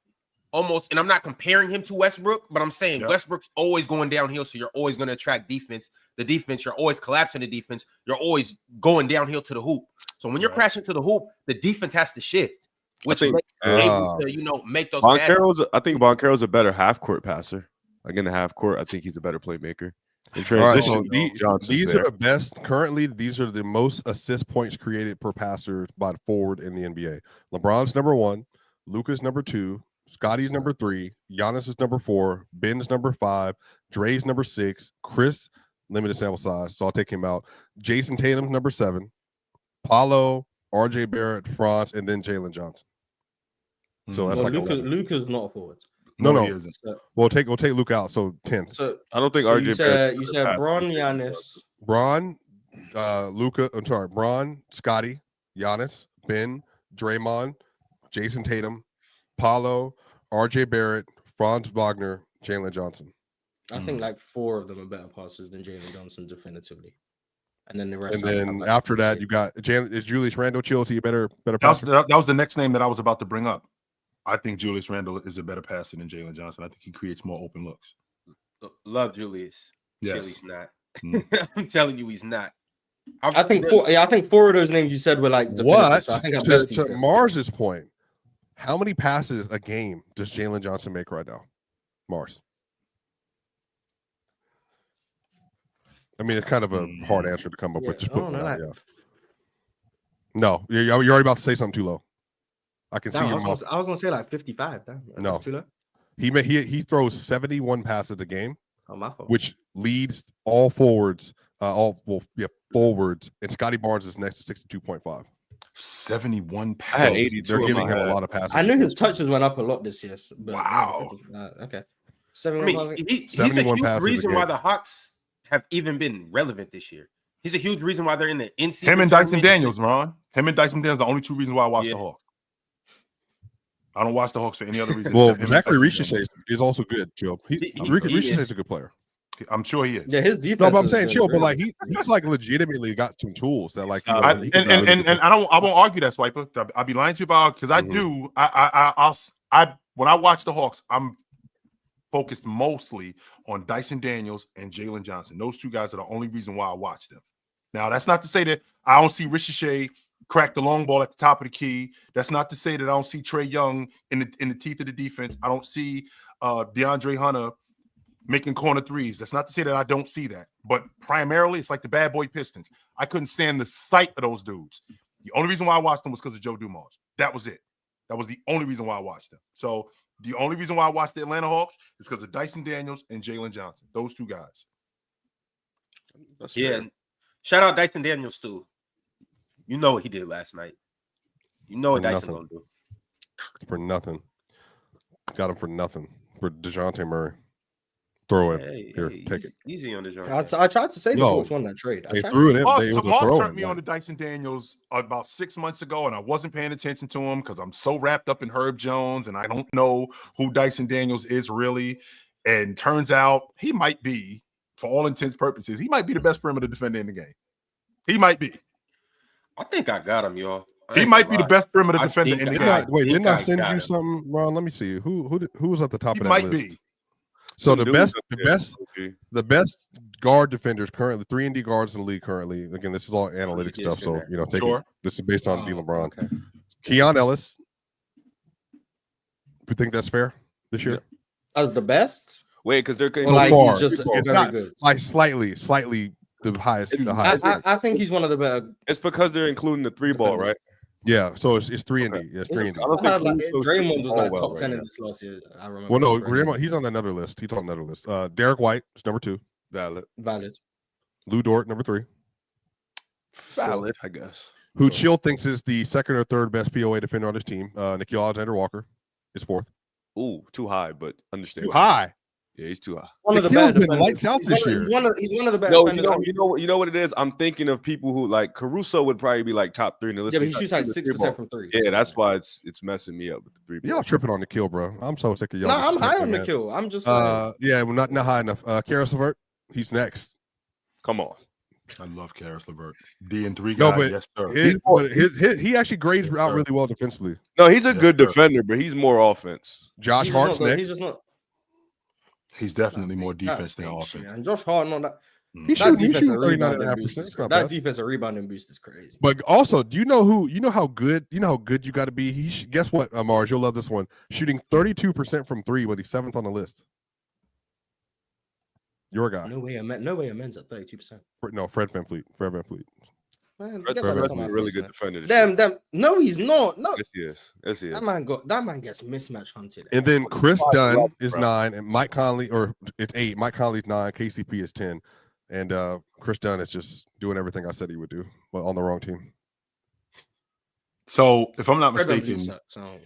Almost, and I'm not comparing him to Westbrook, but I'm saying Westbrook's always going downhill, so you're always going to attract defense. The defense, you're always collapsing the defense. You're always going downhill to the hoop. So when you're crashing to the hoop, the defense has to shift, which think- makes you able to, make those passes. I think Boncaro's a better half-court passer. Like in the half court, I think he's a better playmaker. In All right, transition, so Johnson's these there. are the best currently. These are the most assist points created per passer by the forward in the NBA. LeBron's number 1, Luka's number 2, Scotty's number 3, Giannis is number 4, Ben's number 5, Dre's number 6, Chris, limited sample size, so I'll take him out. Jason Tatum's number 7, Paulo, RJ Barrett, Franz, and then Jalen Johnson. So that's Well, like 11. Luka's not a forward. No. He isn't. We'll take Luke out. So 10th. So I don't think So RJ. you said Bron, Giannis. Bron, Luka. I'm sorry, Bron, Scotty, Giannis, Ben, Draymond, Jason Tatum, Paulo, RJ Barrett, Franz Wagner, Jalen Johnson. I think like 4 of them are better passers than Jalen Johnson, definitively. And then the rest. And I have, then like, after that, 6. you got is Julius Randle chill? Is he a better That passer? was the next name that I was about to bring up. I think Julius Randle is a better passer than Jalen Johnson. I think he creates more open looks. Love Julius. Yes. Chill, he's not. Mm. I'm telling you, he's not. I think 4 of those names you said were like definitive, What? So I think To Mars's point, how many passes a game does Jalen Johnson make right now? Mars. I mean, it's kind of a hard answer to come up with. Just put one out, yeah. No, you're already about to say something too low. I can see I your was mouth. gonna say like 55. Damn, No. that's too low. He throws 71 passes a game, Oh, my fault. which leads all forwards, forwards, and Scotty Barnes is next to 62.5. 71 I had passes. 82 They're in giving my him a head. lot of passes. I knew his touches went up a lot this year. But Wow. Okay. I 71 mean, he's a 71 huge passes a reason why game. the Hawks have even been relevant this year. He's a huge reason why they're in the in-season. Him and Dyson tournament. Daniels, Ron. Him and Dyson Daniels are the only 2 reasons why I watch Yeah. the Hawks. I don't watch the Hawks for any other reason. Well, except him and Zachary Dyson Ricochet is also good, chill. He Ricochet is. is a good player. Daniels. I'm sure he is. Yeah, his defense. No, but I'm is saying good, chill, but really. like he's like legitimately got some tools that like I won't argue that, Swiper. I'll be lying to you about because I Mhm. do. When I watch the Hawks, I'm focused mostly on Dyson Daniels and Jalen Johnson. Those 2 guys are the only reason why I watch them. Now, that's not to say that I don't see Ricochet crack the long ball at the top of the key. That's not to say that I don't see Trae Young in the teeth of the defense. I don't see DeAndre Hunter making corner threes. That's not to say that I don't see that. But primarily, it's like the bad boy Pistons. I couldn't stand the sight of those dudes. The only reason why I watched them was because of Joe Dumars. That was it. That was the only reason why I watched them. So the only reason why I watched the Atlanta Hawks is because of Dyson Daniels and Jalen Johnson. Those 2 guys. That's Yeah. fair. Shout out Dyson Daniels too. You know what he did last night. You know what Dyson Nothing. gonna do. for nothing. Got him for nothing for DeJounte Murray. Throw it here. Take it. Easy on the I tried to say the Hawks won that trade. They threw it in. Moss turned me on to Dyson Daniels about 6 months ago, and I wasn't paying attention to him because I'm so wrapped up in Herb Jones, and I don't know who Dyson Daniels is really. And turns out he might be, for all intents and purposes, he might be the best perimeter defender in the game. He might be. I think I got him, y'all. He might be the best perimeter defender in the game. Wait, didn't I send you something, Ron? Let me see. Who was at the top of that might list? Be. So the best guard defenders currently, 3-and-D guards in the league currently. Again, this is all analytic stuff, so this is based on D. LeBron. Okay. Keon Ellis. You think that's fair this year? As the best? Wait, because they're he's just very good. Like slightly the highest. I think he's one of the better. It's because they're including the 3-ball, right? Yeah, so it's 3-and-D. Okay. Yeah, it's 3-and-D. Draymond was like top 10 in this last year. I remember. Well, no, Draymond, he's on another list. He's on another list. Derek White is number 2. Valid. Lou Dort, number 3. Valid, I guess. Who Chill thinks is the second or third best POA defender on his team. Nickeil Alexander-Walker is 4th. Ooh, too high, but understand. Too high. Yeah, he's too high. One of the better been lights out this year. He's one of the better. No, you know what it is. I'm thinking of people who like Caruso would probably be like top 3 in the list. Yeah, but he shoots like 6% from 3. Yeah, that's why it's messing me up with the 3. Y'all tripping on Nickeil, bro. I'm so sick of y'all. No, I'm high on Nickeil. I'm just yeah, we're not high enough. Karis LeVert, he's next. Come on. I love Karis LeVert. D&3 guy, yes, sir. He actually grades out really well defensively. No, he's a good defender, but he's more offense. Josh Hart's next. He's definitely more defense than offense. And Josh Hart on that. He shoots 39.5%. That defensive rebounding boost is crazy. But also, do you know how good you got to be? Guess what, Mars? You'll love this one. Shooting 32% from 3, but he's 7th on the list. Your guy. No way, Amen's at 32%. No, Fred VanVleet. Man, Fred's a really good defender. Damn. No, he's not. No. Yes, he is. That man gets mismatch hunted. And then Chris Dunn is 9, and Mike Conley, or it's 8. Mike Conley's 9, KCP is 10. And Chris Dunn is just doing everything I said he would do, but on the wrong team. So, if I'm not mistaken, I don't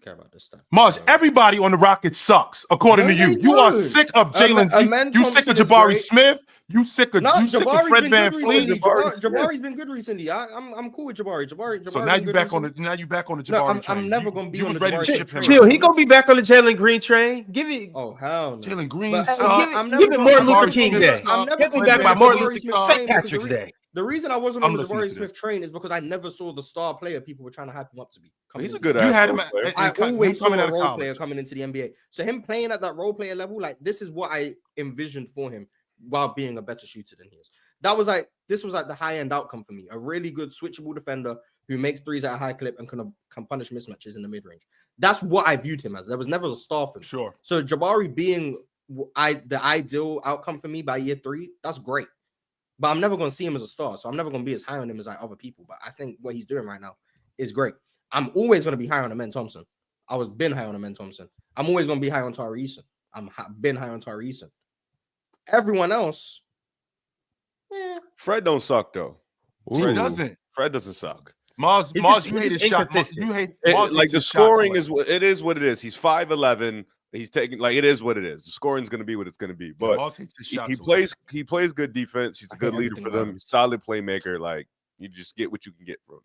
care about this stuff. Mars, everybody on the Rockets sucks, according to you. You are sick of Jalen. You sick of Jabari Smith. You sick of Fred VanVleet. Jabari's been good recently. I'm cool with Jabari. So now you back on the Jabari train. I'm never gonna be on the ready Jabari to ship him. Chill, he gonna be back on the Jalen Green train. Give it. Oh hell no. Jalen Green. Give it Martin Luther King Day. Get me back by Martin Luther King. St. Patrick's Day. The reason I wasn't on the Jabari Smith train is because I never saw the star player people were trying to hype him up to be. He's a good. You had him. I always saw a role player coming into the NBA. So him playing at that role player level, like this is what I envisioned for him while being a better shooter than he is. This was like the high end outcome for me. A really good switchable defender who makes threes at a high clip and can punish mismatches in the mid range. That's what I viewed him as. There was never a star for me. Sure. So Jabari being the ideal outcome for me by year 3, that's great. But I'm never going to see him as a star. So I'm never going to be as high on him as like other people. But I think what he's doing right now is great. I'm always going to be high on Amen Thompson. Been high on Amen Thompson. I'm always going to be high on Tari Eason. Been high on Tari Eason. Everyone else. Fred don't suck though. He doesn't. Fred doesn't suck. Mars, you hate his shot. You hate like the scoring is what it is. He's 5'11". He's taking like it is what it is. The scoring's going to be what it's going to be. But he plays good defense. He's a good leader for them. He's a solid playmaker. Like you just get what you can get from him.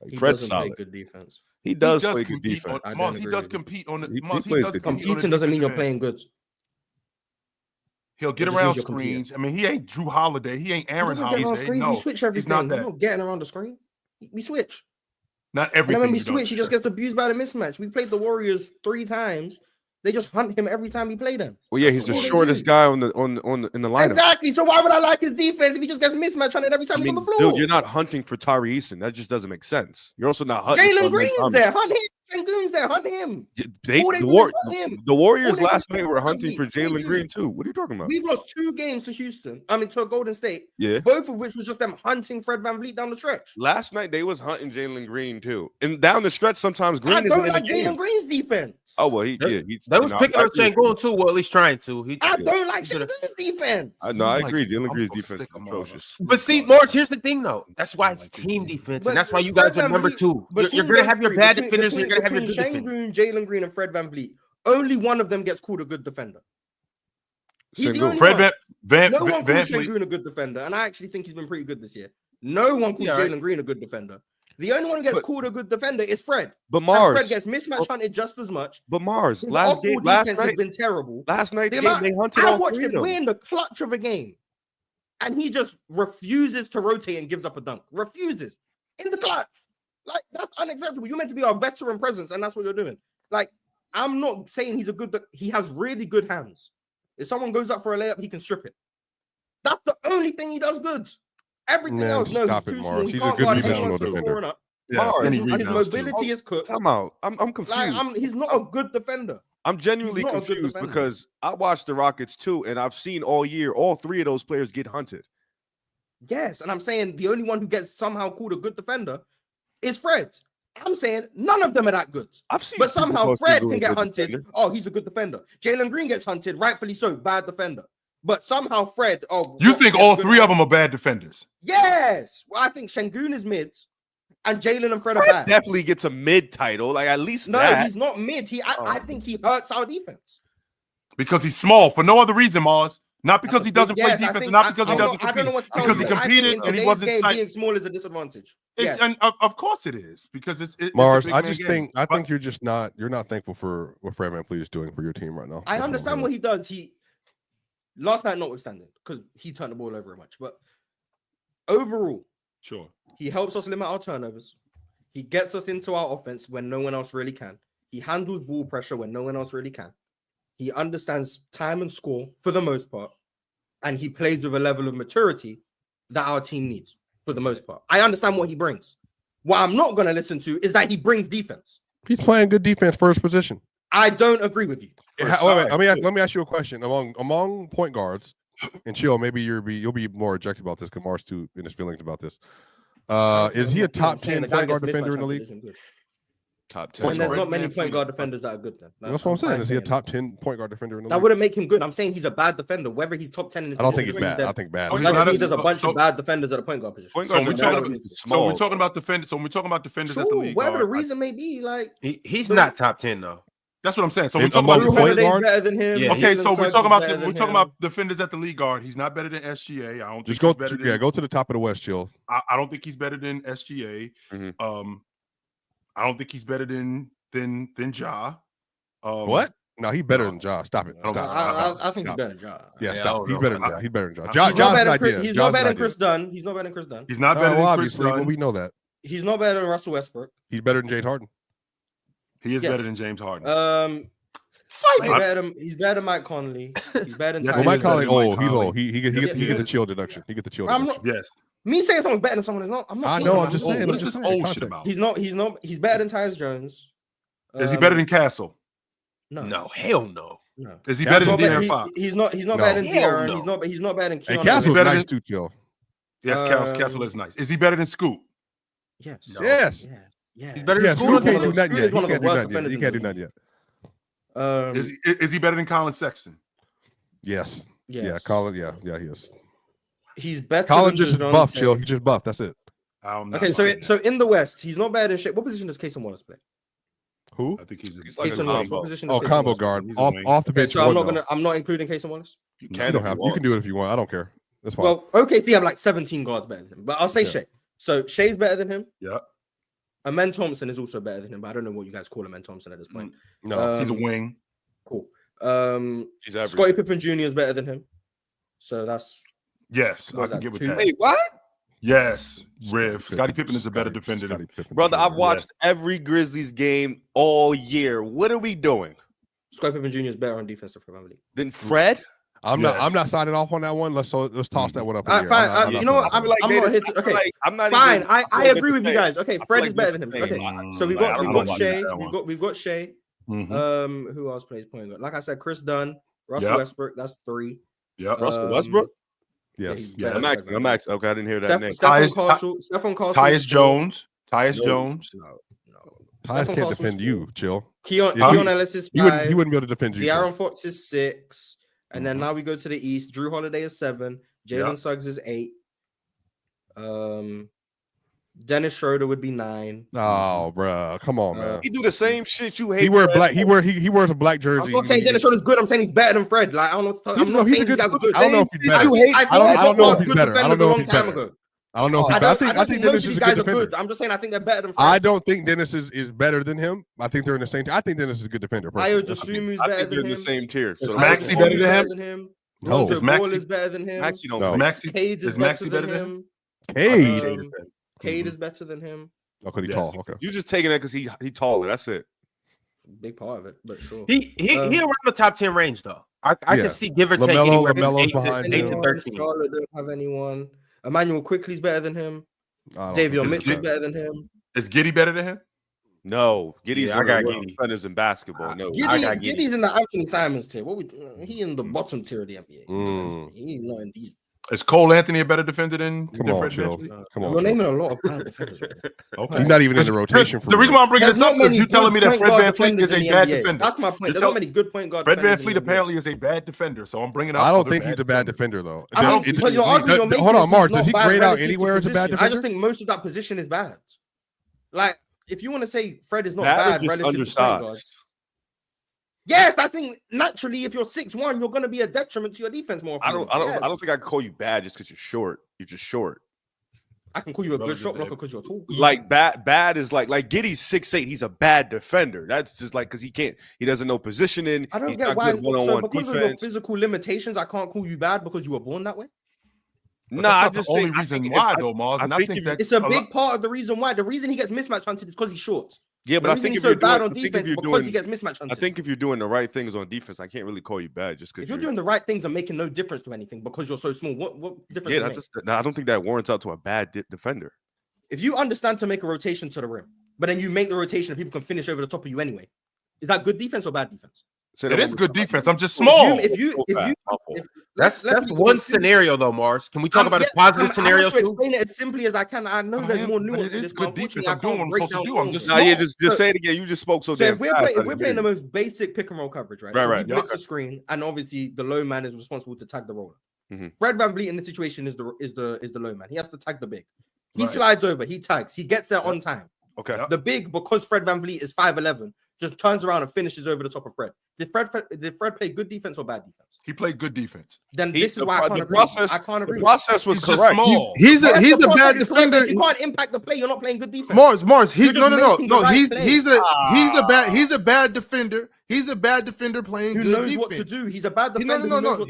Like, he Fred's doesn't solid. play good defense. He does play good defense. He does compete on the. Competing doesn't mean you're playing good. He'll get around screens. I mean, he ain't Drew Holiday. He ain't Aaron Holiday. No, we switch everything. He's not that. There's no getting around the screen. We switch. Not everything. And when we switch, he just gets abused by the mismatch. We played the Warriors 3 times. They just hunt him every time we play them. Well, yeah, he's the shortest guy in the lineup. Exactly. So why would I like his defense if he just gets mismatch hunted every time he's on the floor? Dude, you're not hunting for Tari Eason. That just doesn't make sense. You're also not hunting. Jalen Green's there. Hunt him. Goon's there. Hunt him. The Warriors last night were hunting for Jalen Green too. What are you talking about? We've lost 2 games to Houston. To Golden State. Yeah. Both of which was just them hunting Fred VanVleet down the stretch. Last night they was hunting Jalen Green too. And down the stretch, sometimes Green isn't in the game. Jalen Green's defense. Oh well, they was picking up Şengün too. Well, at least trying to. I don't like Jalen Green's defense. I agree. Jalen Green's defense is atrocious. But see, Morris, here's the thing though. That's why it's team defense, and that's why you guys are number 2. You're gonna have your bad defenders, and you're gotta have your between good Shane defender. Green, Jalen Green, and Fred VanVleet, only one of them gets called a good defender. He's the only Fred one. Van No one calls Shane VanVleet. Green a good defender, and I actually think he's been pretty good this year. No one calls Yeah, right. Jalen Green a good defender. The only one who gets called a good defender is Fred. But And Mars, Fred gets mismatch hunted just as much. but Mars, His last off-ball night, defense has been terrible. last night's The game, amount- they hunted I all watched three of him. them. We're in the clutch of a game, and he just refuses to rotate and gives up a dunk. Refuses in the clutch. Like, that's unacceptable. You're meant to be our veteran presence, and that's what you're doing. Like, I'm not saying he's a good. He has really good hands. If someone goes up for a layup, he can strip it. That's the only thing he does good. Everything Man, else, no, he's stop it, too small. Mars. He He's a can't good guard rebound anyone defender. scoring up. Yes, Mars. and he His rebounds too. mobility is cooked. Time out. I'm confused. Like, he's not a good defender. I'm genuinely He's not a good confused defender. because I watched the Rockets too, and I've seen all year all three of those players get hunted. Yes, and I'm saying the only one who gets somehow called a good defender is Fred. I'm saying none of them are that good. I've seen, But people somehow call Fred Steve can a get good hunted. defender. Oh, he's a good defender. Jalen Green gets hunted, rightfully so, bad defender. But somehow Fred, You think all three of them are bad defenders? Yes. Well, I think Şengün is mid, and Jalen and Fred are Fred bad. definitely gets a mid title, like at least No, that. he's not mid. I think he hurts our defense. Because he's small for no other reason, Mars. Not because he doesn't play Yes, I defense, think- and not because he I don't doesn't know- I don't know compete. what to tell Because he you. I think competed in and he today's wasn't game, sight- being small is a disadvantage. Yes. And of course it is because it's Mars, a big I man just game. think But you're not thankful for what Fred VanVleet is doing for your team right now. I That's understand I'm what he does. He last night notwithstanding, because he turned the ball over much, but overall, sure. he helps us limit our turnovers. He gets us into our offense when no one else really can. He handles ball pressure when no one else really can. He understands time and score for the most part, and he plays with a level of maturity that our team needs for the most part. I understand what he brings. What I'm not going to listen to is that he brings defense. He's playing good defense for his position. I don't agree with you. Wait, let me ask you a question. Among point guards, and Chill, maybe you'll be more objective about this because Mars too in his feelings about this. Is he a top 10 point guard defender in the league? Top And 10. there's not many point guard defenders that are good then. That's what I'm saying. Is he a top 10 point guard defender in the That league? wouldn't make him good. I'm saying he's a bad defender. Whether he's top 10 in his I don't think he's position, bad. I think bad. Oh, I he's just not think there's a bunch so- of bad defenders at the point guard position. Point So guards we're are talking generally about small. defenders. So we're talking about defenders at the Sure, league. whatever the guard. reason may be, like He's not top 10 though. That's what I'm saying. So And we're talking among about Drew point defenders. Holiday's guards? better than him. Yeah, Okay, Jalen so we're Suggs talking is about better we're than talking him. about defenders at the league guard. He's not better than SGA. I don't Just think go, he's better than, go to the top of the West, Chill. I don't think he's better than SGA. Mhm. I don't think he's better than Ja. What? No, he's better than Ja. Stop it. I don't- Stop. I think he's Stop. better than Ja. Yeah, I stop. don't He's know. better than Ja. He's better than Ja. He's Ja- not He's not Ja's better an than idea. He's Ja's not an better than idea. Chris Dunn. He's not better than Chris Dunn. He's not better Well, than Chris obviously, Dunn. we know that. He's not better than Russell Westbrook. He's better than James Harden. He is Yes. better than James Harden. He's better than Mike Conley. He's better than Yes, Well, he Mike is better Conley than Mike old. He's Conley. old. He Yes, gets he the is. chill deduction. He gets the chill I'm deduction. not, Yes. me saying someone's better than someone is not. I'm not. I saying know. that. I'm just Old. saying. What I'm is just this saying. old shit Context. about? He's not. He's better than Tyus Jones. Is he better than Castle? No, hell no. No. Is he Castle better than He's not, De'Aaron Fox? he's not No. better than Hell De'Aaron. no. He's not better than Hey, Keanu. Castle's better nice than- too, Chill. Yes, Castle is nice. Is he better than Scoot? Yes. No. Yes. Yeah. Yeah. He's better Yeah, than Scoot Scoot. can't do Scoot nothing is yet. He one of the can't do worst nothing yet. defenders He in can't the do nothing yet. Is he better than Colin Sexton? Yes. yes. Yeah, Colin. Yeah, he is. He's better. Colin than just DeJounte. buff, Chill. He just buff. That's it. I'm not Okay, buying so that. in the West, he's not better than Shea. What position does Casey Wallace play? Who? I think he's like a Casey Wallace. combo. What position does Oh, Casey combo Wallace play? guard. He's a Off wing. the Okay, bench. so one, though. I'm not including Casey Wallace. You You can don't if have. You want. can do it if you want. I don't care. That's fine. Well, OKC have like 17 guards better than him, but I'll say Yeah. Shea. So Shea's better than him. Yeah. Amen Thompson is also better than him, but I don't know what you guys call Amen Thompson at this point. no. He's a wing. Cool. He's average. Scottie Pippen Jr. is better than him. So that's Yes, What I was can that, get with two? that. Wait, what? Yes, Riv. Scottie Pippen is a better defender than Scottie Pippen. Brother, I've Yeah. watched every Grizzlies game all year. What are we doing? Scottie Pippen Jr. is better on defense than Fred VanVleet. Then Fred? I'm Yes. not signing off on that one. Let's toss that one up. in the air. Fine. I'm not You know what? signing I'm off. not here to. Okay, I'm not fine. even. I feel agree with you the guys. Okay, feel Fred like is better they're than him. the Okay, same. so we've I got don't know about Shea. that one. We've got Shea. Mhm. Who else plays point guard? Like I said, Chris Dunn, Russell Yep. Westbrook. That's 3. Yep. Russell Westbrook? Yes. he's Yeah, better I'm than asking. Fred I'm VanVleet. asking. Okay, I didn't hear that name. Stephen Castle. Tyus Jones. Tyus No. Jones. No. Tyus Stephen can't Castle's defend 4. you. Chill. Keon Yeah, Ellis is He 5. wouldn't be able to defend you. Chill. De'Aaron Fox is 6. And then now we go to the East. Drew Holiday is 7. Jalen Yeah. Suggs is 8. Dennis Schroeder would be 9. Oh, bro, come on, man. He do the same shit you hate. He wears black. He wears a black jersey. I'm not saying Dennis Schroeder's good. I'm saying he's better than Fred. Like I don't know. I'm not saying these guys are good. I don't know if he's better. I don't know if he's better. I don't know if he's better. I don't know if I think Dennis is a good defender. I'm just saying I think they're better than Fred. I don't think Dennis is better than him. I think they're in the same tier. I think Dennis is a good defender. Ayo Dosunmu's better than him. In the same tier. Is Maxey better than him? No. Is Maxey is better than him? Maxey don't. Is Maxey better than him? Cade is better than him. Oh, because he's tall. Okay. You just taking that because he taller. That's it. Big part of it, but sure. He around the top 10 range though. I can see give or take anywhere from 8 to 13. Charlotte don't have anyone. Emmanuel Quickly's better than him. Davion Mitchell's better than him. Is Giddey better than him? No, Giddey's I got Giddey. defenders in basketball. No, Giddey's in the Anthony Simons tier. He in the bottom tier of the NBA. He's not in these. Is Cole Anthony a better defender than Come on, Joe. Come on. You're naming a lot of bad defenders. Okay. He's not even in the rotation. The reason why I'm bringing this up is you telling me that Fred VanVleet is a bad NBA. defender. That's my point. There's not many good point guards. Fred VanVleet apparently is a bad defender, so I'm bringing up. I don't think he's a bad defender though. I mean, but your argument you're making hold on, is Mars. not Does he bad grade out relative to anywhere as a bad position. defender? I just think most of that position is bad. Like, if you want to say Fred is not Bad bad is just relative to point guards. undersized. Yes, I think naturally, if you're 6'1", you're going to be a detriment to your defense more. I don't think I can call you bad just because you're short. You're just short. I can call you a good shot blocker because you're tall. Like bad is like Giddey's 6'8". He's a bad defender. That's just like because he doesn't know positioning. I don't He's get not why. good one-on-one So because of your physical limitations, I can't call you bad because you were born that way. Nah, I just think the only reason why though, Mars. And I think that it's a big part of the reason why. The reason he gets mismatch hunted is because he's short. Yeah, but I think he's so bad on defense because he gets mismatch hunted. I think if you're doing the right things on defense, I can't really call you bad just because if you're doing the right things and making no difference to anything because you're so small. What difference? Yeah, I don't think that warrants out to a bad defender. If you understand to make a rotation to the rim, but then you make the rotation and people can finish over the top of you anyway, is that good defense or bad defense? It is good defense. I'm just small. That's one scenario though, Mars. Can we talk about his positive scenarios too? Explain it as simply as I can. I know there's more nuance to this. Good defense. I'm doing what I'm supposed to do. I'm just just say it again. You just spoke so damn fast. If we're playing the most basic pick and roll coverage, right? Right. He blitz the screen, and obviously the low man is responsible to tag the roller. Fred VanVleet in the situation is the low man. He has to tag the big. He slides over. He tags. He gets there on time. Okay. The big, because Fred VanVleet is 5'11", just turns around and finishes over the top of Fred. Did Fred play good defense or bad defense? He played good defense. Then this is why I can't agree. I can't agree. The process was correct. He's a bad defender. You can't impact the play. You're not playing good defense. Mars. He's a bad defender. He's a bad defender playing good defense. Who knows what to do? He's a bad defender. No.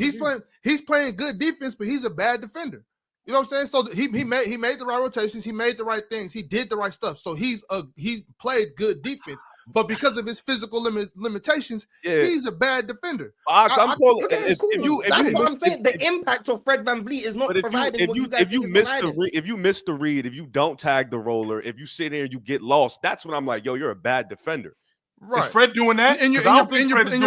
He's playing good defense, but he's a bad defender. You know what I'm saying? So he made the right rotations. He made the right things. He did the right stuff. So he's played good defense. But because of his physical limitations, he's a bad defender. That's what I'm saying. The impact of Fred VanVleet is not providing. If you miss the read, if you don't tag the roller, if you sit there and you get lost, that's when I'm like, yo, you're a bad defender. Right. Is Fred doing that? And you're also playing bad defense.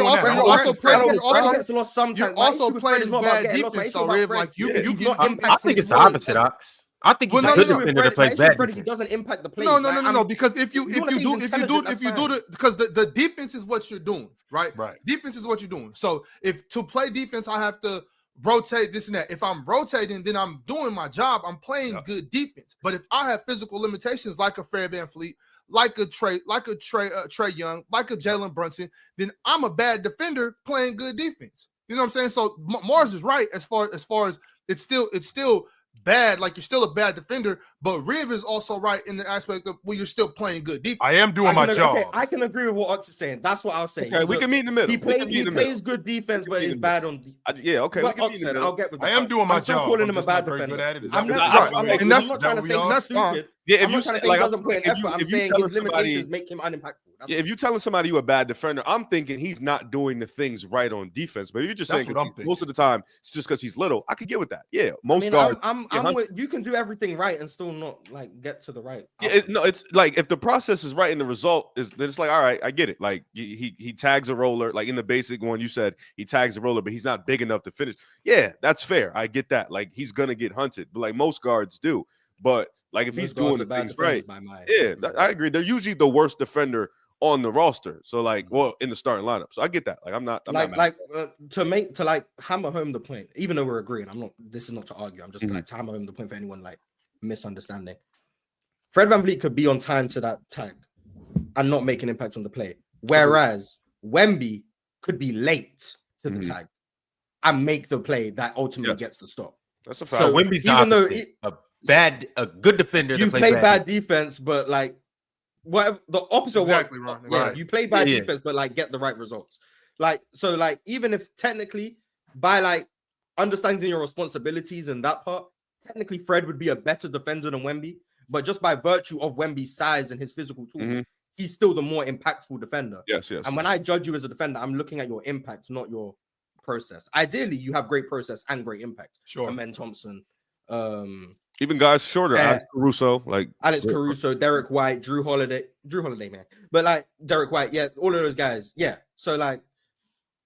So like I think it's the opposite, Ox. I think he's a good defender that plays bad defense. He doesn't impact the play. No. Because if you do the because the defense is what you're doing, right? Right. Defense is what you're doing. So if to play defense, I have to rotate this and that. If I'm rotating, then I'm doing my job. I'm playing good defense. But if I have physical limitations like a Fred VanVleet, like a Trae Young, like a Jalen Brunson, then I'm a bad defender playing good defense. You know what I'm saying? So Mars is right as far as it's still bad, like you're still a bad defender, but Riv is also right in the aspect of you're still playing good defense. I am doing my job. Okay, I can agree with what Ox is saying. That's what I'll say. Okay, we can meet in the middle. He plays good defense, but he's bad on defense. Okay. I'll get with that. I am doing my job. Calling him a bad defender. I'm not trying to say he's stupid. Yeah, I'm not trying to say he doesn't play an effort. I'm saying his limitations make him unimpactful. If you're telling somebody you're a bad defender, I'm thinking he's not doing the things right on defense. But if you're just saying most of the time it's just because he's little, I could get with that. Yeah, most guards. You can do everything right and still not like get to the right. It's like if the process is right and the result is, then it's like, all right, I get it. Like he tags a roller, like in the basic one you said he tags a roller, but he's not big enough to finish. Yeah, that's fair. I get that. Like he's gonna get hunted, but like most guards do. But like if he's doing the things right, I agree. They're usually the worst defender on the roster. So like, well, in the starting lineup. So I get that. Like I'm not to hammer home the point, even though we're agreeing. This is not to argue. I'm just like to hammer home the point for anyone like misunderstanding. Fred VanVleet could be on time to that tag and not make an impact on the play. Whereas Wemby could be late to the tag and make the play that ultimately gets the stop. That's a fact. So Wemby's even though a good defender, you play bad defense, but like whatever the opposite Exactly, of right. yeah, you play bad defense, but like get the right results. Like so, like even if technically by like understanding your responsibilities in that part, technically Fred would be a better defender than Wemby, but just by virtue of Wemby's size and his physical tools, he's still the more impactful defender. Yes. And when I judge you as a defender, I'm looking at your impact, not your process. Ideally, you have great process and great impact. Sure. Amen Thompson, even guys shorter, Alex Caruso, Caruso, Derek White, Drew Holiday, man. But like Derek White, yeah, all of those guys, yeah. So like,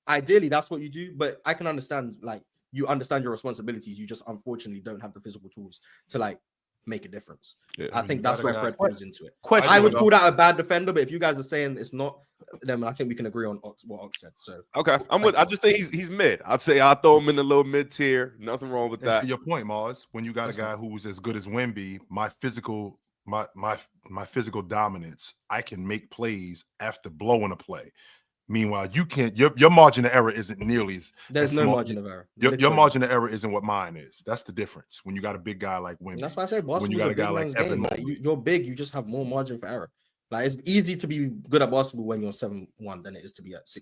ideally, that's what you do. But I can understand, like, you understand your responsibilities. You just unfortunately don't have the physical tools to like make a difference. Yeah. I think that's where Fred falls into it. I would call that a bad defender, but if you guys are saying it's not, then I think we can agree on what Ox said. So okay, I'm with. I just think he's mid. I'd say I'll throw him in the little mid tier. Nothing wrong with that. To your point, Mars, when you got a guy who's as good as Wemby, my physical dominance, I can make plays after blowing a play. Meanwhile, you can't. Your margin of error isn't nearly as. There's no margin of error. Your margin of error isn't what mine is. That's the difference. When you got a big guy like Wemby. That's why I say basketball. When you got a guy like Evan Mobley, you're big. You just have more margin for error. Like it's easy to be good at basketball when you're 7'1" than it is to be at 6'1".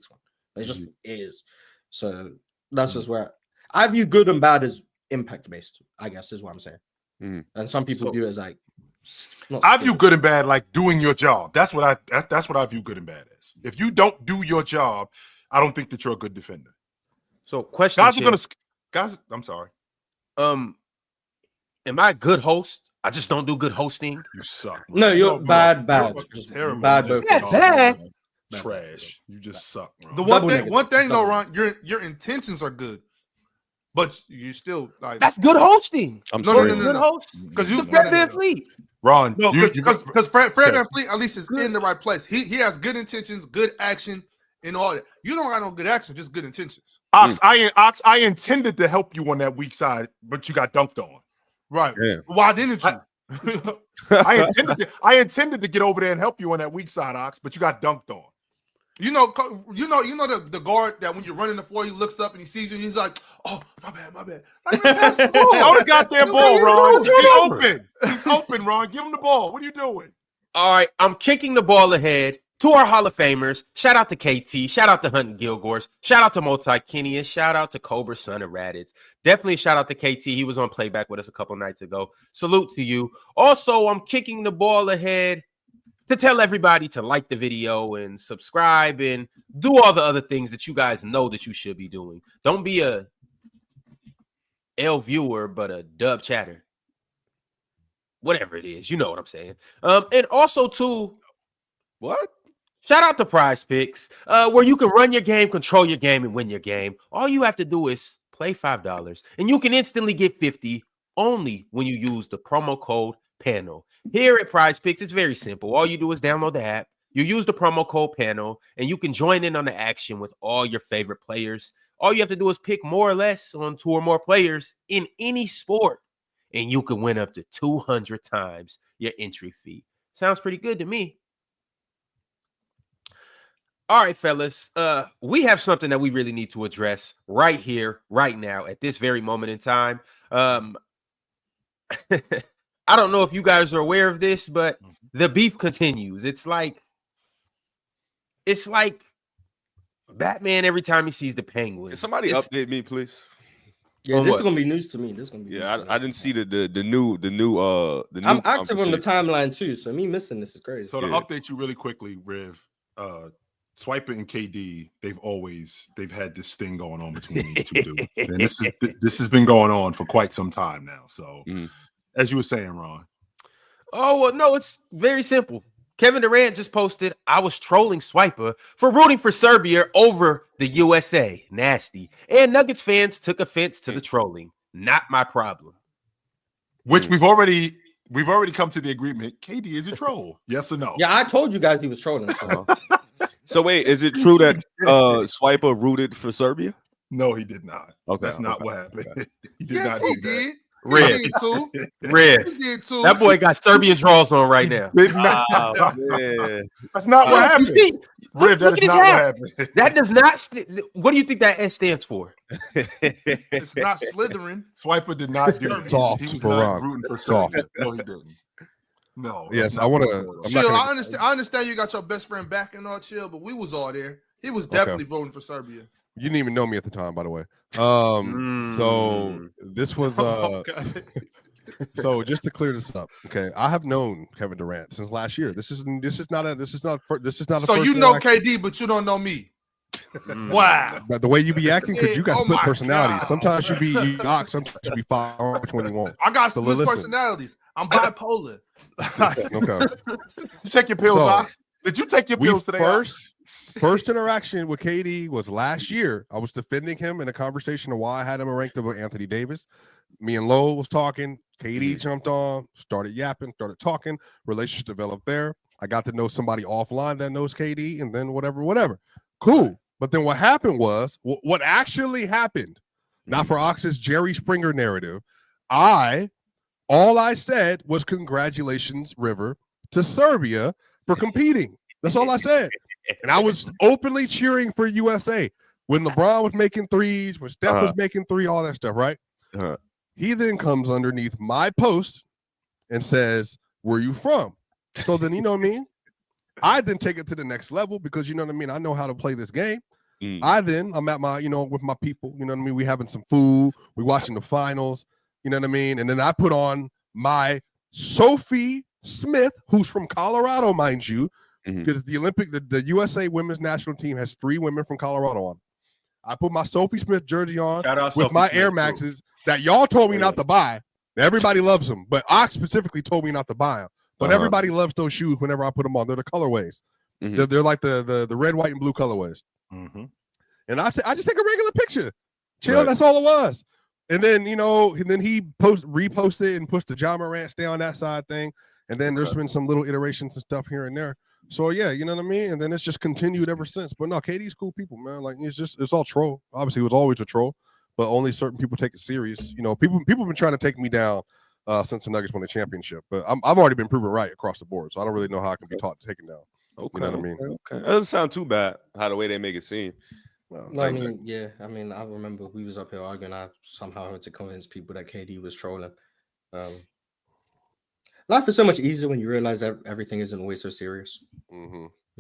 It just is. So that's just where I view good and bad as impact based. I guess is what I'm saying. And some people view it as like. I view good and bad like doing your job. That's what I view good and bad as. If you don't do your job, I don't think that you're a good defender. So question, guys, I'm sorry. Am I a good host? I just don't do good hosting. You suck. Man. No, you're bad. Just terrible. Bad. Trash. You just suck. Bro. The one thing though, Ron, your intentions are good. But you still like that's good hosting. I'm sorry. Good host because you Fred VanVleet. Ron, because Fred VanVleet at least is in the right place. He has good intentions, good action, and all that. You don't got no good action, just good intentions. Ox, I intended to help you on that weak side, but you got dunked on. Right? Yeah. Why didn't you? I intended to get over there and help you on that weak side, Ox, but you got dunked on. You know the guard that when you're running the floor, he looks up and he sees you. And he's like, "Oh, my bad." Like, pass the ball. Throw the goddamn ball, Ron. He's open, Ron. Give him the ball. What are you doing? All right, I'm kicking the ball ahead to our Hall of Famers. Shout out to KT. Shout out to Hunting Gilgores. Shout out to Multi-Kenius. Shout out to Cobra, son of Raditz. Definitely shout out to KT. He was on playback with us a couple nights ago. Salute to you. Also, I'm kicking the ball ahead to tell everybody to like the video and subscribe and do all the other things that you guys know that you should be doing. Don't be a L viewer, but a dub chatter. Whatever it is, you know what I'm saying. And also too, what? Shout out to PrizePicks, where you can run your game, control your game, and win your game. All you have to do is play $5, and you can instantly get $50 only when you use the promo code PANEL. Here at PrizePicks, it's very simple. All you do is download the app, you use the promo code PANEL, and you can join in on the action with all your favorite players. All you have to do is pick more or less on 2 or more players in any sport, and you can win up to 200 times your entry fee. Sounds pretty good to me. All right, fellas, we have something that we really need to address right here, right now, at this very moment in time. I don't know if you guys are aware of this, but the beef continues. It's like Batman every time he sees the Penguin. Can somebody update me, please? Yeah, this is gonna be news to me. This is gonna be I didn't see the new I'm active on the timeline too, so me missing this is crazy. So to update you really quickly, Riv, Swiper and KD, they've had this thing going on between these two dudes. And this has been going on for quite some time now. So as you were saying, Ron. Oh, well, no, it's very simple. Kevin Durant just posted, I was trolling Swiper for rooting for Serbia over the USA. Nasty. And Nuggets fans took offense to the trolling. Not my problem. Which we've already come to the agreement. KD is a troll. Yes or no? Yeah, I told you guys he was trolling. So wait, is it true that Swiper rooted for Serbia? No, he did not. Okay, that's not what happened. Okay. He did not do that. Red. He did too. Red. He did too. That boy got Serbian draws on right now. Did not. Man. That's not what You happened. see, Riv, that look is at his not what hat. happened. That does not. What do you think that S stands for? It's not Slytherin. Swiper did not do it. Soft He was for not Ron. rooting for Soft. Serbia. No, he didn't. No. Yes, that's I not wanna- what it I'm was. not Chill. gonna- I understand you got your best friend back and all chill, but we was all there. He was definitely voting for Serbia. You didn't even know me at the time, by the way. Mm. So this was Okay. so just to clear this up, okay. I have known Kevin Durant since last year. This is not a So first you know interaction. KD, but you don't know me. Mm. Wow. But the way you be acting, because you got Oh split my personalities. God. Sometimes you be ox, sometimes you be fire, which one you want. I got So split listen. personalities. I'm bipolar. Okay. You take your pills, So, Ox? Did you take your We pills today? Ox? first interaction with KD was last year. I was defending him in a conversation of why I had him ranked above Anthony Davis. Me and Lowe was talking. KD jumped on, started yapping, started talking. Relationship developed there. I got to know somebody offline that knows KD, and then whatever. Cool. But then what happened was what actually happened. Not for Ox's Jerry Springer narrative. All I said was congratulations, River, to Serbia for competing. That's all I said. And I was openly cheering for USA when LeBron was making threes, when Steph was making three, all that stuff, right? He then comes underneath my post and says, "Where you from?" So then, you know what I mean? I then take it to the next level because, you know what I mean? I know how to play this game. I'm at my, with my people, you know what I mean? We having some food, we watching the finals, you know what I mean? And then I put on my Sophie Smith, who's from Colorado, mind you, because the USA women's national team has 3 women from Colorado on. I put my Sophie Smith jersey on Shout out with Sophie my Smith, Air too. Maxes that y'all told me not to buy. Everybody loves them, but Ox specifically told me not to buy them. But everybody loves those shoes whenever I put them on. They're the colorways. They're like the red, white, and blue colorways. And I just take a regular picture. Chill, Right. that's all it was. And then, and then he reposted and puts the John Morant's down that side thing. And then there's been some little iterations and stuff here and there. So yeah, you know what I mean? And then it's just continued ever since. But no, KD's cool people, man. Like it's all troll. Obviously, it was always a troll, but only certain people take it serious. People have been trying to take me down since the Nuggets won the championship. But I've already been proven right across the board. So I don't really know how I can be taught to take it down. Okay, You know what I mean? Okay. That doesn't sound too bad, how the way they make it seem. No, I mean, I remember we was up here arguing. I somehow had to convince people that KD was trolling. Life is so much easier when you realize that everything isn't always so serious.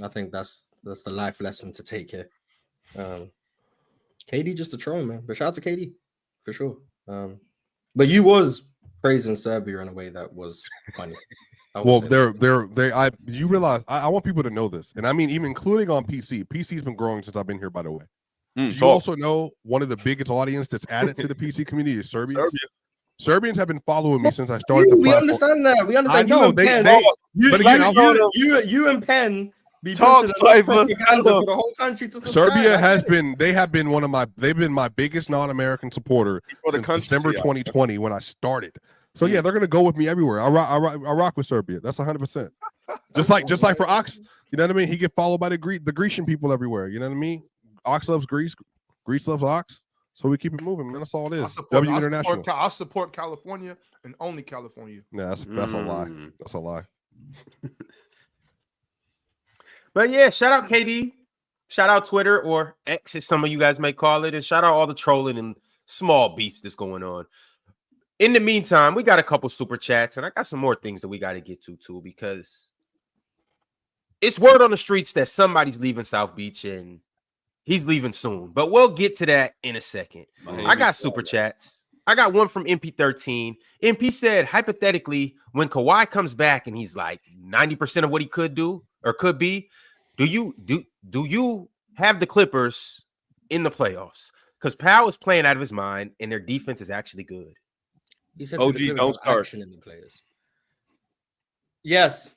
I think that's the life lesson to take here. KD just a troll, man. But shout out to KD for sure. But you was praising Serbia in a way that was funny. Well, you realize I want people to know this, and I mean even including on PC. PC's been growing since I've been here, by the way. Do you also know one of the biggest audience that's added to the PC community is Serbians? Serbians have been following me since I started. We understand that. We understand. I know you and Penn be Talk, pushing enough Swiper. propaganda for the whole country to subscribe. Serbia they've been my biggest non-American supporter since December 2020 when I started. So yeah, they're gonna go with me everywhere. I rock with Serbia. That's 100%. Just like for Ox, you know what I mean? He get followed by the Grecian people everywhere. You know what I mean? Ox loves Greece. Greece loves Ox. So we keep it moving, man. That's all it is. International. I support California and only California. Yeah, that's a lie. That's a lie. But yeah, shout out KD, shout out Twitter or X, as some of you guys may call it, and shout out all the trolling and small beefs that's going on. In the meantime, we got a couple super chats, and I got some more things that we got to get to too, because it's word on the streets that somebody's leaving South Beach and he's leaving soon. But we'll get to that in a second. I got super chats. I got one from MP13. MP said, hypothetically, when Kawhi comes back and he's like 90% of what he could do or could be, do you have the Clippers in the playoffs? Because Powell is playing out of his mind and their defense is actually good. He said OG, don't start. in the players. Yes.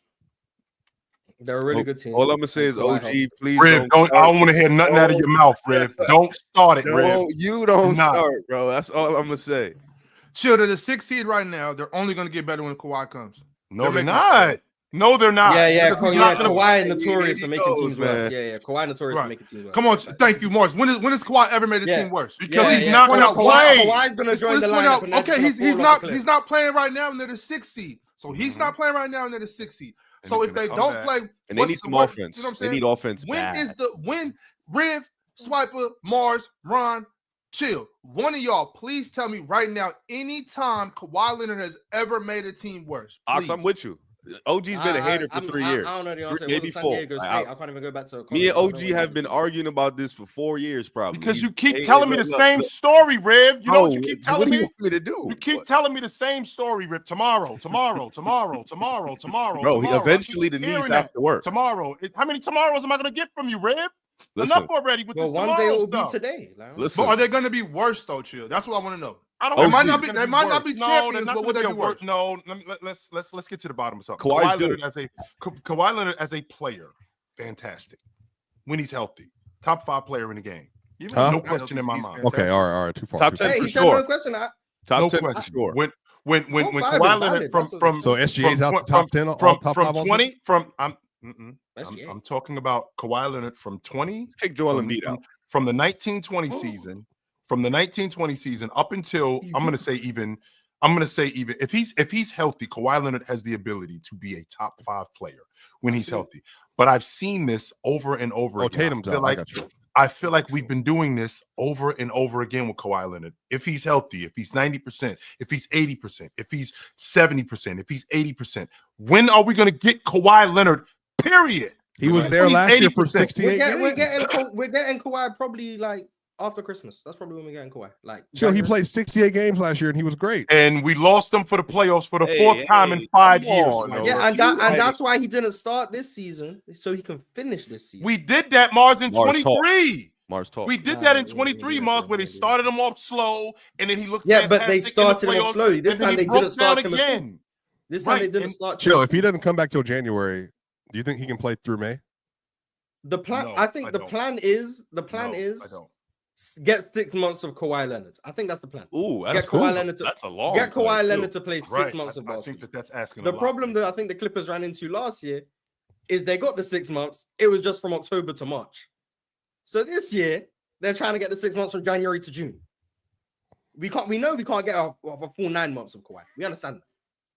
They're a really good team. All I'm gonna say is, OG, please Rev, I don't want to hear nothing out of your mouth, Rev. Don't start it, Rev. You don't start, bro. That's all I'm gonna say. Chill, they're the 6th seed right now. They're only going to get better when Kawhi comes. No, they're not. No, they're not. Yeah. Because he's not gonna- Kawhi notorious for making knows, teams man. worse. Yeah. Kawhi notorious for Right. making teams worse. Come on, thank you, Morris. When has Kawhi ever made a team worse? Because he's not Point gonna out play. Kawhi's gonna join the lineup. And Okay, he's he's not playing right now, and they're the 6th seed. So he's not playing right now, and they're the 6th seed. And So he's if they gonna come don't back. play, And they what's need the some worst- offense. You know what I'm They saying? need offense. When Riv, Swiper, Mars, Ron, chill. One of y'all, please tell me right now, anytime Kawhi Leonard has ever made a team worse. Ox, Please. I'm with you. OG's been a hater for 3 years. I don't know the answer. Maybe It was San 4. Diego State. I can't even go back to. Me and OG have been arguing about this for 4 years, probably. Because you keep telling me the same story, Riv. You know what you keep telling what do me? you want me to do? You keep telling me the same story, Rip. Tomorrow. Bro, eventually the knees have to work. Tomorrow. How many tomorrows am I going to get from you, Rip? Listen, Enough already with Well, this one tomorrow day it will be stuff. today. Like, listen. But are they going to be worse though, chill? That's what I want to know. I don't They know. might not be. Gonna They might not worse. be No, they're champions, not but gonna would they be be a worse? worse? No, let's get to the bottom of something. Kawhi's Kawhi Leonard as a player, fantastic. When he's healthy, top 5 player in the game. No question in my mind. Okay, all right, too far. Top too 10 far. hey, for he said sure. no question. Top No 10 question. for sure. When Top 5 Kawhi is Leonard valid. from So SGA's out the top 10 all top 5 from also? 20 from SGA. I'm talking about Kawhi Leonard from 20 Take Joel from, Embiid out. from the 1920 season, up until I'm going to say even if he's healthy, Kawhi Leonard has the ability to be a top 5 player when he's healthy. But I've seen this over and over Oh, again. Tatum's out. I got you. I feel like we've been doing this over and over again with Kawhi Leonard. If he's healthy, if he's 90%, if he's 80%, if he's 70%, if he's 80%, when are we going to get Kawhi Leonard? Period. He was there He's last year for 80%. 68 We're games. getting Kawhi probably like after Christmas. That's probably when we're getting Kawhi. Like, Chill, he January. played 68 games last year and he was great. And we lost him for the playoffs for the Hey, 4th time in hey, 5 come years. on, Like, no. Yeah, and that's why he didn't start this season, so he can finish this season. we did that, Mars, in Mars 23. Mars talk. We did Nah, that in yeah, 23, yeah, Mars, where they yeah. started him off slow, and then he looked. Yeah, but they fantastic in the started him off playoffs, slowly. This and then time he they broke didn't start down him at all. again. This time they Right, didn't and- start. Chill, if he doesn't come back till January, do you think he can play through May? The plan, No, I think I the don't. plan is No, I don't. get 6 months of Kawhi Leonard. I think that's the plan. Ooh, Get Kawhi Leonard to that's a long. get Kawhi play, Leonard too. to play 6 Right. months of I basketball. think that's asking The a lot. problem that I think the Clippers ran into last year is they got the 6 months. It was just from October to March. So this year they're trying to get the 6 months from January to June. We know we can't get a full 9 months of Kawhi. We understand that.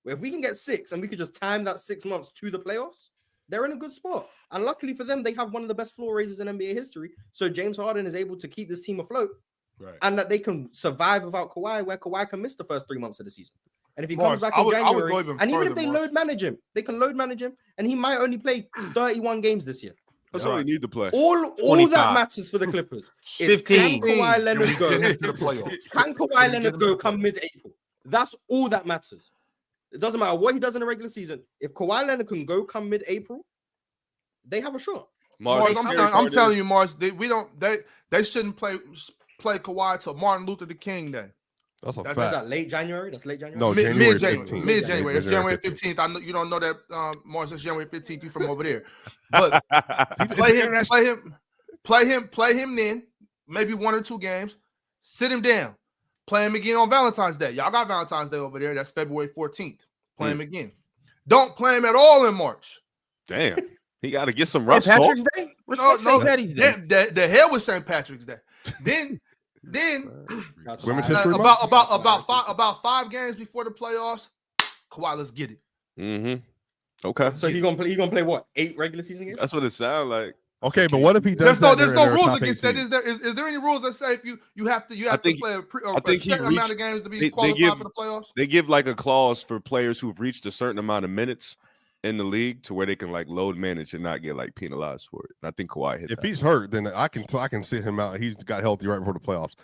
But if we can get 6 and we could just time that 6 months to the playoffs, they're in a good spot. And luckily for them, they have one of the best floor raisers in NBA history. So James Harden is able to keep this team afloat. Right. And that they can survive without Kawhi, where Kawhi can miss the first 3 months of the season. And if he Mars, comes back I in would go January, even and even further, if they Mars. load manage him, they can load manage him, and he might only play 31 games this year. That's all you need to play. All 25. that matters for the Clippers is 15. can Kawhi Leonard go? Get into the playoffs. Can Kawhi Get Leonard into go the come playoffs. mid-April? That's all that matters. It doesn't matter what he does in the regular season. If Kawhi Leonard can go come mid-April, they have a shot. Mars, I'm telling you, Mars, they shouldn't play Kawhi till Martin Luther the King Day. That's a That's Is fact. that late January? That's late January. No, Mid January January, 15th. mid January. That's January January 15th. I know you don't know that, Mars. That's January 15th. You from over there, but play him. Then maybe 1 or 2 games. Sit him down. Play him again on Valentine's Day. Y'all got Valentine's Day over there. That's February 14th. Play him again. Don't play him at all in March. Damn, he got to get some St. rust. Patrick's Day? Respect No, St. Patty's Day. The hell with St. Patrick's Day. Then Women's History Month? about 5 games before the playoffs, Kawhi, let's get it. Mm-hmm. Okay. So he gonna play what? 8 regular season games? That's what it sounds like. Okay, but what if he does There's no that? rules against that. Is there any rules that say if you have to play a certain amount of games to be qualified for the playoffs? They give like a clause for players who've reached a certain amount of minutes in the league to where they can like load manage and not get like penalized for it. And I think Kawhi hit If that. he's hurt, then I can sit him out. He's got healthy right before the playoffs.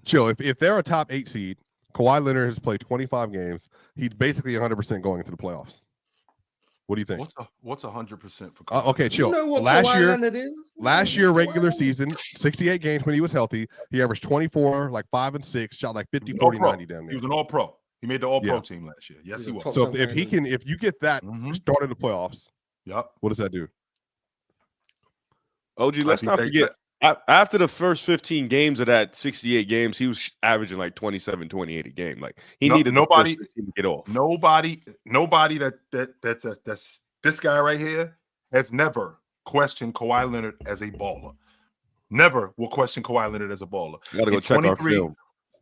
Chill. If they're a top 8 seed, Kawhi Leonard has played 25 games. He's basically 100% going into the playoffs. What do you think? What's 100% for Kawhi? Okay, chill. You know what last Kawhi year, Leonard is? last year regular season, 68 games when he was healthy. He averaged 24, like 5 and 6, shot like 50, 40, 90 down He there. was an all-pro. He made the all-pro Yeah. team last year. Yes, he was. Top So 7 if you get that started the playoffs, Yep. what does that do? OG, let's not forget. After the first 15 games of that 68 games, he was averaging like 27, 28 a game. Like he needed nobody the first 15 to get off. Nobody that's this guy right here has never questioned Kawhi Leonard as a baller. Never will question Kawhi Leonard as a baller. You gotta go check our film.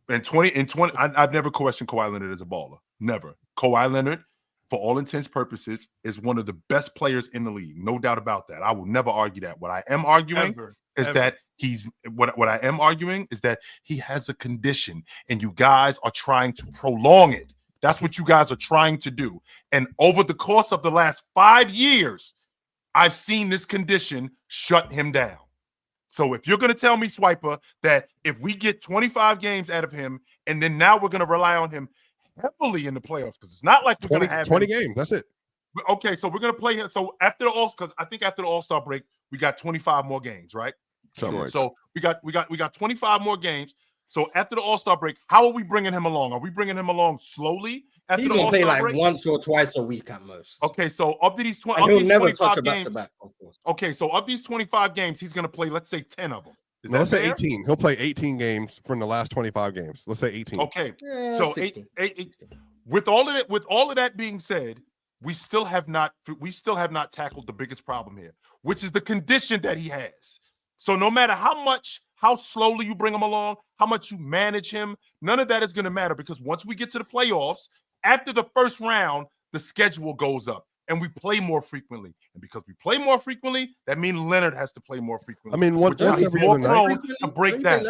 In 20, I've never questioned Kawhi Leonard as a baller. Never. Kawhi Leonard, for all intents and purposes, is one of the best players in the league. No doubt about that. I will never argue that. What I am arguing is that what I am arguing is that he has a condition, and you guys are trying to prolong it. That's what you guys are trying to do. And over the course of the last 5 years, I've seen this condition shut him down. So if you're going to tell me, Swiper, that if we get 25 games out of him, and then now we're going to rely on him heavily in the playoffs, because it's not like we're going to have 20 games. That's it. Okay, so we're going to play him. So after the because I think after the All-Star break, we got 25 more games, right? So we got 25 more games. So after the All-Star break, how are we bringing him along? Are we bringing him along slowly? After He's the gonna play All-Star like break? once or twice a week at most. Okay, so of these 20, And of he'll these never 25 touch a games, back-to-back, of course. okay, so of these 25 games, he's going to play, let's say 10 of them. Is No, let's that say fair? 18. He'll play 18 games from the last 25 games. Let's say 18. Okay, Yeah, so 16. with all of that being said, we still have not tackled the biggest problem here, which is the condition that he has. So no matter how slowly you bring him along, how much you manage him, none of that is going to matter, because once we get to the playoffs, after the first round, the schedule goes up and we play more frequently. And because we play more frequently, that means Leonard has to play more frequently. I mean, once which means every more other night. prone to break down.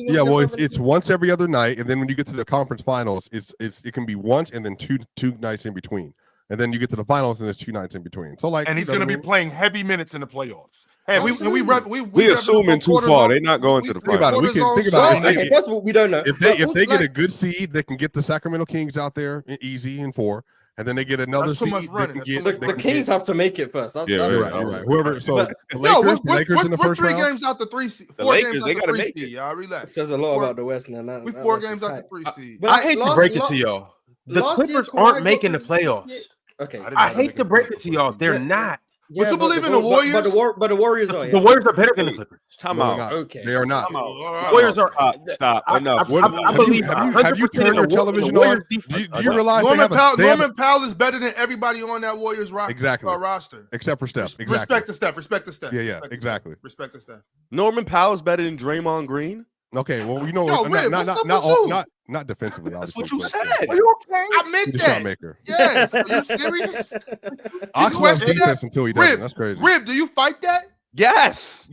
Yeah, well, it's once every other night, and then when you get to the conference finals, it can be once and then two nights in between, and then you get to the finals and there's 2 nights in between. So like, And he's going to be playing heavy minutes in the playoffs. Hey, we We assuming too far. They're not going to the Think about it. finals. We can think about it. Okay, first of all, we don't know. If they get a good seed, they can get the Sacramento Kings out there easy in 4, and then they get another That's too seed. much They running. can That's get too much The running. Kings have to make it first. That's Yeah, that's you're right. Right. Whoever. So But- the Lakers in the we're first 3 round. games out the 3 seed. The 4 Lakers, games they out the gotta 3 make seed. Y'all It relax. says a lot Four- about the West, man. We 4 games out the 3 seed. But I hate to break it to y'all. The last year, Clippers Kawhi aren't got making the those 6 playoffs. years. Okay. I I hate to break it to y'all. They're Yeah. not. But you believe in the Warriors? But the Warriors are. The Warriors are better than the Clippers. Time No, they're out. not. Okay. They are not. The Warriors are. Stop. Enough. I believe Have you 100% turned your in the television Warriors on? defense. Do you realize Norman they have a Powell is better than everybody on that Warriors Exactly. roster. except for Steph? Exactly. Respect the Steph. Respect the Steph. Yeah, Respect the exactly. Steph. Respect the Steph. Norman Powell's better than Draymond Green. Okay, well, you know, Yo, Rib, what's up with you? not defensively. That's obviously, what you but- said. Are you okay? I meant He's a shot that. maker. Yes. Are you serious? Ox loves question defense that? until he doesn't. Rib, That's crazy. Rib, do you fight that? Yes,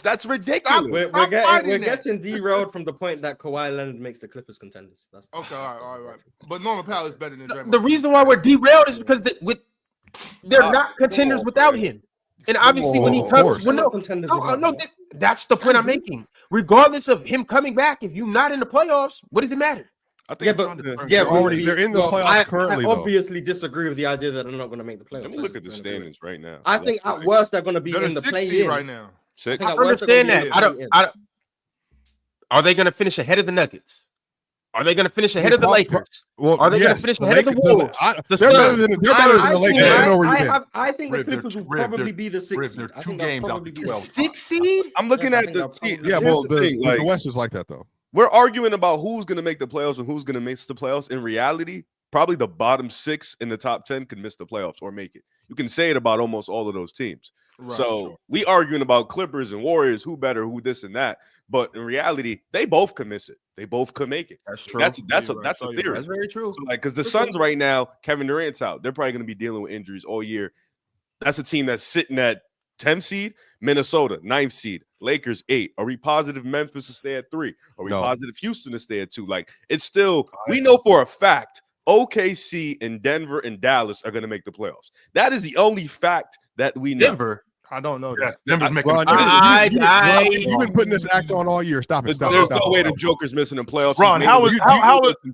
that's ridiculous. We're Stop fighting we're that. getting derailed from the point that Kawhi Leonard makes the Clippers contenders. That's Okay, all right. But Norman Powell is better than Draymond. The reason why we're derailed is because they're not contenders without him. And obviously, when he Of comes, course. well, no, Contenders no, without no, him. that's the point I'm making. Regardless of him coming back, if you're not in the playoffs, what does it matter? I think Yeah, I'm but trying to- They're in the playoffs I currently, though. obviously disagree with the idea that they're not going to make the playoffs. Let me look at the standings right now. I think at worst they're going to be They're in the 6th play seed in. right now. Six. I I think at worst they're understand gonna that. be in. I don't. Are they going to finish ahead of the Nuggets? Are they going to finish ahead of the Lakers? Well, Are they gonna finish ahead of the Wolves? They're better than the Lakers. I don't know where you've been. I think the Rib, Clippers will Rib, probably they're- be the 6th Rib, seed. they're I 2 think they'll games out probably the be the 12th. 6th seed? I'm looking Yes, I at think the they'll probably- team. Yeah, Here's well, the thing, like, the West is like that, though. we're arguing about who's going to make the playoffs and who's going to miss the playoffs. In reality, probably the bottom 6 in the top 10 can miss the playoffs or make it. You can say it about almost all of those teams. Right, So sure. we arguing about Clippers and Warriors, who better, who this and that. But in reality, they both can miss it. They both could make it. That's true. That's You're right. a So you're theory. That's very true. So, like, because the Suns right now, Kevin Durant's out. They're probably going to be dealing with injuries all year. That's a team that's sitting at 10th seed. Minnesota, 9th seed. Lakers, 8. Are we positive Memphis to stay at 3? Are we No. positive Houston to stay at 2? Like, it's still, we know for a fact OKC and Denver and Dallas are going to make the playoffs. That is the only fact that we know. Denver. I don't know that. Yes, Denver's making. Ron, you've been putting this act on all year. Stop it. Stop There's it. Stop no it. way the Joker's missing the playoffs. Ron, how is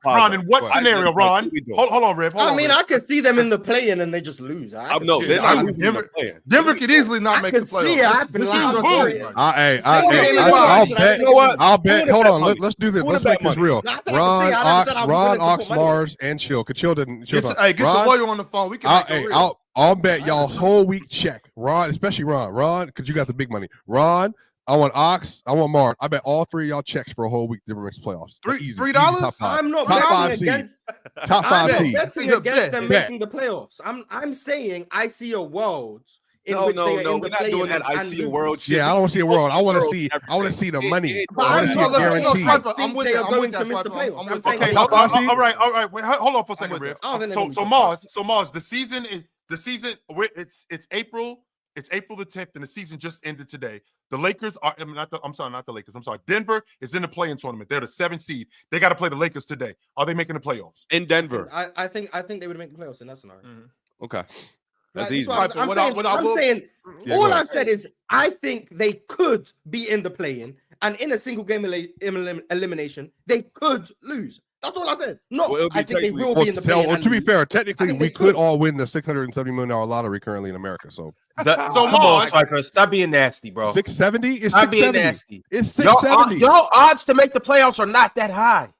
Ron? In what Go ahead. scenario, Ron? Hold on, Rev. Hold I on, mean, Rev. I could see them in the play-in and they just lose. No, see they're it. not I- losing Denver- the plan. Denver could easily not I make the could playoffs. see it happen. This Like, season's I'm over. serious. Let's do money. this. Let's Who make the bet this money? real. I think I Ron, can see. I never said I was willing to Ox, put money. Mars, and Chill. Cause Chill didn't. Get talk. your Ron, lawyer on the phone. We can make it real. I'll bet y'all's whole week check. Ron, especially Ron. Ron, because you got the big money. Ron, I want Ox. I want Mars. I bet all three of y'all checks for a whole week to mix playoffs. Easy. $3? Top five. I'm not Top betting five seed. against. Top I'm five not seed. betting Bet. against them Bet. making the playoffs. I'm saying I see a world in No, which no, they are no. in We're the not play-in doing that. and I see a lose. world. Shit. Yeah, I don't want to see a world. I want to see. Everything. I want to see the money. But I want to I'm see not a saying guarantee. Swiper, think I'm with they that. are I'm going with to that, miss the Swiper. playoffs. I'm with saying that. Okay, Top five seed? all right. Wait, hold on for a second, with Riv. that. Oh, then So, they're so gonna Mars, the season is it's April. It's April the 10th, and the season just ended today. The Lakers are. Not the Lakers. I'm sorry. Denver is in the play-in tournament. They're the 7th seed. They got to play the Lakers today. Are they making the playoffs? In Denver. I think they would make the playoffs in that scenario. Okay. That's Like, easy. so I'm saying Yeah, all go ahead. I've said is I think they could be in the play-in, and in a single game elimination, they could lose. That's all I said. No, Well, it'll be I think they technically- will be in the play-in. Or and to be lose. fair, I technically think we they could could. all win the $670 million lottery currently in America. So So come come on, on. Swiper, stop being nasty, bro. 670 is Stop being 670. nasty. It's Y'all 670. odds to make the playoffs are not that high.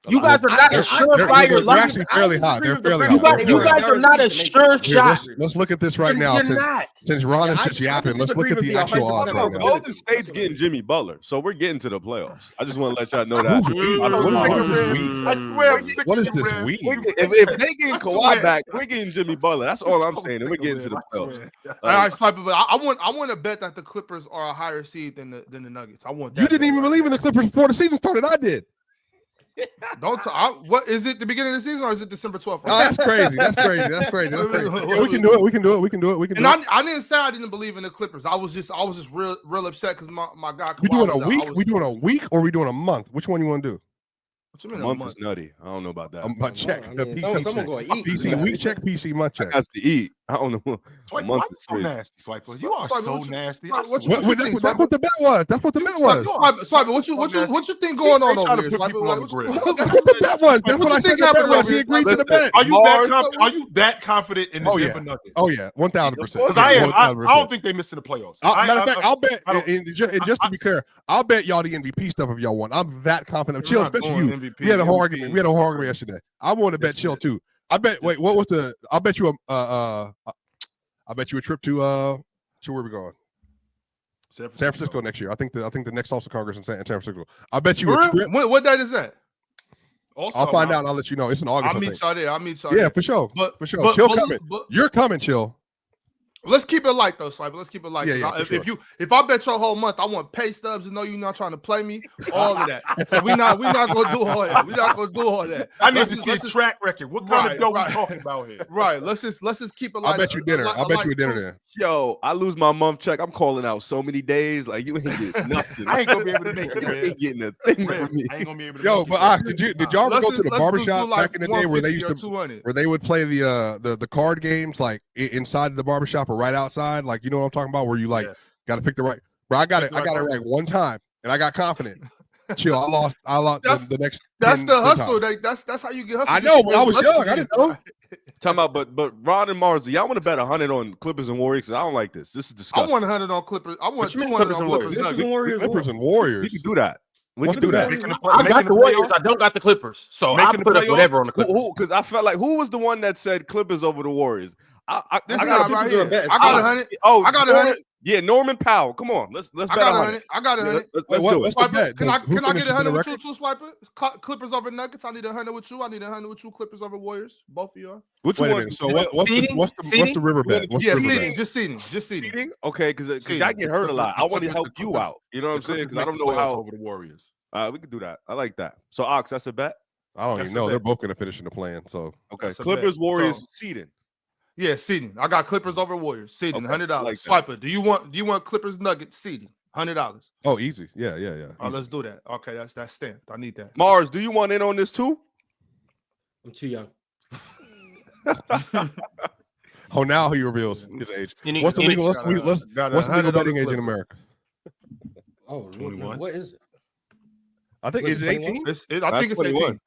You guys are not a surefire they're lucky. actually fairly high. They're fairly high. You guys are not a sure shot. Let's look at this right now. You're not. Since Ron is Yeah, just I yapping, let's look disagree at with the the actual 100% odds right now. Golden State's getting Jimmy Butler, so we're getting to the playoffs. I just want to let y'all know that. What is this weed? I swear, I'm sick What of is you, this Riv. weed? If they getting I Kawhi swear. back, we're getting Jimmy Butler. That's all I'm saying. And we're getting to the playoffs. All right, Swiper, but I want to bet that the Clippers are a higher seed than the Nuggets. I want that. You didn't even believe in the Clippers before the season started. I did. What is it? The beginning of the season or is it December 12th? Oh, that's crazy. That's crazy. That's crazy. That's crazy. Yeah, we can do it. We can do it. We can do it. We can do And it. I didn't say I didn't believe in the Clippers. I was just real upset because my guy. We Kawhi doing a was out. week? We doing a week or we doing a month? Which one you want to do? What you mean A a month month? is nutty. I don't know about that. A check. I A mean, PC someone check. gonna eat. PC week check. PC month check. Has to eat. I don't know. Swiper, A why month you is so crazy. nasty, Swiper? You are Swiper, so what you- nasty. what I you- swear. That's what the bet was. That's what the bet was. Swiper, what you think going on He's over trying here? to put people on the Swiper? grid. That's what the bet was. That's what I said. The bet was. He agreed to the bet. Are you Mars- that confident in the Oh, Denver yeah. Nuggets? Oh yeah, 1,000%. Because I am. I don't think they missed in the playoffs. Matter of fact, I'll bet. I don't- And just to be clear, I'll bet y'all the MVP stuff if y'all want. I'm that confident. We're Chill, not especially going you. MVP. We had a whole MVP. argument. We had a whole argument yesterday. I want to bet Chill too. I bet. Wait, what was the? I'll bet you a. I bet you a trip to where we going? San Francisco next year. I think the next House of Congress in San Francisco. I bet you For a real? trip. What date is that? Also, I'll find out and I'll let you know. It's in August. I'll I meet think. y'all there. I'll meet y'all Yeah, there. for sure. But For sure. but- Chill but- coming. but- You're coming, Chill. Let's keep it light though, Swiper. Let's keep it light. Yeah, yeah, 'Cause for if I bet your whole month, I want pay stubs to know you're not trying to play me. All of that. So we not gonna do all that. We're not gonna do all that. I need Let's to just- see a let's just- track record. What kind Right, of dough right. we talking about here? Right. Let's just keep it light. I'll bet you dinner. I'll bet you a dinner there. Yo, I lose my month check. I'm calling out so many days. Like you ain't getting nothing. I ain't gonna be able to make it, You man. ain't getting a thing Riv, from me. I ain't gonna be able to. Yo, make but it. Ox, did y'all ever go to the barbershop back in the day where they used to 200. where they would play the card games like inside the barbershop or right outside? Like, you know what I'm talking about? Where you like Yeah. got to pick the right. Bro, I got it right one time, and I got confident. Chill, I lost the next. That's 10 the 10 hustle. times. That's how you get hustle. I know, but I was young. I didn't know. Talking about, but Ron and Mars, do y'all want to bet 100 on Clippers and Warriors? 'Cause I don't like this. This is I disgusting. want 100 on Clippers. I want What you mean 200 Clippers on and Clippers. Warriors? Nuggets. Clippers and Warriors. We can do that. We Let's can do do that. that. Making the I got making the the Warriors. playoffs? I don't got the Clippers. So I Making the put up playoffs? whatever on the Clippers. Who? Because I felt like who was the one that said Clippers over the Warriors? This I guy got right Clippers are here. a bet. I got 100. Oh, I got Norman- 100. Yeah, Norman Powell. Come on, let's I bet got 100. 100. I got 100. Let's Wait, do what's it. the bet? Can I Who get finishes in 100 the with you record? too, Swiper? Clippers over Nuggets. I need 100 with you. I need 100 with you. Clippers over Warriors. Both of y'all. Which Wait a one? minute. So what's the Seeding? river bet? What's Yeah, the river seeding. bet? Just seeding. Seeding? Okay, because I Seeding. get hurt a lot. I want to help you out. You know what I'm saying? Because I don't know how. over the Warriors. We can do that. I like that. So Ox, that's a bet. I don't That's even the know. They're bet. both going to finish in the plan. So Okay, That's a Clippers, bet. Warriors, So- seeding. Yeah, seeding. I got Clippers over Warriors. Seeding. Okay, $100. I like that. Swiper. Do you want Clippers Nuggets seeding? $100. oh, easy. Yeah. All right, let's do that. Okay, that's stamped. I need that. Mars, do you want in on this too? I'm too young. Oh, now he reveals his age. Any- What's the any- legal? What's the legal Got a betting 100 on age the in Clippers. America? Oh, 21. what is it? I think Was it's it 18. 21? I think it's 21. 18.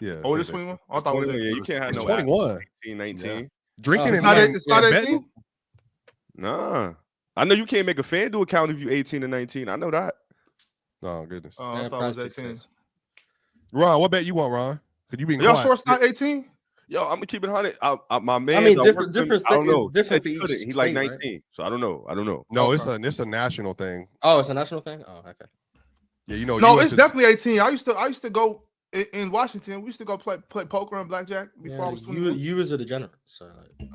Yeah. Oh, it's 21? I thought it was 21. Yeah, 18. you can't have It's no 21. 18, 19. Drinking It's and not and- it's not and 18? betting? Nah. I know you can't make a FanDuel account if you're 18 and 19. I know that. Oh goodness. I Yeah, thought it was PrizePicks 18. says. Ron, what bet you want, Ron? Could you be Y'all quiet? sure it's not 18? Yo, I'm gonna keep it 100. My man, I mean, different. I don't know. Different for He each couldn't. He's like state, 19, right? so I don't know. No, Okay. it's a national thing. Oh, it's a national thing. Oh, okay. Yeah, you know. No, US it's is- definitely 18. I used to go in Washington. We used to go play poker and blackjack before I was 21. You was a degenerate, so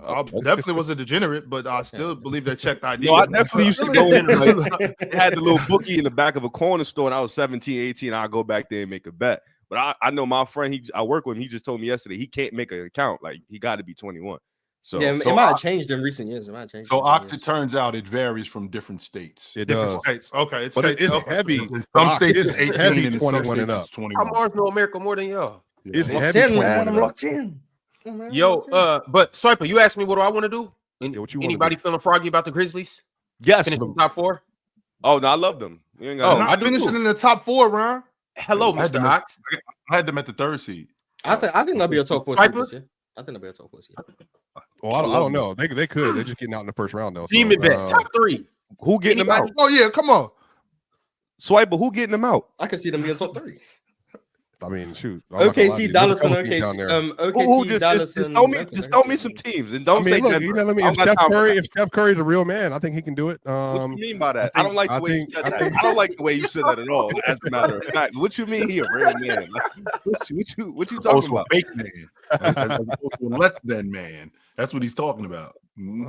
I definitely was a degenerate, but I still believe they checked ID. No, I definitely used to go in. Like, they had the little bookie in the back of a corner store, and I was 17, 18. I'd go back there and make a bet. But I know my friend. I work with him. He just told me yesterday he can't make an account. Like he got to be 21. So yeah, it might have changed in recent years. It might have changed. So Ox, it turns out it varies from different states. It Different does. states. Okay, it's But it states. is Okay. heavy. In some states it's 18 heavy and in 21 some and states up. it's How 21. Mars know America more than y'all? It's Yeah. heavy 10, 21 man. I'm and up. locked in. Oh, man, I'm Yo, locked in. but Swiper, you asked me what do I want to do? Yeah, what you wanna Anybody do? feeling froggy about the Grizzlies? yes. Finish the top 4? Oh no, I love them. You ain't got Oh, Not I do finishing too. in the top 4, Ron. Hello, I had Mr. them at- Ox. I had them at the 3rd seed. I think they'll be a top 4 seed Piper? this year. I think they'll be a top 4 seed. Well, I don't know. They could. They're just getting out in the first round though. So, Demon bet, top 3. Who getting them out? Oh yeah, come on. Swipe, but who getting them out? I can see them being top 3. I mean, shoot. I'm not gonna lie to OKC, you. Dallas, There's a and couple teams down OKC. there. Who OKC, Dallas, just and throw me Memphis. just throw me some teams and don't I mean, say look, Denver. you know what I mean. I If don't got Steph time for Curry, that. if Steph Curry's a real man, I think he can do it. What you mean by that? I don't like I the way you think- said I that. think- I don't like the way you said that at all. As a matter of fact, what you mean he a real man? Like, what you talking Also a about? fake man. As opposed to a less than man. That's what he's talking about.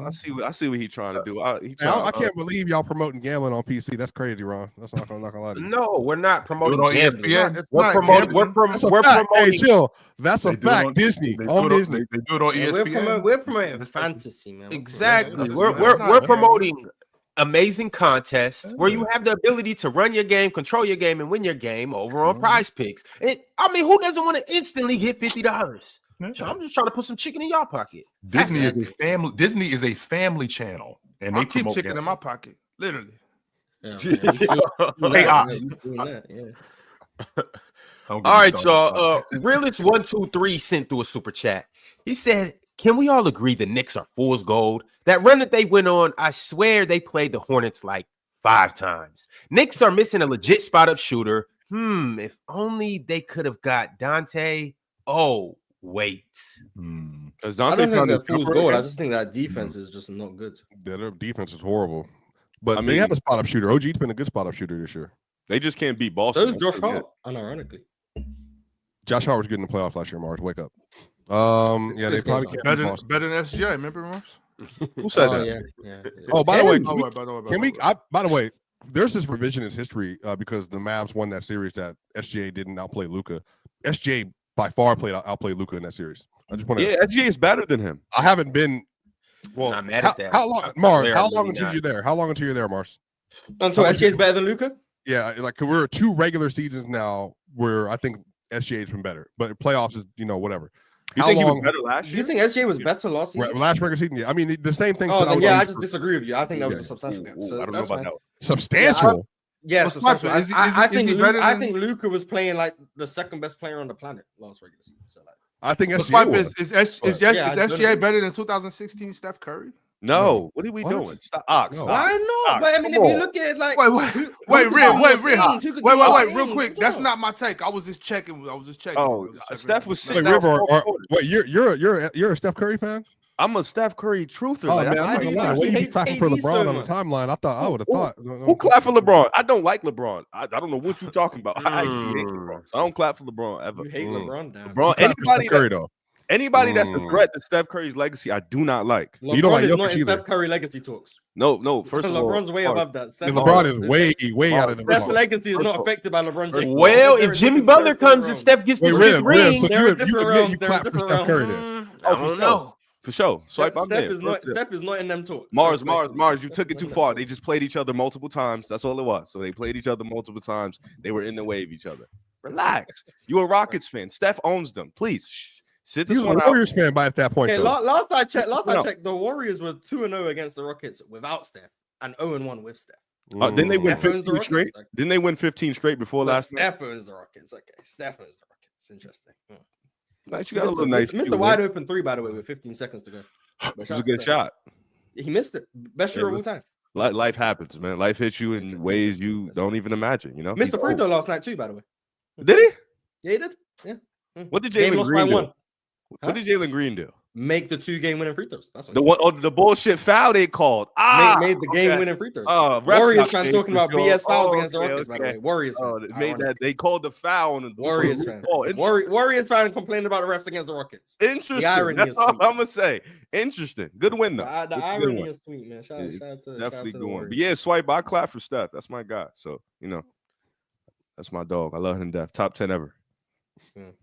I see what he's trying to do. I can't believe y'all promoting gambling on PC. That's crazy, Ron. That's not gonna lie to you. No, we're not promoting Do it on gambling. ESPN? It's We're not promoting. gambling. That's a We're fact. Hey, promoting. chill. That's a They do it fact. on- Disney They on do it Disney. They do it on ESPN. We're promoting That's fantasy, man. Exactly. That's We're not we're gambling. promoting amazing contests where you have the ability to run your game, control your game, and win your game over on PrizePicks. And I mean, who doesn't want to instantly get $50? So I'm just trying to put some chicken in y'all pocket. Disney That's is a family. Disney is a family channel, and I they keep promote chicken in gambling. my pocket, literally. Yeah, Hey, Ox. All right, y'all. Realist123 sent through a super chat. He said, "Can we all agree the Knicks are fool's gold? That run that they went on, I swear they played the Hornets like 5 times. Knicks are missing a legit spot-up shooter. If only they could have got Dante. Oh, wait. Because I Dante don't think found they're the fool's jumper gold. I again. just think that defense is just not good. Yeah, their defense is horrible. But I they mean- have a spot up shooter. OG's been a good spot up shooter this year. They just can't beat Boston. So is That's Josh what it Hart, unironically. Josh Hart was good in the playoffs last year, Mars. Wake up. Yeah, they This probably game's can't beat Boston. Better than SGA, remember, Ross? is. Who said Oh, that? yeah. Oh, by the way, By the way, by the way, can we? By the way, there's this revisionist history because the Mavs won that series that SGA didn't outplay Luka. SGA by far outplayed Luka in that series. I just want to. Yeah, SGA is better than him. I haven't been. Well, Not mad at that. how long, I Mars? swear How I'm long really until not. you're there? How long until you're there, Mars? Until SGA is better than Luka? Yeah, like we're 2 regular seasons now where I think SGA's been better, but playoffs is whatever. You How think he long? was better last Do year? you think SGA was better last season? Last regular season, yeah. I mean, the same thing. Oh, that then was yeah, on I just disagree with you. I think that was a Yeah. substantial gap. Ooh, So I don't know that's about fine. that. substantial. Yeah, What's substantial. Piper? Is he- I is he better I than- think Luka was playing like the second best player on the planet last regular season. So like, I think But SGA Swipe was. is Yeah, SGA better than 2016 Steph Curry? No. What are we What? doing? Stop. Ox. No. Stop. why not? But I mean, if come you on. look at it like, Wait, wait, real quick. That's not my take. I was just checking. Oh, Steph was Wait, sitting out River, 4 quarters. wait, you're a Steph Curry fan? I'm a Steph Curry truther. Oh Like, man, that's I'm how not you gonna lie. do The way it. you be hates clapping for AD LeBron so on the much. timeline, I would have thought. Who clap for LeBron? I don't like LeBron. I don't know what you're talking about. I actually hate LeBron. So I don't clap for LeBron ever. you hate LeBron down. LeBron, anybody Curry that, though. anybody that's a threat to Steph Curry's legacy, I do not like. LeBron You don't like is Jokic not in either. Steph Curry legacy talks. No. First of all, LeBron's way above that. Yeah, LeBron is way out of the Steph's box. legacy is First not of all- affected by LeBron James. Well, They're if Jimmy different- Butler they're comes and different Steph gets the Wait, 6th Rib, ring, so They're you different admit realms, you they're clap for different Steph Curry realms. then? I don't know. for sure. Swipe, I'm Steph there. is not. Steph is not in them talks. Mars, Steph's you took it too far. They just played each other multiple times. That's all it was. So they played each other multiple times. They were in the way of each other. Relax. You a Rockets fan. Steph owns them. Please sit this He was one a out. Warriors fan by at that point. Okay, though. last I checked, No. the Warriors were 2-0 against the Rockets without Steph and 0-1 with Steph. Didn't they win Steph owns the 15 straight? Rockets. Didn't they win 15 straight before But last night? Steph owns the Rockets. Okay, Steph owns the Rockets. Interesting. Nice, you got a little nice. Missed a wide open 3, by the way, with 15 seconds to go. It was a good shot. He missed it. Best shooter of all time. Life happens, man. Life hits you in ways you don't even imagine. You know. Missed the free throw last night too, by the way. Did he? Yeah, he did. Yeah. What did Game Jalen lost by Green do? 1. What did Jalen Green do? Make the 2-game winning free throws. That's what The one, the bullshit foul they called. made the game winning free throws. Refs Warriors not fan talking about sure. BS fouls against the Rockets, by the way. Warriors fan. Made that they called the foul on the Warriors fan. Warriors fan complaining about the refs against the Rockets. Interesting. The irony That's is all sweet. I'm gonna say. Interesting. Good win though. The Good irony one. is sweet, man. Shout It's out to definitely the good one. Warriors. But yeah, swipe. I clap for Steph. That's my guy. So that's my dog. I love him to death. Top 10 ever.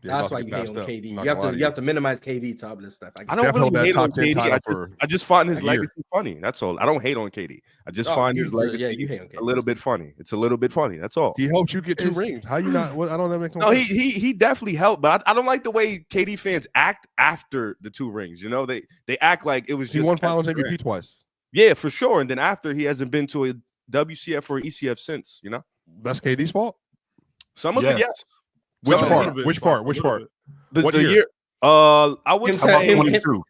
That's why you hate on KD. You have to minimize KD to uplift stuff. I don't really hate on KD. I just find his a year. legacy funny. That's all. I don't hate on KD. I just find his legacy you hate on KD. a little bit funny. It's a little bit funny. That's all. He helped you get 2 rings. How you not? What? I don't know. No, he definitely helped, but I don't like the way KD fans act after the 2 rings. You know, they act like it was He just won Finals MVP twice. Yeah, for sure. And then after, he hasn't been to a WCF or ECF since. You know, That's KD's fault. some of it, yes. Which Some part? of it. Which part? Which part? The year? year. I would Him How about Him- 22?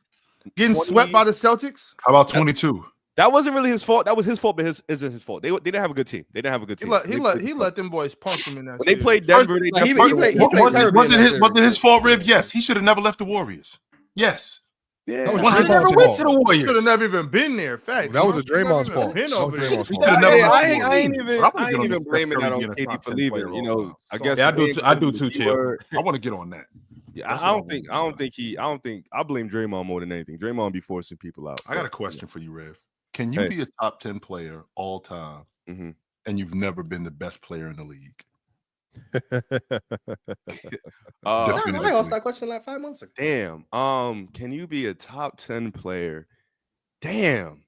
Getting swept by the Celtics. How about 22? That wasn't really his fault. That was his fault, but isn't his fault. They didn't have a good team. They didn't have a good He team. let them boys punch him in that. When they series. played Denver, they He definitely played Was terribly. it his fault, Riv? Yes. He should have never left the Warriors. Yes. yeah. That was He Draymond's never fault. went to the Should have Warriors. never even been there. Facts. That was a He never Draymond's even fault. been That was over there. Draymond's He fault. should have never Yeah, left I the ain't Warriors. even, But I'm I ain't gonna even get on blaming that on Steph Curry being a KD top for 10 leaving. player You all know, time. I So, guess Yeah, I do too, Chill. I want to get on that. Yeah, That's I what don't think I blame Draymond more than anything. Draymond be forcing people out. I got a question for you, Riv. Can you Hey. be a top 10 player all time Mhm. and you've never been the best player in the league? I asked that question like 5 months ago. Damn. Can you be a top 10 player? Damn.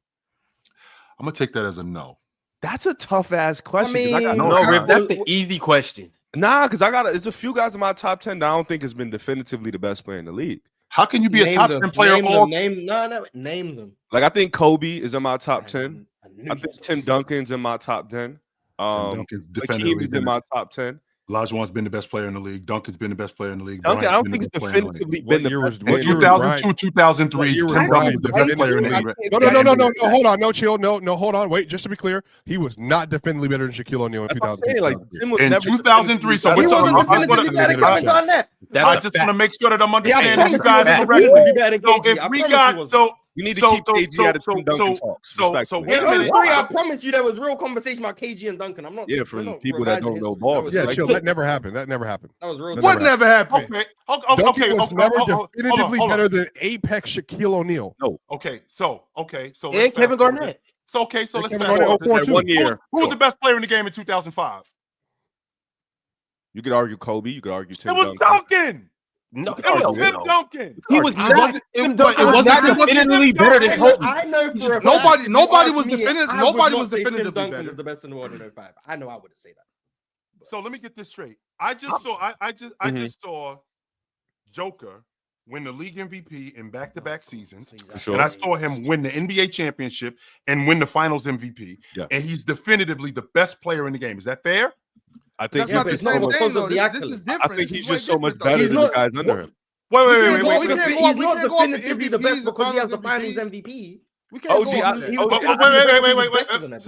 I'm gonna take that as a no. That's a tough ass question. 'Cause I got No, No, God. Riv, that's the easy question. because I got it's a few guys in my top 10 that I don't think has been definitively the best player in the league. How can you be a Name top them. 10 player Name all? them. Name them. Like I think Kobe is in my top 10. I knew I you think was Tim gonna say Duncan's in my top 10. Duncan's Hakeem definitively is been in my top 10. Olajuwon's been the best player in the league. Duncan's been the best player in the league. Duncan, I Bryant's don't been think the it's best player in the league. definitively What been the year best was- player what in year the was league. 2002, Bryant? 2003. What year Tim was Duncan was Bryant? the best player in the league. No, hold on. No, hold on. Wait, just to be clear, he was not definitively better than Shaquille O'Neal in That's what I'm 2003. saying. Like Tim was In never 2003, so definitively we're better talking- than I Bryant. wanna- I just want to make sure that I'm understanding you guys I correctly. promise you be better than So KG. if I we promise got you was. so You need to so keep KG out of Tim Duncan talks. so respectfully. wait a In minute. 03, I promise you there was real conversation about KG and Duncan. I'm not. Yeah, we're from not people that revising don't know history. ball. That was Yeah, real- chill. That never happened. That never happened. That was real. That What never never happened? Okay, Duncan was never definitively hold on. better than Apex Shaquille O'Neal. Okay, so let's And fast Kevin forward. Garnett. So let's Kevin fast Garnett forward. 04 too. 1 year. Who was the best player in the game in 2005? You could argue Kobe. You could argue Tim It was Duncan. Duncan. No, It was hell Tim no. Duncan. He was It not. wasn't- Tim it- Duncan but it was wasn't- not it wasn't definitively better than Kobe. I know for a fact. Nobody if you was asked me, definitive- I nobody would was not say definitively Tim Duncan better. was the best in the world in 05. I know I wouldn't say that. So let me get this straight. I just saw Joker win the league MVP in back-to-back seasons. For sure. And I saw him win the NBA championship and win the finals MVP. Yeah. And he's definitively the best player in the game. Is that fair? I think That's not but the it's not same because thing, of though. the This accolade. is I different. think This he's is way just so much different, though. better He's than the not- guys under him. Wait. He's we not can't go off the definitively the MVPs, best because he has the the finals finals MVP. We can't OG, go I- off He that. was Oh, definitively wait. better than that.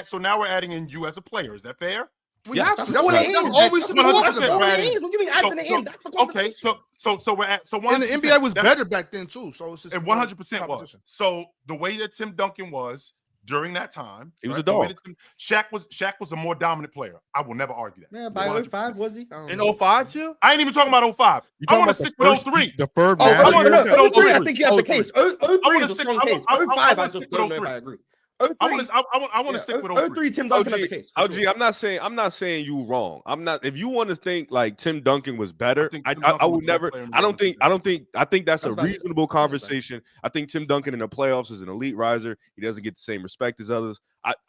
So now we're adding in you as a player. Is that fair? We Yeah, have that's to. That's all we should be talking 100% about. right. What do you mean add to the end? That's the Okay, conversation. so we're at And the NBA was better back then too. So it's just It 100% was. competition. So the way that Tim Duncan was during that time, He was a the way dog. that Shaq was a more dominant player. I will never argue that. Yeah, by 05 was he? In 05, too? I ain't even talking about 05. You I talking want about to the stick with first- 03. The third Oh, Magic no, year? no, no. 03, I think you have the 03. case. 03 is a stick- strong I case. wanna 05, I stick just with don't know if 03. I agree. I want to stick with 03. 03 Tim Duncan has a case. for OG, sure. I'm not saying you wrong. I'm not. If you want to think like Tim Duncan was better, think I Tim Duncan would was the best never. player in the I don't league. think. I think that's a That's fine. reasonable conversation. I think Tim Duncan in the playoffs is an elite riser. He doesn't get the same respect as others.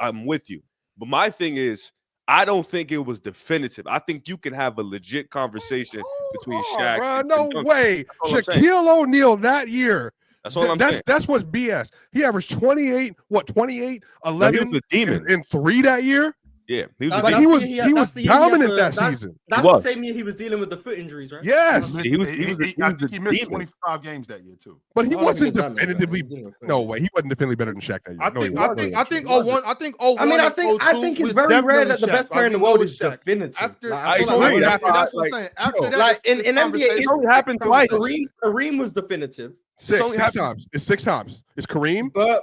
I'm with you, but my thing is, I don't think it was definitive. I think you can have a legit conversation between Shaq. Bruh, and Tim no Duncan. way. That's all I'm saying. Shaquille O'Neal that year. That's all I'm saying. That's what's BS. He averaged 28, 28, No, he 11, was a demon. and 3 that year. Yeah, he was. That- He was that's the year he had dominant the- that that- season. That's was. the same year he was dealing with the foot injuries, right? Yes, He was I think he missed 25 games that year too. but he I don't think wasn't he was that bad, definitively. he was dealing with foot No injuries. way, he wasn't definitively better than Shaq that year. I No, he think wasn't. I think 01. I think 01. I mean, I and think 02 it's was very rare definitely that the best Shaq. player in the I world know is it's Shaq. definitive. After, Like, I I feel agree. like That's why, that's what I'm like, saying. After that, like in it's NBA, conversation. It only happened twice. Kareem was definitive. Six only happened- times. It's 6 times. It's Kareem, Bird,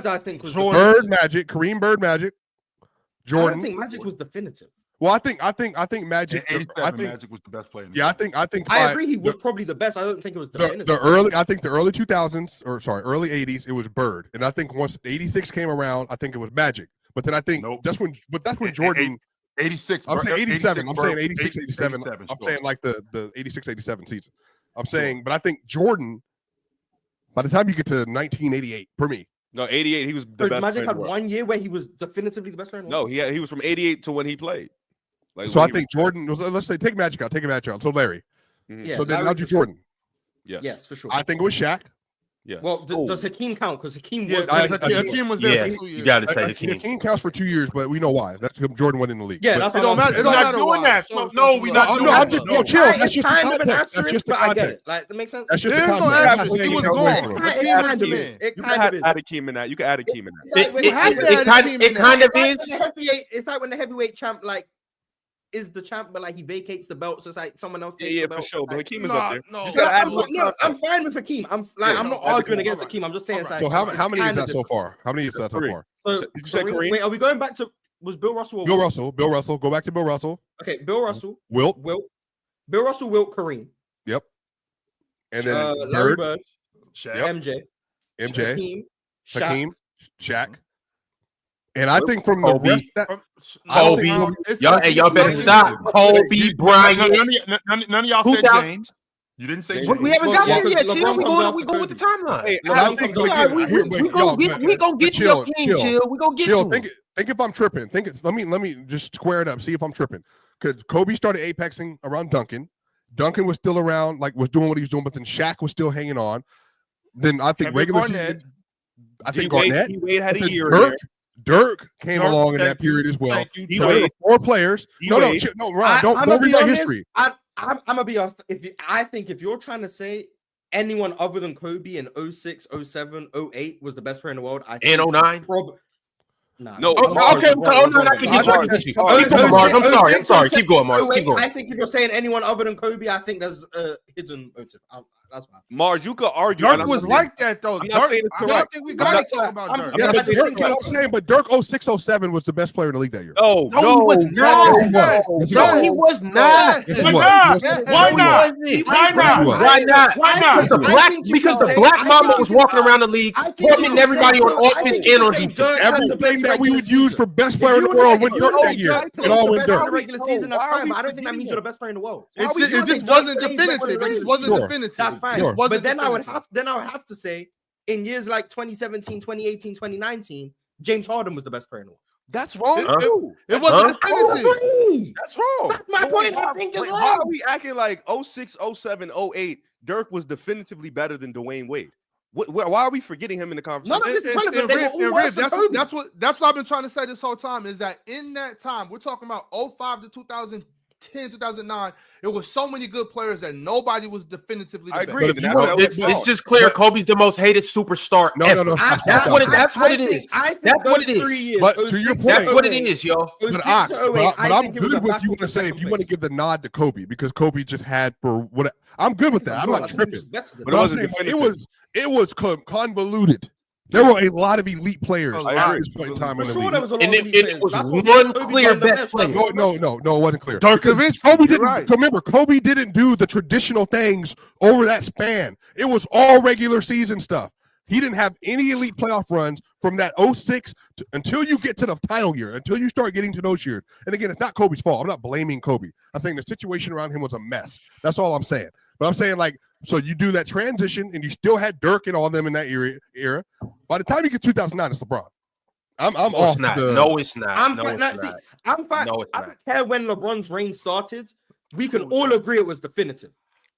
I think was Jordan. definitive. Bird, Magic, Kareem, Bird, Magic, I Jordan. don't think Magic was definitive. Well, I think Magic. In 87, I think Magic was the best player. In the yeah, league. I think I agree, he was probably the best. I don't think it was definitive. the early. I think the early 2000s, or sorry, early 80s, it was Bird, and I think once 86 came around, I think it was Magic. But then I think Nope. that's when Jordan. 86. I'm saying 87. I'm saying 86, 86, 87. 87, I'm sure. saying like the 86, 87 season. I'm saying, but I think Jordan, by the time you get to 1988, for me, No, 88. He was the So best. Magic player in had the world. 1 year where he was definitively the best player in the No, world. he was from 88 to when he played. Like, so when I think Jordan was. Let's say take Magic out. So Larry. Mhm. Yeah, So then Larry I'll do for sure. Jordan. Yes, for sure. I think it was Shaq. Yes. Well, does Hakeem count? Because Hakeem Yeah, was. Hakeem was there Yeah, for 2 you years. got to say The Hakeem. King counts for 2 years, but we know why. That's because Jordan went in the league. Yeah, But- that's It don't matter. It We're don't not matter doing why. that. So No, it's no, supposed we're to not be- doing no, that. I'm just No. chill. That's It's just the kind of an context. That's asterisk, just the but I get context. it. Like, that makes sense. That's just There's the no context. I'm asterisk. saying He was it gone. was- It Hakeem was kind the of man. is. It You kind can of add is. Hakeem in that. You can add Hakeem in that. It's like when- It it's like when the kind of heavyweight- is. It's like when the heavyweight champ like is the champ, but like he vacates the belt, so it's like someone else takes Yeah, the for belt. sure. But Like, Hakeem is Nah, up there. no. You just no, gotta add I'm, more no, I'm context. fine with Hakeem. I'm Yeah, I'm not add arguing Hakeem. against Hakeem. I'm just saying. It's like, So how it's many is kinda that so different. far? How many is that so Three. far? So, Did you say Kareem? wait, are we going back to was Bill Russell? Or Bill Wilt? Russell. Bill Russell. Go back to Bill Russell. Okay, Bill Russell, Wilt. Bill Russell, Wilt, Kareem, Yep. And then Larry Bird, Bird, Shaq. MJ, MJ, Shaq. Hakeem, Shaq. And I think from the Kobe. rest that Kobe. Y'all better stop. Kobe Bryant. None of y'all Who said down- James. You didn't say We James. haven't got Yeah, there yet. LeBron Chill. We comes go. after We go with the Kobe. timeline. Hey, but I think LeBron Yeah, comes we after gonna get to your king. Chill. We gonna get chill. to Think him. if I'm tripping. Think it's let me just square it up. See if I'm tripping. Because Kobe started apexing around Duncan. Duncan was still around, like was doing what he was doing, but then Shaq was still hanging on. Then I think Kevin regular Garnett. season. I think Garnett. D-Wade had But a then year. Dirk came Dirk, along in thank that period as well. Thank you. D-Wade. So there were 4 players. No, D-Wade. Ron, don't read that history. I'm gonna be honest. I think if you're trying to say anyone other than Kobe in 06, 07, 08 was the best player in the world, I think And 09? Nah. No. Oh, okay. I can get you. I can get you. Keep going, Mars. I'm sorry. Keep going, Mars. Keep going. I think if you're saying anyone other than Kobe, I think there's a hidden motive. That's why. Mars, you could argue. Dirk and I'm was not like that though. I'm not Dirk, saying it's I don't correct. think we I'm gotta not- talk about I'm Dirk. just- Yeah, I but just Dirk, think I'm that's- saying, but Dirk 06, 07 was the best player in the league that year. No, No, he was not. Yes, he No, was. he was not. Yes, he Why was. not? Yes, Why he not? was. Why not? Why not? Why not? Because the black mama was walking around the league, tormenting everybody on offense and on defense. Everything that we would use for best player in the world went Dirk that year. It all went in the Dirk. regular season. That's Why are fine, we but I don't think that means forgetting you're the best player in the world. It just wasn't definitive. It just wasn't Sure. definitive. That's fine. It just But wasn't then I would definitive. have to say in years like 2017, 2018, 2019, James Harden was the best player in the world. that's wrong. It- too. It wasn't definitive. That's wrong. That's my point. I think it's Why are wrong. we acting like 06, 07, 08? Dirk was definitively better than Dwayne Wade. Why are we forgetting him in the conversation? None of this is relevant. And They were Rib, all and worse Rib, than Kobe. that's what I've been trying to say this whole time is that in that time, we're talking about 05 to 2010, 2009, it was so many good players that nobody was definitively the I best. agree. But if and you that's want- what I was It's wrong. just clear. Kobe's the most hated superstar No, ever. no. That's what it is. I think That's what those it is. 3 years, But to your 06 point- That's what it 08, is, yo. 06 But Ox, to 08, but I I'm think it was good a with battle you for to say if second you want to place. give the nod to Kobe because Kobe just had for what I'm good with that. I'm not tripping. But it But I'm wasn't saying, but definitive. it was convoluted. There were a lot of elite players I at agree. this point in time For in the sure, league. there was a lot And of it elite players. was That's what one Kobe clear done the best player. No, it wasn't clear. Dirk Because Nowitzki, Kobe you're didn't right. remember. Kobe didn't do the traditional things over that span. It was all regular season stuff. He didn't have any elite playoff runs from that 06 until you get to the final year, until you start getting to those years. And again, it's not Kobe's fault. I'm not blaming Kobe. I'm saying the situation around him was a mess. That's all I'm saying. But I'm saying, like, so you do that transition and you still had Dirk and all them in that era. By the time you get 2009, it's LeBron. I'm No, off it's not. the- No, it's not. I'm No, fine. it's See, not. I'm fine. No, it's I not. don't care when LeBron's reign started. We can all agree it was definitive.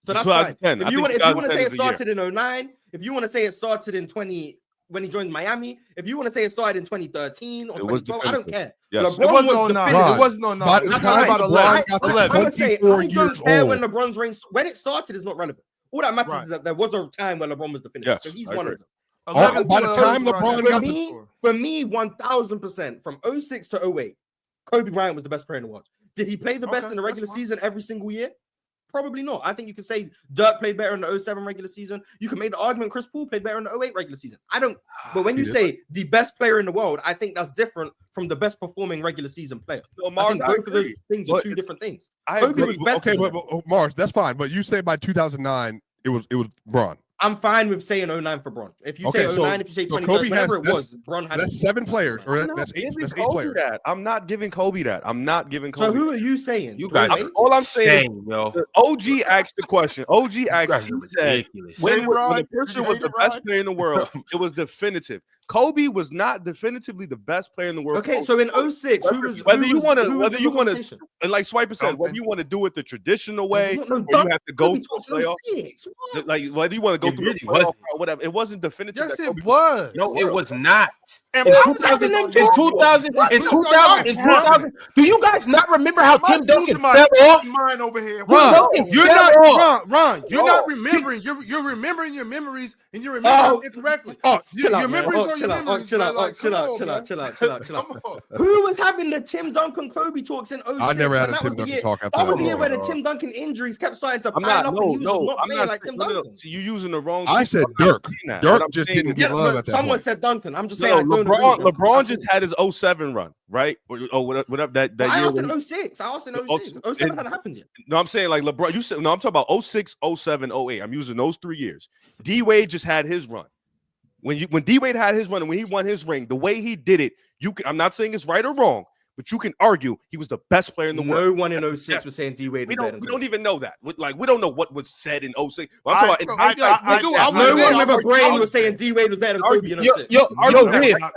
So that's fine. 2010. I If you think want to say 2010 it is the year. started in 09, if you want to say it started in 20, when he joined Miami. If you want to say it started in 2013 or It was 2012, I don't care. Yes. LeBron It wasn't was 09. definitive. It wasn't 09. By It the was time about LeBron 11. got to 11. I'm gonna say, 24 I don't years care old. when LeBron's reign, when it started is not relevant. All that matters Right. is that there was a time where LeBron was definitive. Yes, So he's I one agree. of them. 11, By the 12 time was around LeBron that got time. For me, 1000% from 06 to 08, Kobe Bryant was the best player in the world. Did he play the best Okay, in the regular that's fine. season every single year? Probably not. I think you can say Dirk played better in the 07 regular season. You can make the argument Chris Paul played better in the 08 regular season. I don't. But when you say the best player in the world, I think that's different from the best performing regular season player. So, I Mars, think I both of those agree. things are But two different things. I Kobe agree. was better. Okay, than but Mars, that's fine. But you say by 2009, it was Bron. I'm fine with saying 09 for Bron. If you Okay, say so- 09, if you say so 2013, Kobe has- whatever it was, Bron had. That's 7 players, or I'm not that's 8. giving That's 8 Kobe players. that. I'm not giving Kobe that. I'm not giving So Kobe. who are you saying? You Dwayne guys Wade? are all I'm saying insane, yo. The OG asked the question. OG asked, guys he are said, ridiculous. when Hated a Rod? person You was the hated best Rod? player in the world, it was definitive. Kobe was not definitively the best player in the world. Okay, so in 06, who was Whether who you was- wanna- who was whether in you the wanna- competition? and like Swiper said, whether you want to do it the traditional way, There's no or doubt. you have to go Kobe to talks a playoff, 06. What? like whether you want to go It through really the playoff wasn't. or whatever, it wasn't definitive. Yes, that it Kobe was. No, it was not. And In Bob 2000, was in on 2000, What? in Who's 2000, in on that? 2000, do you guys not remember how Am I Tim Duncan losing my fell off? mind over here. Ron, Ron, you're fell not off. Ron, you're No. not remembering. You're remembering your memories and you're remembering incorrectly. Oh, chill Your out, man. memories Oh, are chill your out. Oh, memories, chill man. out. Like, Chill come out. on, Chill man. out. Chill out. Chill out. Chill out. Come on. Who was having the Tim Duncan Kobe talks in 06? I never had and a that Tim was the Duncan year- talk after That was that. the year where the No. Tim Duncan injuries kept starting to I'm pile not. up, and he was just not playing like Tim Duncan. So you're using the wrong. I said I'm not Dirk. saying that. Dirk What I'm just saying didn't is- get Yeah, love no, at that someone point. said Duncan. I'm just saying. No, I don't agree with them. LeBron just had his 07 run, right? Or whatever that I year. asked when he- in 06. I asked in The 06. 07 hadn't happened yet. No, I'm saying like LeBron. You said no. I'm talking about 06, 07, 08. I'm using those 3 years. D Wade just had his run. When D Wade had his run and when he won his ring, the way he did it, I'm not saying it's right or wrong, but you can argue he was the best player in the world. No one in 06 was saying D Wade We was better don't. than We Kobe. don't even know that. We don't know what was said in 06. But I'm talking about. I do. I No was one there. with a brain was saying D Wade was better than Kobe in Yo, 06. yo, Argue that Riv, right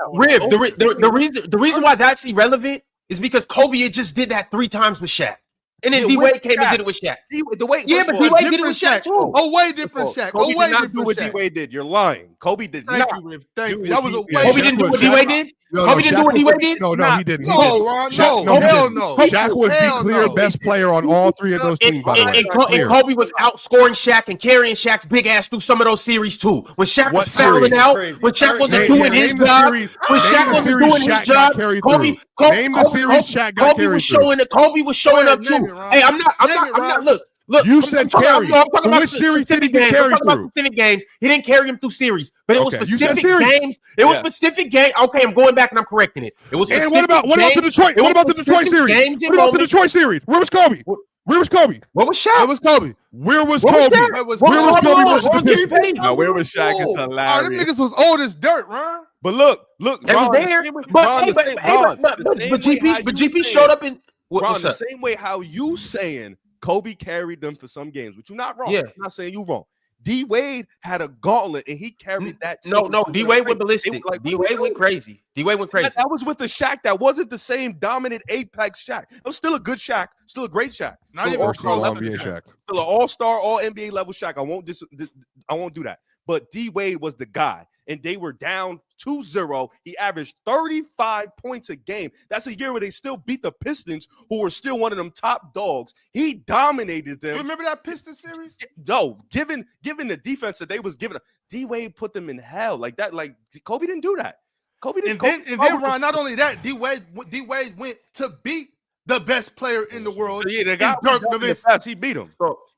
now. Riv. The reason why that's irrelevant is because Kobe had just did that 3 times with Shaq, and then Yeah, D with Wade came and Shaq. did it with Shaq. The way, Yeah, but D Wade did it with Shaq too. Oh, way different Shaq. Kobe Oh, way did not do different what D Shaq. Wade did. You're lying. Kobe did Thank not. you, Riv. Thank do you. That what was a he- way Kobe didn't do what D Wade did. Kobe didn't do what D Wade did. No, he didn't. He No, didn't. Ron, Shaq- no, he hell didn't. no. Shaq was the Hell clear no. best player on all 3 of those teams, by the way. And Kobe was outscoring Shaq and carrying Shaq's big ass through some of those series too. When Shaq What was fouling series? out, Crazy. when Shaq wasn't Name- doing yeah, his name the job, series- when name Shaq the wasn't series doing his Shaq got job, carried Kobe through. Name the series Shaq got Kobe carried was through. showing it. Kobe was showing up Name too. it, Ron. Hey, I'm not. Look. You I'm said talking about- carry. I'm talking about Which series did he specific get games. I'm carried talking about through? specific games. He didn't carry him through series, but it was Okay, you said specific series. games. It was Yeah. specific game. Okay, I'm going back and I'm correcting it. It was And specific what about the games. Detroit? It What was about the Detroit specific series? games and What about the moments. Detroit series? Where was Kobe? Where was Kobe? What was It Shaq? was Kobe. Where was What was Kobe? Shaq? It was What Where was was Kobe Kobe on? versus What was the Gary Pistons? Payton? Now, where was Shaq is Oh, them hilarious. niggas was old as dirt, Ron. But look, That was Ron, the there. same way- But Ron, hey, the same- Ron, the same way how GP you showed up in. Ron, What's the up? same way how you saying Kobe carried them for some games, but you're not wrong. Yeah. I'm not saying you wrong. D Wade had a gauntlet and he carried that. No, team. D Wade went It ballistic. was like, D what are Wade we went doing? crazy. D Wade went crazy. That was with the Shaq. That wasn't the same dominant apex Shaq. It was still a good Shaq, still a great Shaq. Not Still even all- First all close. NBA Shaq. still an all-star, all NBA level Shaq. I won't do that. But D Wade was the guy, and they were down 2-0. He averaged 35 points a game. That's a year where they still beat the Pistons, who were still one of them top dogs. He dominated You them. remember that Pistons series? No, given the defense that they was giving, D Wade put them in hell like that. Like Kobe didn't do that. Kobe didn't. And then Ron, not only that, D Wade went to beat the best player in the world. Yeah, the guy Dirk who Nowitzki. fast, he beat him.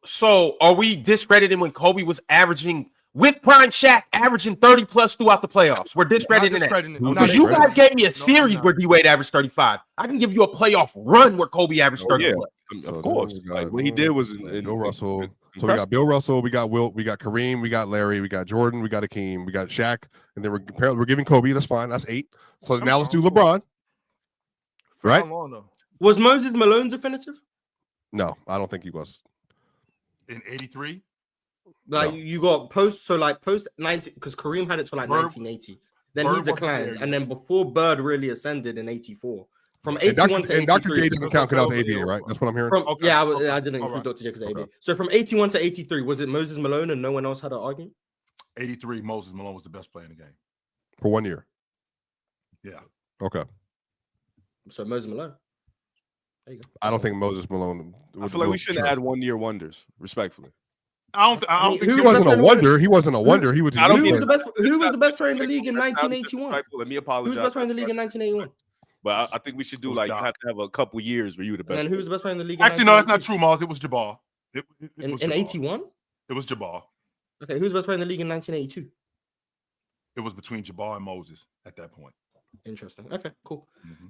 So are we discrediting when Kobe was averaging with prime Shaq averaging 30 plus throughout the playoffs? We're discrediting that. Because you guys gave me a series where D Wade averaged 35. I can give you a playoff run where Kobe averaged 30 yeah. plus. Of course, like what he did was Bill Russell. So we got Bill Russell, we got Wilt, we got Kareem, we got Larry, we got Jordan, we got Akeem, we got Shaq, and then we're giving Kobe. That's fine. That's 8. So now let's do LeBron. Right? Was Moses Malone definitive? No, I don't think he was. In 83, Like No. you got post 90 because Kareem had it to like Bird- 1980. Then Bird he wasn't declined, there and yet. then before Bird really ascended in 84. From And 81 to Dr. 83. J doesn't count because that was ABA, right? That's what I'm hearing. Okay, Yeah, okay, I didn't all include right. Dr. J because Okay. ABA. So from 81 to 83, was it Moses Malone and no one else had an argument? 83, Moses Malone was the best player in the game. for 1 year. Yeah. Okay. So Moses Malone. There you go. I don't think Moses Malone. I feel like we shouldn't add 1 year wonders, respectfully. I don't think who He was wasn't a best wonder. He wasn't a wonder. He was. I don't Who was think- the best? Who was the best player in the league in Let's not be 1981? disrespectful. Let me Who was apologize. the best player in the league in 1981? But I think we should do was like you Doc. have to have a couple years where you were the And best. then who was the best player in the league? Actually, no, that's not true, Mars. It was Jabbar. It was In Jabbar. 81? It was Jabbar. Okay, who's the best player in the league in 1982? It was between Jabbar and Moses at that point. Interesting. Okay, cool.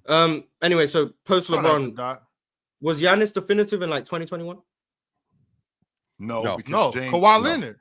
Mhm. Anyway, so post Shout out to LeBron, Doc. was Giannis definitive in like 2021? No, because No, James, Kawhi no. Leonard.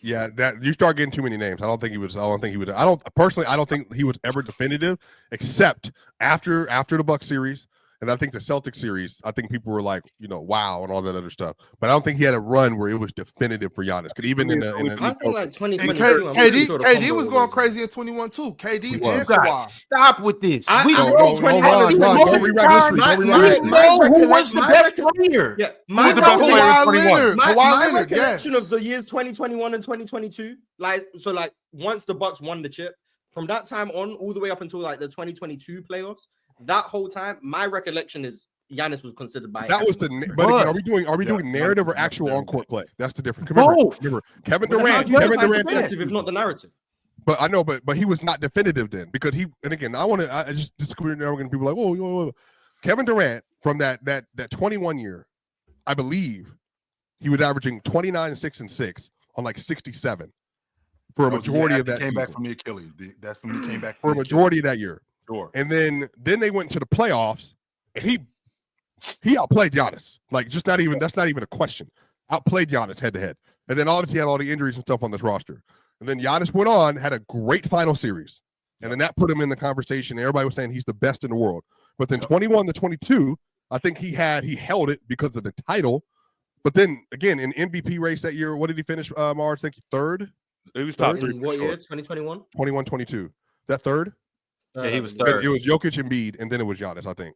Yeah, that you start getting too many names. I don't think he was. I don't think he was ever definitive, except after the Bucks series, and I think the Celtics series. I think people were like, wow, and all that other stuff. But I don't think he had a run where it was definitive for Giannis. Because even in I think like And 2022. I'm pretty sure the KD combo was going crazy in 21 too. KD He and was. You guys, Kawhi. stop with this. I We know know 21 Ron, is don't Moses rewrite history. prime. Don't My- rewrite we my know who was recollection- the my best recol- player. Yeah, Who my was the best player in Kawhi 21? Leonard. my Kawhi Leonard. recollection Yes. of the years 2021 and 2022, like once the Bucks won the chip, from that time on, all the way up until like the 2022 playoffs, that whole time, my recollection is Giannis was considered by that was the. But again, are we doing narrative or actual on court play? That's the difference. Both. Remember Kevin Well, then how Durant. do you Kevin define Durant. definitive if not the narrative? But I know, but he was not definitive then because he. And again, I just disagree now. When people are like, oh, Kevin Durant from that 21 year, I believe he was averaging 29, 6, and 6 on like 67 for a majority of that came season. back from the Achilles. That's when he came back For a from the majority of that year. Achilles. Sure. And then they went to the playoffs, and he outplayed Giannis. Like, that's not even a question. Outplayed Giannis head to head. And then obviously had all the injuries and stuff on this roster. And then Giannis went on, had a great final series. And then that put him in the conversation. Everybody was saying he's the best in the world. But then 21 to 22, I think he held it because of the title. But then again, in MVP race that year, what did he finish, Mars? I think third? He was top In three. what year? 2021? 21, 22. That third? Yeah, he was Yeah. third. It was Jokic, Embiid, and then it was Giannis, I think.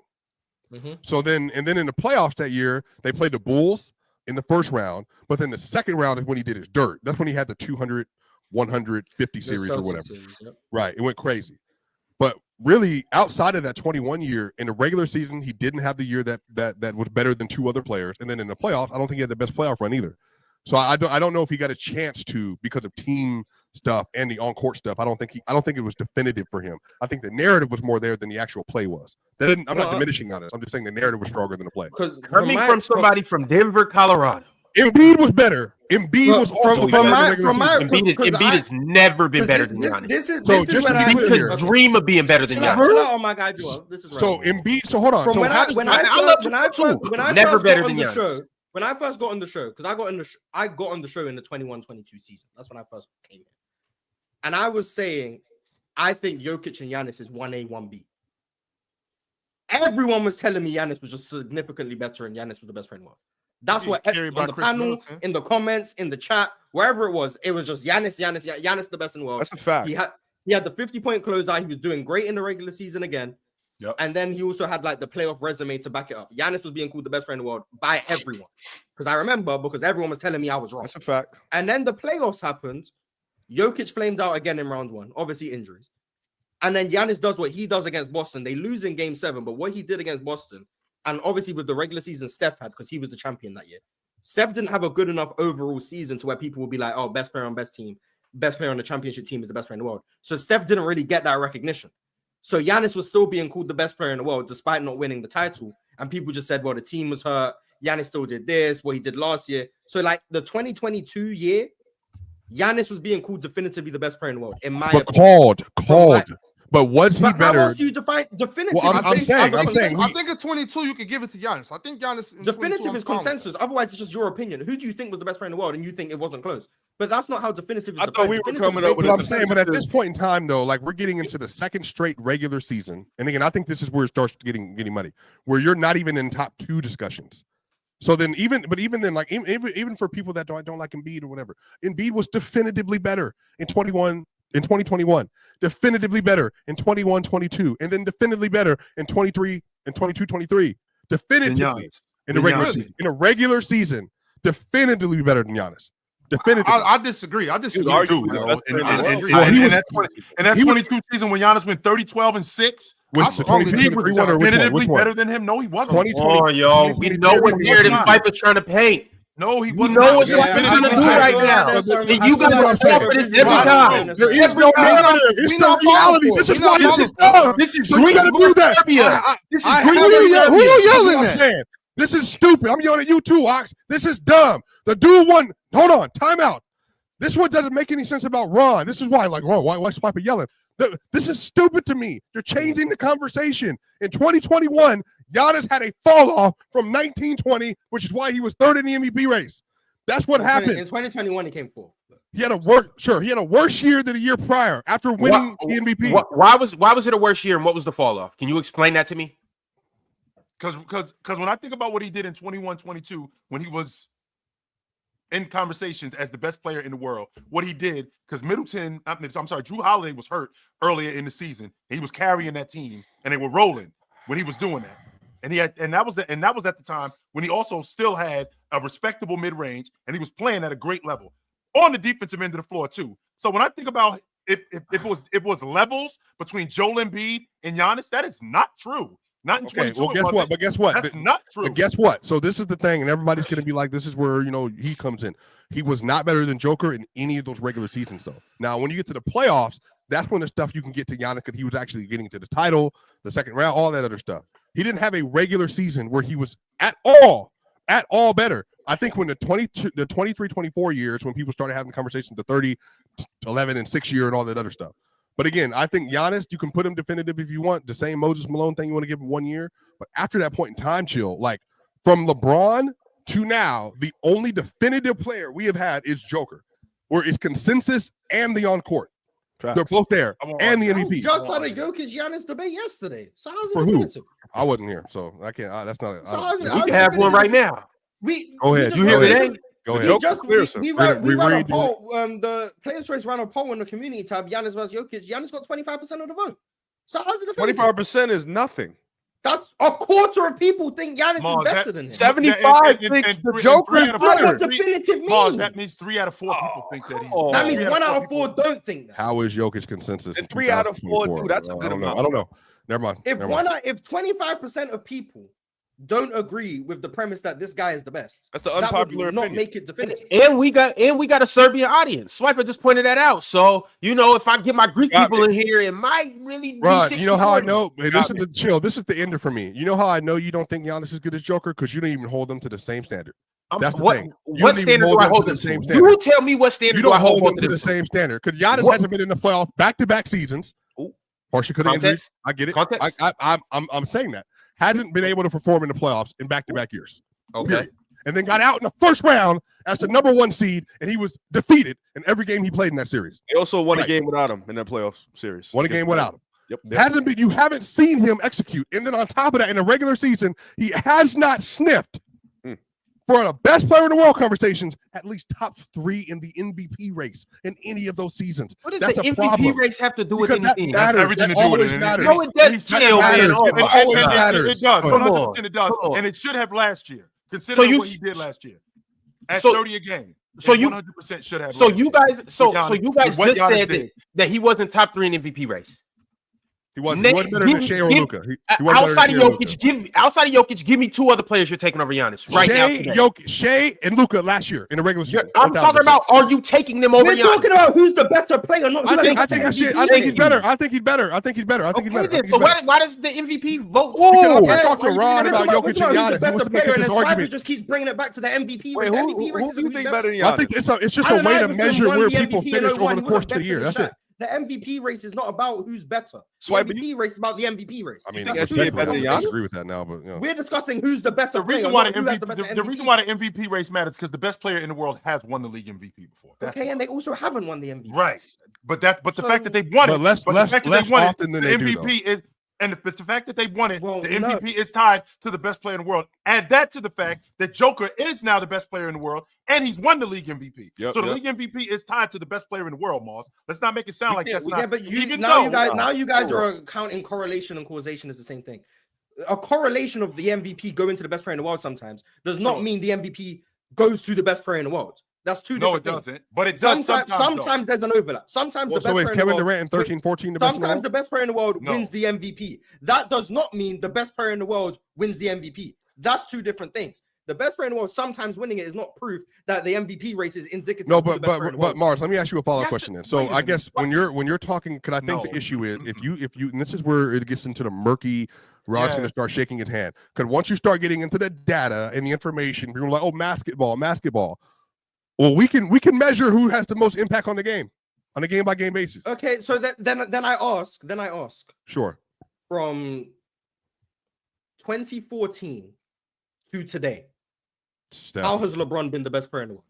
Mhm. So then in the playoffs that year, they played the Bulls in the first round, but then the second round is when he did his dirt. That's when he had the 200, 150 The series or Celtics whatever. series, yep. Right. It went crazy. But really, outside of that 21 year, in the regular season, he didn't have the year that was better than two other players. And then in the playoffs, I don't think he had the best playoff run either. So I don't know if he got a chance to because of team stuff and the on-court stuff. I don't think it was definitive for him. I think the narrative was more there than the actual play was. I'm not diminishing on it. I'm just saying the narrative was stronger than the play. Coming from somebody from Denver, Colorado. Embiid was better. Embiid Well, was also from better my- in the regular from my- season. Embiid has never been better than Giannis. This is So this just is to when be I He clear- could dream of being better than chill out Giannis. on my guy Joel. This is So relevant. Embiid. So hold on. From So when how I does when that- I I love first- when I Joel first too. when I Never first better got than on the Giannis. show, when I first got on the show, because I got on the show in the 21-22 season. That's when I first came in. And I was saying, I think Jokic and Giannis is 1A, 1B. Everyone was telling me Giannis was just significantly better and Giannis was the best player in the world. That's He's what carried by on the Chris panel, Middleton. in the comments, in the chat, wherever it was just Giannis the best in the world. That's a fact. He had the 50-point closeout. He was doing great in the regular season again. Yep. And then he also had like the playoff resume to back it up. Giannis was being called the best player in the world by everyone. Because I remember, because everyone was telling me I was wrong. That's a fact. And then the playoffs happened. Jokic flamed out again in round one, obviously injuries. And then Giannis does what he does against Boston. They lose in game 7, but what he did against Boston, and obviously with the regular season Steph had, because he was the champion that year. Steph didn't have a good enough overall season to where people would be like, oh, best player on best team, best player on the championship team is the best player in the world. So Steph didn't really get that recognition. So Giannis was still being called the best player in the world despite not winning the title. And people just said, well, the team was hurt. Giannis still did this, what he did last year. So like the 2022 year, Giannis was being called definitively the best player in the world, in my But opinion. called. But was he But how better? else do you define definitive? Well, I'm based saying- on the I'm saying consensus? I think at 22 you could give it to Giannis. I think Giannis in 22, Definitive I'm is fine with consensus. Otherwise, it's just your opinion. Who do you think was the best player in the world, and you think it wasn't close? But that's not how definitive is. I thought defined. we were Definitive coming is up with based But on I'm saying, but at consensus. this point in time, though, like we're getting into the second straight regular season, and again, I think this is where it starts getting money, where you're not even in top 2 discussions. So then, even then, like even for people that don't like Embiid or whatever, Embiid was definitively better in 2021, definitively better in 21-22, and then definitively better in 23 and 22-23, definitively Giannis. in the Than regular Giannis. season. In a regular season, definitively better than Giannis. Definitively. I disagree. I disagree. You do, arguably the yo. best player in the And world. that 22 season when Giannis went 30-12 and 6, Was I the strongly he 2023 was one or which one? definitively Which one? better than him. No, he wasn't. 2020. Oh, yo, we know what narrative Swiper's trying to paint. No, he We wasn't. know what Yeah, Swiper's trying to do I right feel now. like there's And some- you I feel guys like fall for this every there's time. some- There is Every no time. narrative. It's We the not reality. falling This for is it. why We this not is falling dumb. This is So you Greek gotta do versus that. Serbia. This is I Greek have versus you. Who Serbia. you yelling at? This is stupid. I'm yelling at you too, Ox. This is dumb. The dude won. Hold on. Time out. This one doesn't make any sense about Ron. This is why, like, Ron, why Swiper yelling? This is stupid to me. You're changing the conversation. In 2021, Giannis had a fall off from 1920, which is why he was third in the MVP race. That's what happened. In 2021, he came fourth. He had a worse year than the year prior after winning the MVP. Why was it a worse year and what was the fall off? Can you explain that to me? Because when I think about what he did in 21-22, when he was in conversations as the best player in the world, what he did, because Drew Holiday was hurt earlier in the season. He was carrying that team and they were rolling when he was doing that. And that was at the time when he also still had a respectable mid-range and he was playing at a great level on the defensive end of the floor too. So when I think about it was levels between Joel Embiid and Giannis, that is not true. Not in 22. Well, guess what? But guess what? That's not true. But guess what? So this is the thing, and everybody's going to be like, this is where, he comes in. He was not better than Joker in any of those regular seasons, though. Now, when you get to the playoffs, that's when the stuff you can get to Giannis, because he was actually getting to the title, the second round, all that other stuff. He didn't have a regular season where he was at all better. I think when the 23-24 years, when people started having conversations, the 30, 11, and 6 year and all that other stuff. But again, I think Giannis, you can put him definitive if you want. The same Moses Malone thing, you want to give him 1 year. But after that point in time, chill. Like, from LeBron to now, the only definitive player we have had is Joker, where it's consensus and the on-court. They're both there, and the MVP. Just had a Jokic-Giannis debate yesterday. So how's it For who? definitive? I wasn't here, so I can't. That's not. We can have one right now. Go ahead. You hear me today? Go ahead. We ran a poll. The Players' Choice ran a poll in the community tab. Giannis versus Jokic. Giannis got 25% of the vote. So how's it definitive? 25% is nothing. That's a quarter of people think Giannis is better than him. 75 thinks the Joker is That's what better. definitive means. Pause. That means 3 out of 4 people think that he's. That means 3 1 out of 4 don't think that. How is Jokic consensus? And 3 out of 4, dude, that's a good amount. I don't know. Never mind. If 25% of people don't agree with the premise that this guy is the best, That's the that unpopular would not opinion. make it definitive. And we got a Serbian audience. Swiper just pointed that out. So if I get my Greek people in here, it might really be Ron, 60-40. you know how I know? Hey, this is the chill. This is the ender for me. You know how I know you don't think Giannis is good as Joker? Because you don't even hold them to the same standard. That's the thing. You What don't even standard do I hold them the same to? standard. You tell me what standard You do I don't hold them them to the same standard. Because Giannis hasn't been in the playoff back-to-back seasons. Partially because of injuries. I get it. Context? I'm saying that. Hasn't been able to perform in the playoffs in back-to-back years. Okay. Period. And then got out in the first round as the number 1 seed, and he was defeated in every game he played in that series. They also won a game without him in that playoff series. Won a game without him. Yep. You haven't seen him execute. And then on top of that, in the regular season, he has not sniffed for the best player in the world conversations, at least top 3 in the MVP race in any of those seasons. What does That's the a MVP problem. race have to do with Because that anything? matters. That's everything That to do with always it. matters. No, it does. Chill, man. Oh, It always matters. It does. Come 100% it does. on. And it should have last year, considering what he did last year. At 30 a game. So you 100% should have. So last you year. guys, so Giannis- you guys with what just Giannis said did. that he wasn't top 3 in MVP race. He wasn't better than Shea or Luka. Outside of Jokic, give me 2 other players you're taking over Giannis right now. Today. Shea and Luka last year in the regular season. I'm talking about, are you taking them over We're Giannis? talking about who's the better player, not who I think he's better. I think he's better. So why does the MVP vote? I talked to Ron about Jokic and Giannis. He better wants to player, make and this then argument. Swiper just keeps bringing it back to the MVP. Wait, race. who do you think better than I Giannis? think it's just a way to measure where people finished over the course of the year. That's it. The MVP race is not about who's better. The Swipe MVP race is about the MVP race. I mean, think I SGA better than Giannis? disagree with that now, but We're discussing who's the better The reason why the reason why the MVP race matters because the best player in the world has won the league MVP before. That's and they also haven't won the MVP. right. But the fact that they won it, less often than they do, MVP is. And the fact that they won it, Well, the MVP is tied to the best player in the world. Add that to the fact that Joker is now the best player in the world, and he's won the league MVP. So the league MVP is tied to the best player in the world, Moss. Let's not make it sound like that's not. Yeah, but you guys are counting correlation and causation is the same thing. A correlation of the MVP going to the best player in the world sometimes does not mean the MVP goes to the best player in the world. That's two No, different it things. doesn't. But it does Sometimes there's an overlap. Sometimes the best So player is in the Kevin world. Durant in 13, 14 the best in the Sometimes world? the best player in the world No. wins the MVP. That does not mean the best player in the world wins the MVP. That's two different things. The best player in the world sometimes winning it is not proof that the MVP race is indicative. No, of the but best player in the world. Mars, let me ask you a follow-up Yes, question then. wait So a I minute. guess when you're talking, because I think No. the issue is if you and this is where it gets into the murky. Rod's going to Yes. start shaking his hand because once you start getting into the data and the information, people are like, "Oh, basketball." Well, we can measure who has the most impact on the game on a game by game basis. Okay, so then I ask. Sure. From 2014 to today, Steph. how has LeBron been the best player in the world?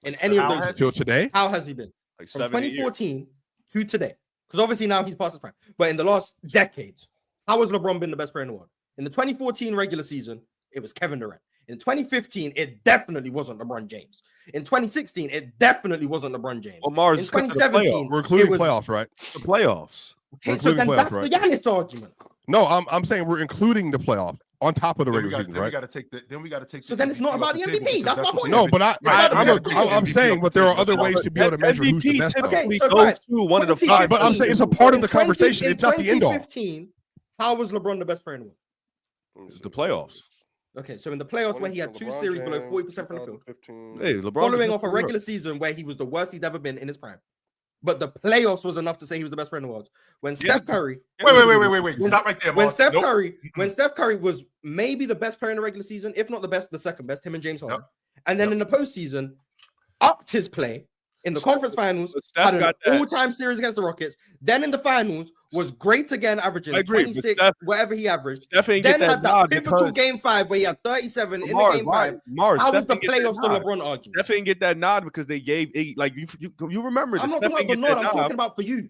In any of How those has- years? Till today? How has he been? Like From 7 years. 2014 to today. Because obviously now he's past his prime. But in the last decades, how has LeBron been the best player in the world? In the 2014 regular season, it was Kevin Durant. In 2015, it definitely wasn't LeBron James. In 2016, it definitely wasn't LeBron James. Well, Mars, In it's 'cause of the 2017, We're including it was playoffs, right? The playoffs. okay, we're so then including that's playoffs, the Giannis argument. No, I'm saying we're including the playoffs on top of the Then we regular got season, right? to take the. Then we got to take. So then it's not about the MVP. That's my point. No, but Right. I'm saying, but there are other ways to be able to measure who's the MVP best. though. typically so goes fine. to one of the 2015, five. But I'm saying it's a part of In the conversation. 20 It's not the end all. In 2015, how was LeBron the best player in the world? It's the playoffs. Okay, so in the playoffs where he had two series below 40% from the field, Hey, LeBron. following off a regular season where he was the worst he'd ever been in his prime. But the playoffs was enough to say he was the best player in the world. When Steph Curry, Wait. Stop right there, when Moss. Steph Nope. Curry was maybe the best player in the regular season, if not the best, the second best, him and James Harden. Yep. And then in the postseason, upped his play in the conference finals, Steph had an got that. all-time series against the Rockets. Then in the finals, was great again, averaging I agree, but 26, Steph- whatever he averaged. Steph ain't Then get that had that nod pivotal because game 5 where he had 37 in the Mars, game 5. Mars, How was Steph the ain't get that playoffs the nod. LeBron argument? Steph ain't get that nod because they gave like you remember. I'm this. not Steph talking ain't about get the nod. that I'm nod. talking about for you.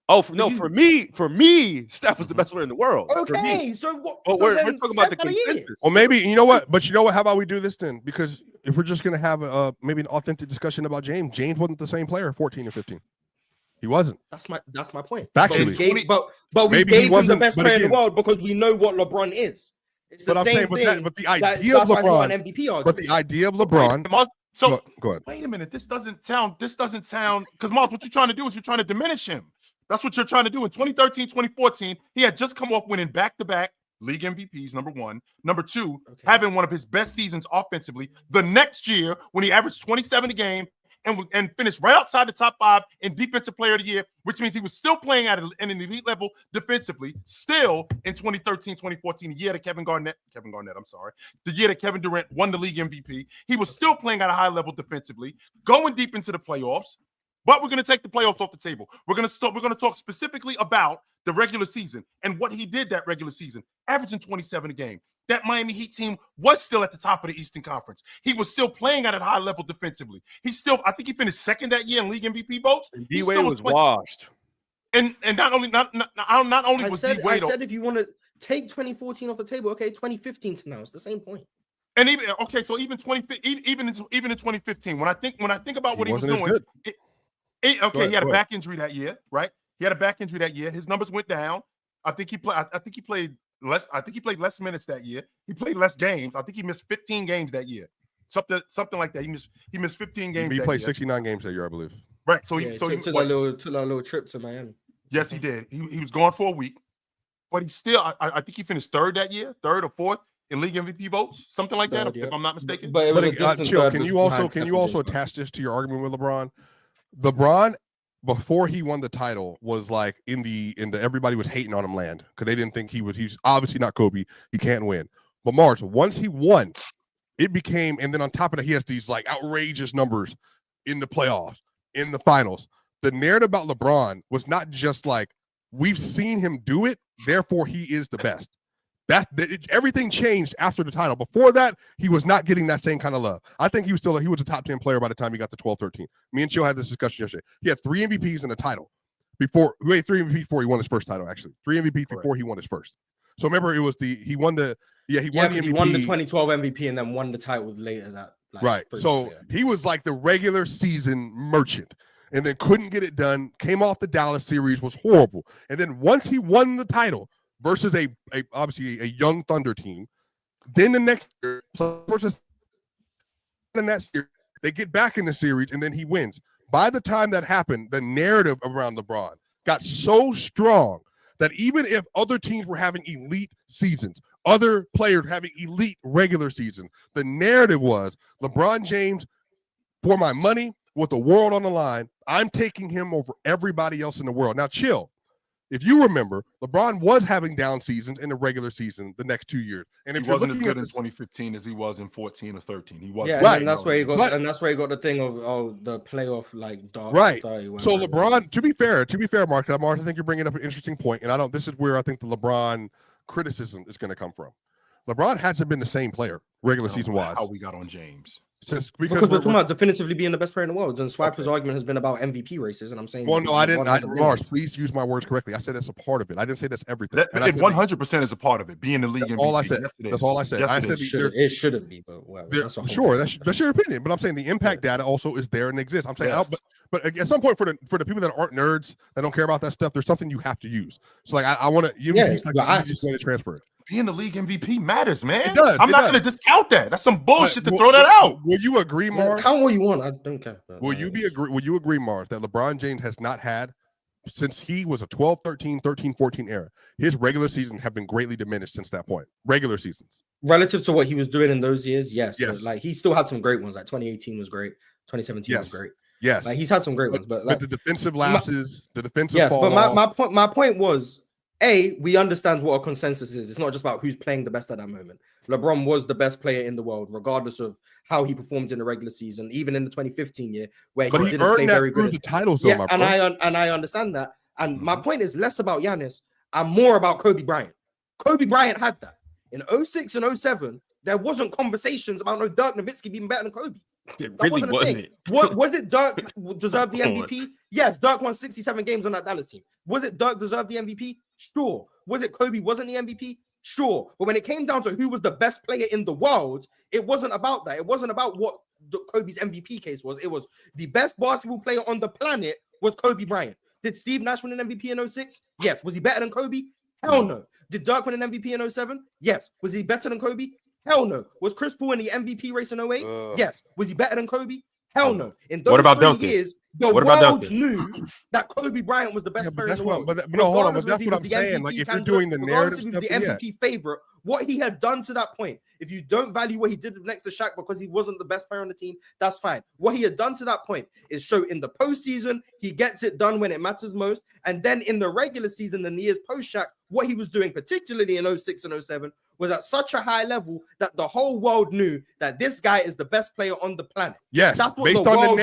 Oh, you. for me, Steph was the best player in the world. For me. Okay, so what? But so we're then talking about the Steph had a year. consensus. Or maybe you know what? But you know what? How about we do this then? Because if we're just gonna have maybe an authentic discussion about James wasn't the same player 14 and 15. He wasn't. That's my point. Factually. But we Maybe he gave him the wasn't, best but player in the again- world because we know what LeBron is. It's the But I'm same saying, thing. but the that's idea of why it's not LeBron, an MVP argument. but the idea of LeBron. Moss, so Go ahead. wait a minute. This doesn't sound because Moss, what you're trying to do is you're trying to diminish him. That's what you're trying to do. In 2013, 2014, he had just come off winning back-to-back league MVPs, number one. Number two, having one of his best seasons offensively. The next year, when he averaged 27 a game and finished right outside the top 5 in defensive player of the year, which means he was still playing at an elite level defensively, still in 2013, 2014, the year that the year that Kevin Durant won the league MVP. He was still playing at a high level defensively, going deep into the playoffs. But we're going to take the playoffs off the table. We're going to talk specifically about the regular season and what he did that regular season, averaging 27 a game. That Miami Heat team was still at the top of the Eastern Conference. He was still playing at a high level defensively. I think he finished second that year in league MVP votes. D-Wade was washed. And not only was D-Wade. I said if you want to take 2014 off the table, okay, 2015 to now, it's the same point. And even in 2015, when I think about what he was doing, he had a back injury that year, right? He had a back injury that year. His numbers went down. I think he played less. I think he played less minutes that year. He played less games. I think he missed 15 games that year. Something like that. He missed 15 games. He played 69 games that year, I believe. Right. So he took that little trip to Miami. Yes, he did. He was gone for a week, but he still. I think he finished third that year, third or fourth in league MVP votes, something like that, if I'm not mistaken. But Chill, can you also attach this to your argument with LeBron? LeBron, before he won the title, was like in the everybody was hating on him land because they didn't think he's obviously not Kobe. He can't win. But Mars, once he won, it became, and then on top of that, he has these like outrageous numbers in the playoffs, in the finals. The narrative about LeBron was not just like we've seen him do it, therefore he is the best. Everything changed after the title. Before that, he was not getting that same kind of love. I think he was a top 10 player by the time he got to 12-13. Me and Chill had this discussion yesterday. He had 3 MVPs and a title three MVPs before he won his first title, actually. 3 MVPs before he won his first. So remember, it was he won the MVP. He won the 2012 MVP and then won the title later that. Right. So he was like the regular season merchant and then couldn't get it done, came off the Dallas series, was horrible. And then once he won the title, versus obviously a young Thunder team. Then the next year, versus in that series, They get back in the series, and then he wins. By the time that happened, the narrative around LeBron got so strong that even if other teams were having elite seasons, other players having elite regular seasons, the narrative was LeBron James, for my money, with the world on the line, I'm taking him over everybody else in the world. Now, chill. If you remember, LeBron was having down seasons in the regular season the next 2 years, and if he wasn't as good in 2015 as he was in 14 or 13. He wasn't. Yeah, and that's where he got, and that's where he got the thing of the playoff like dark. Right. So LeBron, to be fair, Mark, I think you're bringing up an interesting point, and this is where I think the LeBron criticism is going to come from. LeBron hasn't been the same player regular season wise. How we got on James. Because we're talking about definitively being the best player in the world. And Swiper's argument has been about MVP races, and I'm saying, well, no, I didn't. Mars, please use my words correctly. I said that's a part of it. I didn't say that's everything. It 100% is a part of it. Being the league MVP. All I said. Yes, that's all I said. Yes, I said it shouldn't be, but well, that's your opinion. But I'm saying the impact data also is there and exists. I'm saying, but at some point, for the people that aren't nerds that don't care about that stuff, there's something you have to use. So like I want to use the easiest way to transfer it. Being the league MVP matters, man. It does. I'm not going to discount that. That's some bullshit to throw that out. Will you agree, Mars? Count what you want. I don't care. Will you agree, Mars, that LeBron James has not had, since he was a 12, 13, 13, 14 era, his regular seasons have been greatly diminished since that point. Regular seasons. Relative to what he was doing in those years, yes. But like he still had some great ones. Like 2018 was great. 2017 was great. Yes. Like he's had some great ones. But the defensive lapses, the defensive fall but my point was, we understand what a consensus is. It's not just about who's playing the best at that moment. LeBron was the best player in the world, regardless of how he performed in the regular season, even in the 2015 year, where he didn't play very good. The titles, though, and I understand that. And my point is less about Giannis and more about Kobe Bryant. Kobe Bryant had that. In 06 and 07, there wasn't conversations about no Dirk Nowitzki being better than Kobe. It really wasn't. Was it Dirk deserved the MVP? Yes, Dirk won 67 games on that Dallas team. Was it Dirk deserved the MVP? Sure. Was it Kobe wasn't the MVP? Sure. But when it came down to who was the best player in the world, it wasn't about that. It wasn't about what Kobe's MVP case was. It was the best basketball player on the planet was Kobe Bryant. Did Steve Nash win an MVP in 06? Yes. Was he better than Kobe? Hell no. Did Dirk win an MVP in 07? Yes. Was he better than Kobe? Hell no. Was Chris Paul in the MVP race in 08? Yes. Was he better than Kobe? Hell no. In those 3 years, the world knew that Kobe Bryant was the best player in the world. But hold on. But that's what I'm saying. Like, if you're doing the narrative stuff, the MVP favorite, what he had done to that point, if you don't value what he did next to Shaq because he wasn't the best player on the team, that's fine. What he had done to that point is show in the postseason, he gets it done when it matters most. And then in the regular season, in the years post Shaq, what he was doing, particularly in 06 and 07, was at such a high level that the whole world knew that this guy is the best player on the planet. Yes, based on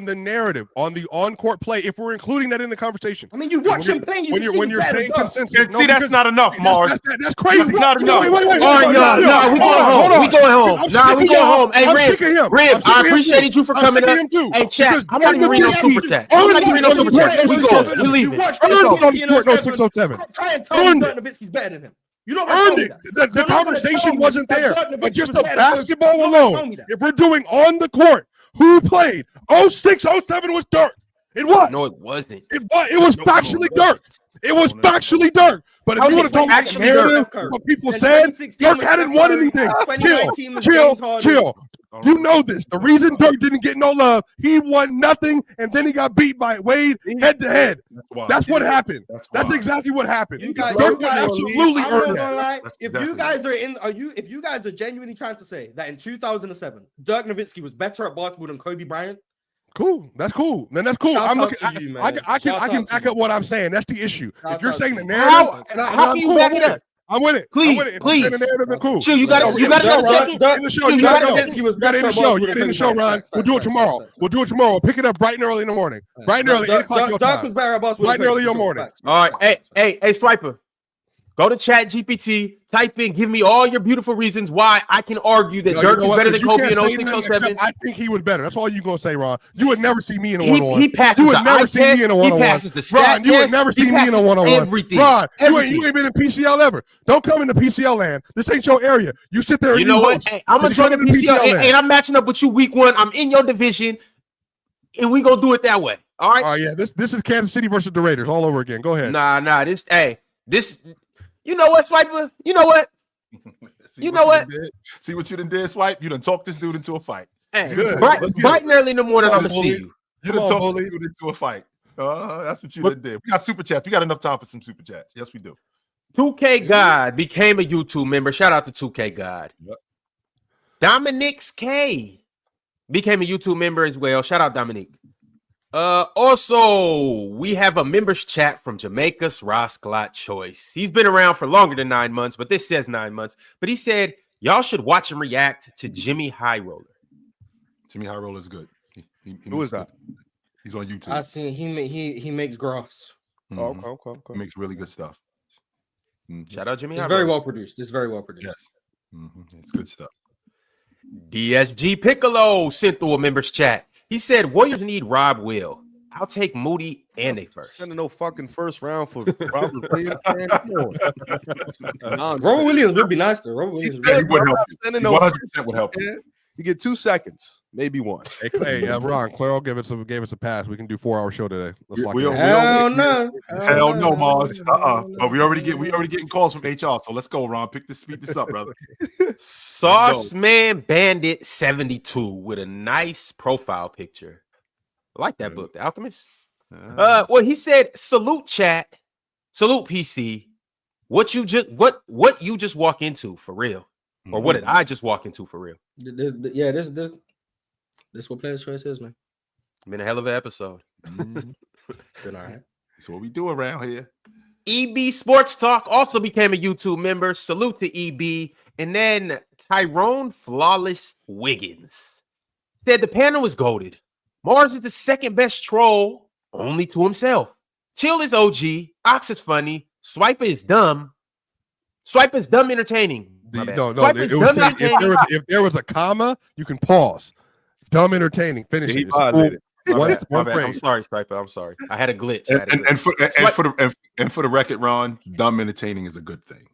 the narrative, on the on-court play, if we're including that in the conversation. I mean, you watch him playing, when you're saying consensus. See, that's not enough, Mars. That's crazy. That's not enough. Wait. All right, y'all. We going home. We going home. Hey, Rib, I appreciated you for coming up. Hey, chat, I'm not even reading no Superchat. We leaving. No 607. Try and tell me Dirk Nowitzki's better than him. You know earned it. The conversation wasn't there. But just the basketball alone, if we're doing on the court, who played? 06, 07 was Dirk. It was. No, it wasn't. It was factually Dirk. It was factually Dirk. But if you want to talk about the narrative, what people said, Dirk hadn't won anything. Chill. You know this. The reason Dirk didn't get no love, he won nothing, and then he got beat by Wade head to head. That's what happened. That's exactly what happened. Dirk absolutely earned that. If you guys are genuinely trying to say that in 2007, Dirk Nowitzki was better at basketball than Kobe Bryant, cool. That's cool. Then that's cool. I can back up what I'm saying. That's the issue. If you're saying the narrative, how can you back it up? I'm with it. Please. Cool. Chill, you got another second? You got it in the show. You got it in the show, Ron. We'll do it tomorrow. We'll pick it up bright and early in the morning. Bright and early, 8 o'clock your time. Bright and early your morning. All right. Hey, Swiper. Go to Chat GPT, type in, give me all your beautiful reasons why I can argue that Dirk is better than Kobe in 06, 07. I think he was better. That's all you're going to say, Ron. You would never see me in a one-on-one. He passes the eye test. He passes the stat test. You would never see me in a one-on-one. Everything. Ron, you ain't been in PCL ever. Don't come into PCL land. This ain't your area. You sit there and you know what? Hey, I'm going to join the PCL and I'm matching up with you week 1. I'm in your division, and we going to do it that way. All right? Oh, yeah. This is Kansas City versus the Raiders all over again. Go ahead. Nah. This... You know what, Swiper? You know what? See what you done did, Swipe? You done talked this dude into a fight. Hey, Good. bright Let's get bright it. and early in the morning, Come I'm on, gonna see bully. you. You Come done on, talked bully. the dude into a fight. That's what you What- done did. We got super chats. We got enough time for some super chats. Yes, we do. 2K God became a YouTube member. Shout out to 2K God. Yep. Dominique's K became a YouTube member as well. Shout out Dominique. Also, we have a members chat from Jamaica's Rosclot Choice. He's been around for longer than 9 months, but this says 9 months. But he said, y'all should watch him react to Jimmy High Roller. Jimmy High Roller is good. Who is that? He's on YouTube. I seen he makes graphs. Mhm. Okay. He makes really good stuff. Mhm. Shout out Jimmy It's High very Roller. well produced. It's very well produced. Yes. It's good stuff. DSG Piccolo sent through a members chat. He said, Warriors need Rob Will. I'll take Moody and a first. Sending no fucking first round for Robert Williams. Man. Come on. Robert Williams would be nice though. Robert Williams. Yeah, he Would would I'm help not you. sending He no 100% would help you. man. You get 2 seconds, maybe 1. Hey, Ron, Claro gave us a pass. We can do 4-hour show today. Let's lock We it are- in. Hell no. Hell no, Mars. no. But we already getting calls from HR. So let's go, Ron. Speed this up, brother. Sauce Man Bandit 72 with a nice profile picture. I like that book, The Alchemist. Well, he said, salute chat, salute PC. What you just walk into for real, or what did I just walk into for real? Yeah, this what Players Choice is, man. Been a hell of an episode. Been all right. That's what we do around here. EB Sports Talk also became a YouTube member. Salute to EB. And then Tyrone Flawless Wiggins said the panel is goated. Mars is the second best troll, only to himself. Chill is OG. Ox is funny. Swiper is dumb. Swiper is dumb entertaining. My bad. No, Swiper is it was, dumb entertaining. if there was a comma, you can pause. Dumb entertaining. Finish He it. It's violated. My bad, One my bad. I'm phrase. sorry, Swiper. I'm sorry. I had a glitch. And for the record, Ron, dumb entertaining is a good thing.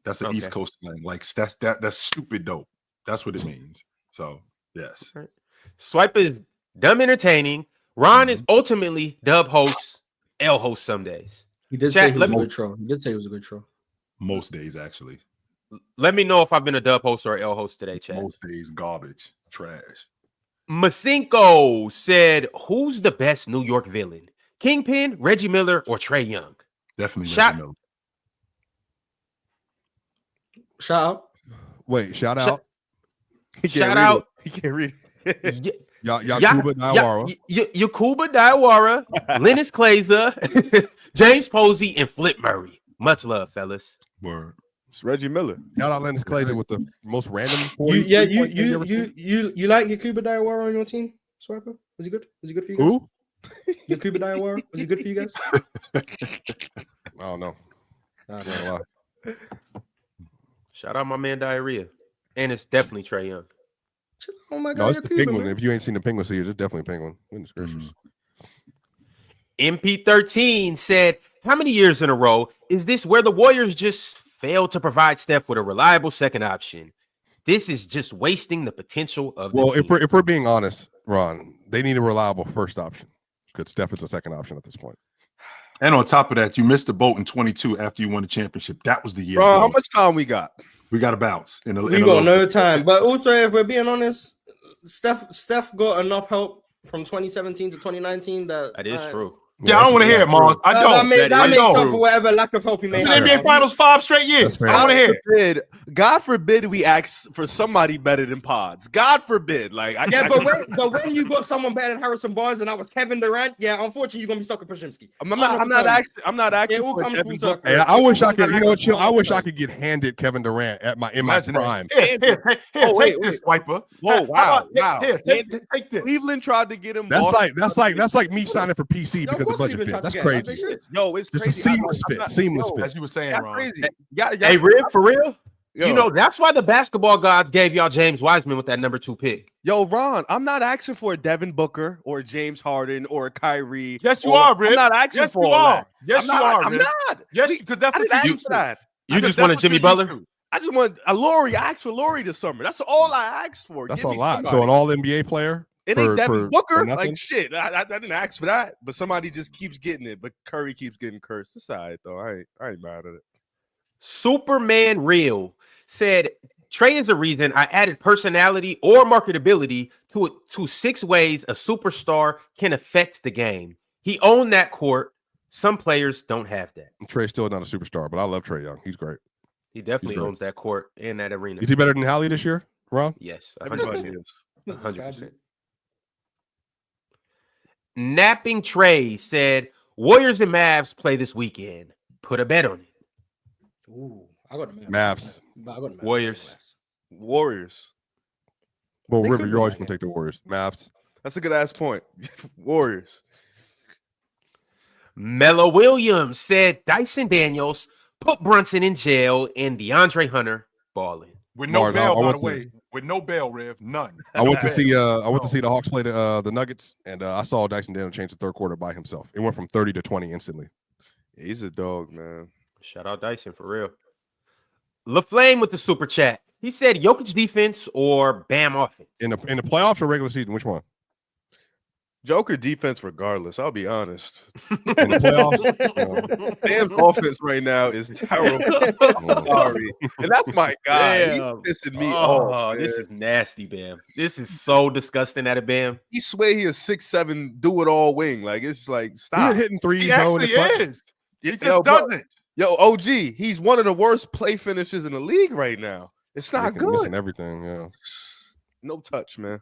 That's an Okay. East Coast slang. Like that's stupid dope. That's what it means. So yes. Swiper is dumb entertaining. Ron is ultimately dub host, L host some days. He did Chat, say he let was a me- good troll. He did say he was a good troll. Most days, actually. Let me know if I've been a dub host or L host today, chat. Most days, garbage, trash. Masinko said, who's the best New York villain? Kingpin, Reggie Miller, or Trae Young? Definitely. Shot- Reggie Miller. Shout out. Wait, shout out. Shout out. He can't read it. Yakuba Diawara. Yakuba Diawara, Lennox Glazer, James Posey, and Flip Murray. Much love, fellas. Word. It's Reggie Miller. Shout out Lennox Glazer with the most random. You like ever Yakuba Diawara on your team, Swiper? Was he good? Was he good for you guys? Who? Yakuba Diawara? Was he good for you guys? I don't know. I don't know why. Shout out my man Diarrhea. And it's definitely Trae Young. Oh my No, god, it's the Yakuba, penguin. man. If you ain't seen the penguin series, it's definitely penguin. Goodness gracious. MP13 said, how many years in a row is this where the Warriors just failed to provide Steph with a reliable second option? This is just wasting the potential of the Well, team. if we're being honest, Ron, they need a reliable first option because Steph is a second option at this point. And on top of that, you missed the boat in 22 after you won the championship. That was the year. Bro, how bro. much time we got? We got to bounce. We got no time. But also, if we're being honest, Steph got enough help from 2017 to 2019 that is true. Yeah, I don't want to hear it, Mars. I don't. That I makes don't. up for whatever lack of help he may It's have. the NBA Finals 5 straight years. That's fair. I don't want to hear it. God forbid we ask for somebody better than Pods. God forbid. Like, Yeah, but when you got someone better than Harrison Barnes and I was Kevin Durant, yeah, unfortunately you're gonna be stuck with Pashimsky. I'm not asking It will for come Devin full Booker. Hey, I wish I could. You know what? Chill. I wish I could get handed Kevin Durant in my Imagine that. prime. Here, take this, Swiper. Whoa, wow, wow. Here, take this. Cleveland tried to get him. That's like me signing for PC because the budget fit. That's crazy. Yo, it's Just crazy. a seamless fit. Seamless fit. As you were saying, That's Ron. crazy. Hey, Rib, for real? Yo. You know, that's why the basketball gods gave y'all James Wiseman with that number 2 pick. Yo, Ron, I'm not asking for a Devin Booker or a James Harden or a Kyrie. Yes, you or- are, Rib. I'm not asking Yes, for you all are. that. Yes, I'm you not, are, I'm Rib. not. Yes, because that's I what didn't ask you for that. You just wanted Jimmy Butler? I just want a Laurie. I asked for Laurie this summer. That's all I asked for. That's Give a me lot. somebody. So an all NBA player. It ain't Devin Booker. for nothing? Like shit. I didn't ask for that, but somebody just keeps getting it. But Curry keeps getting cursed. It's all right though. I ain't mad at it. Superman Real said, Trae is the reason I added personality or marketability to 6 ways a superstar can affect the game. He owned that court. Some players don't have that. Trae's still not a superstar, but I love Trae Young. He's great. He definitely owns that court and that arena. Is he better than Hallie this year, Ron? Yes, Everybody 100%. is. 100%. Napping Trey said, Warriors and Mavs play this weekend. Put a bet on it. Ooh, I got the Mavs. I got the Warriors. Warriors. Well, They River, could you're be always like going to take the Warriors. Mavs. That's a good ass point. Warriors. Melo Williams said, Dyson Daniels put Brunson in jail and DeAndre Hunter balling. With no Martin, bail, I by want the way. With no bail, Rev. None. I went to see the Hawks play the Nuggets, and I saw Dyson Daniels change the third quarter by himself. It went from 30 to 20 instantly. He's a dog, man. Shout out Dyson for real. LaFlame with the super chat. He said Jokic defense or Bam offense. In the playoffs or regular season, which one? Joker defense, regardless. I'll be honest. In the playoffs, Bam's offense right now is terrible. Sorry, and that's my guy. He's Damn. pissing me Oh, off. this man. is nasty, Bam. This is so disgusting out of Bam. He swear he is 6'7", do it all wing. Like it's like he stop. been hitting threes. He though, in the actually clutch. is. He just Yo, bro. doesn't. Yo, OG, he's one of the worst play finishers in the league right now. It's not Missing good. everything. Yeah. No touch, man.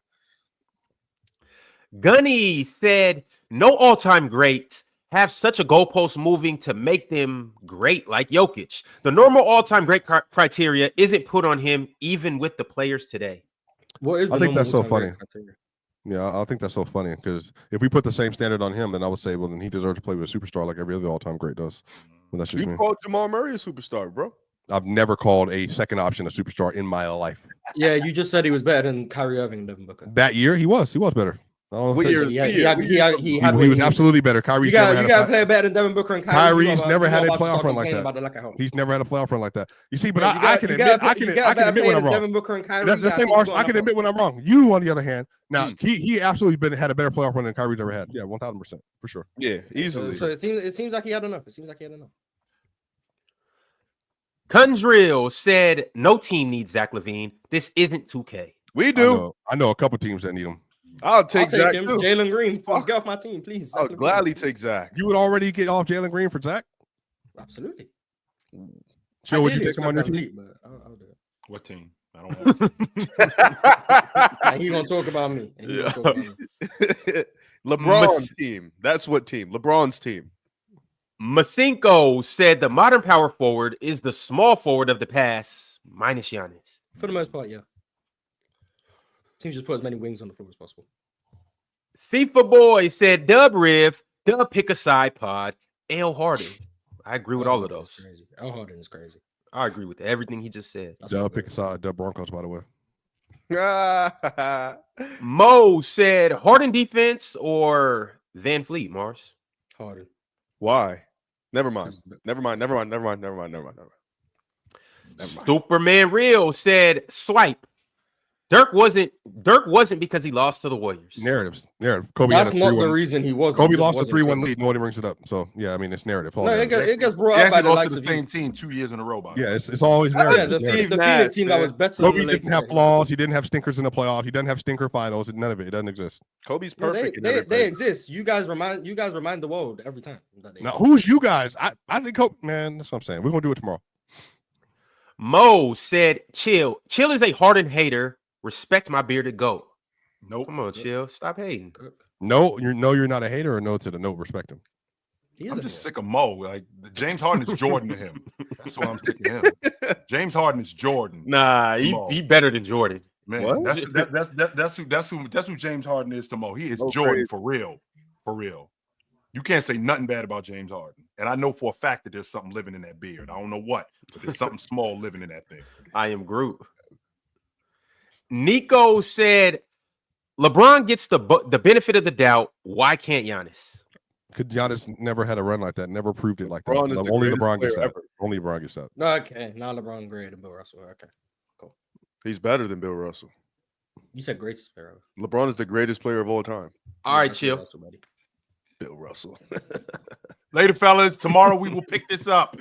Gunny said no all-time greats have such a goalpost moving to make them great like Jokic. The normal all-time great criteria isn't put on him even with the players today. What is I the think that's so normal funny. time criteria? Yeah, I think that's so funny because if we put the same standard on him, then I would say, well, then he deserves to play with a superstar like every other all-time great does. But that's just You me. called Jamal Murray a superstar, bro. I've never called a second option a superstar in my life. Yeah, you just said he was better than Kyrie Irving and Devin Booker. That year, he was better. I don't know What if year? it's- He he was absolutely better. You Kyrie's got never to had a play better than Devin Booker and Kyrie. Kyrie's never had a playoff run like that. About the lack of help. He's never had a playoff run like that. You see, but Yeah, I can admit when I'm wrong. Devin Booker and Kyrie. That's the thing, Mars. I can admit when I'm wrong. You, on the other hand, now he absolutely had a better playoff run than Kyrie's ever had. Yeah, 1,000% for sure. Yeah, easily. So it seems like he had enough. Kundrill said no team needs Zach LaVine. This isn't 2K. We do. I know a couple teams that need him. I'll take Zach him. too. Jalen Green, get off my team, please. I'll gladly take Zach. You would already get off Jalen Green for Zach? Absolutely. Chill, would you Ideally, take him on your Steph team? VanVleet, but I'll do it. What team? I don't have a team. And he gonna talk about me. LeBron's team. That's what team. LeBron's team. Masinko said the modern power forward is the small forward of the past, minus Giannis. For the most part, yeah. Teams just put as many wings on the floor as possible. FIFA boy said Dub Riv, Dub pick a side pod, L Harden. I agree with all of those. Crazy. L Harden is crazy. I agree with everything he just said. Dub pick a side. Dub Broncos, by the way. Mo said Harden defense or Van Fleet, Mars. Harden. Why? Never mind. Superman Real said swipe. Dirk wasn't because he lost to the Warriors. Narrative. Kobe That's had a not the 3-1 reason he was. Kobe lost a 3-1 lead. Nobody brings it up. So yeah, I mean it's narrative. All No, narrative. it gets brought He up by actually the lost likes to of the same team 2 years in a row. By the way. Yeah, it's always narrative. the Narrative. Phoenix team that was better. Kobe than the didn't have Lakers. flaws. He didn't have stinkers in the playoff. He doesn't have stinker finals. None of it. It doesn't exist. Kobe's No, perfect. they exist. You guys remind the world every time. That they Now, exist. who's you guys? I think Kobe. Man, that's what I'm saying. We're gonna do it tomorrow. Mo said chill. Chill is a Harden hater. Respect my bearded goat. Nope. Come on, chill. Stop hating. No, you're not a hater, or no to the no respect him. I'm just sick of Mo. Like James Harden is Jordan to him. That's why I'm sick of him. James Harden is Jordan. Nah, he better than Jordan. Man, What? that's who James Harden is to Mo. He is Jordan for real. For real. You can't say nothing bad about James Harden. And I know for a fact that there's something living in that beard. I don't know what, but there's something small living in that thing. I am Groot. Nico said LeBron gets the benefit of the doubt. Why can't Giannis? Could Giannis never had a run like that? Never proved it like that. LeBron is the Only greatest LeBron gets player that. ever. Only LeBron gets that. Okay, now LeBron greater than Bill Russell. Okay, cool. He's better than Bill Russell. You said greatest player. LeBron is the greatest player of all time. All right, chill. Bill Russell. Later, fellas. Tomorrow we will pick this up.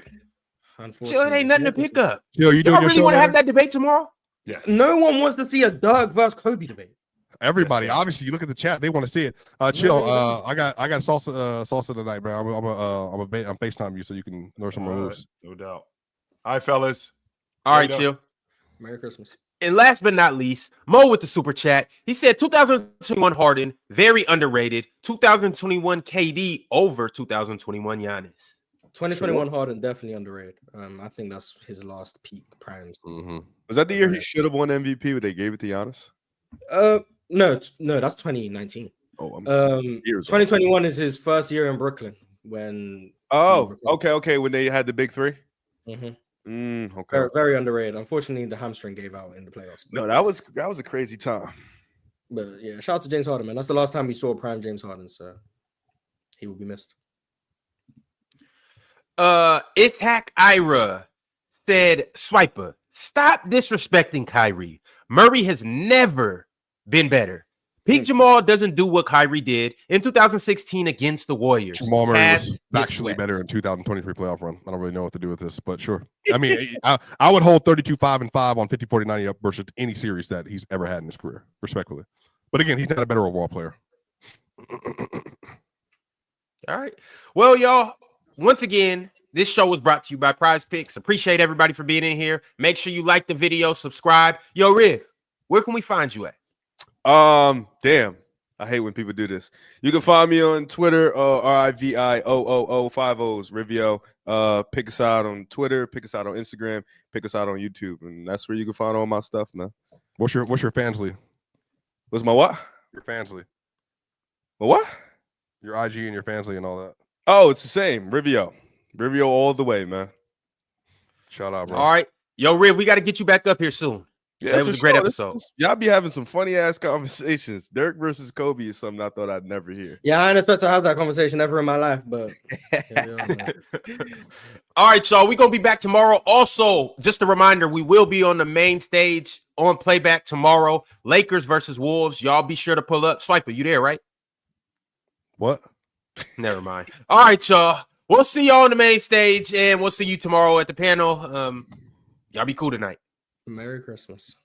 Chill, it ain't nothing to pick up. Yo, you doing Y'all your really show, want to man? have that debate tomorrow? Yes. No one wants to see a Dirk versus Kobe debate. Everybody, Yes, sir. obviously, you look at the chat; they want to see it. Chill. I got salsa tonight, man. I'm FaceTime you so you can learn some All right, moves. no doubt. All right, fellas. All right, Later. chill. Merry Christmas. And last but not least, Mo with the super chat. He said 2021 Harden, very underrated. 2021 KD over 2021 Giannis. 2021 Harden definitely underrated. I think that's his last peak prime. Mm-hmm. Was that the year he should have won MVP, but they gave it to Giannis? No, that's 2019. Oh, I'm years off. 2021 is his first year in Brooklyn when. Oh, okay. When they had the big three. Mhm. Okay. Very, very underrated. Unfortunately, the hamstring gave out in the playoffs. No, that was a crazy time. But yeah, shout out to James Harden, man. That's the last time we saw prime James Harden, so he will be missed. Ishak Ira said, Swiper, stop disrespecting Kyrie. Murray has never been better. Peak Jamal doesn't do what Kyrie did in 2016 against the Warriors. Jamal Murray was Pass actually sweat. better in 2023 playoff run. I don't really know what to do with this, but sure. I mean, I would hold 32-5-5 on 50-40-90 up versus any series that he's ever had in his career, respectfully. But again, he's not a better overall player. All right. Well, y'all, once again, this show was brought to you by PrizePicks. Appreciate everybody for being in here. Make sure you like the video, subscribe. Yo, Riv, where can we find you at? Damn. I hate when people do this. You can find me on Twitter, RIVIOOO50s, Rivio. Pick us out on Twitter, pick us out on Instagram, pick us out on YouTube, and that's where you can find all my stuff, man. What's your Fansly? What's my what? Your Fansly. My what? Your IG and your Fansly and all that. Oh, it's the same. Rivio all the way, man. Shout out, bro. All right. Yo, Riv, we got to get you back up here soon. Yeah, that was a great episode. Y'all be having some funny ass conversations. Dirk versus Kobe is something I thought I'd never hear. Yeah, I didn't expect to have that conversation ever in my life, but all right, y'all. We're gonna be back tomorrow. Also, just a reminder, we will be on the main stage on playback tomorrow. Lakers versus Wolves. Y'all be sure to pull up. Swiper, you there, right? What? Never mind. All right, y'all. We'll see y'all on the main stage, and we'll see you tomorrow at the panel. Y'all be cool tonight. Merry Christmas.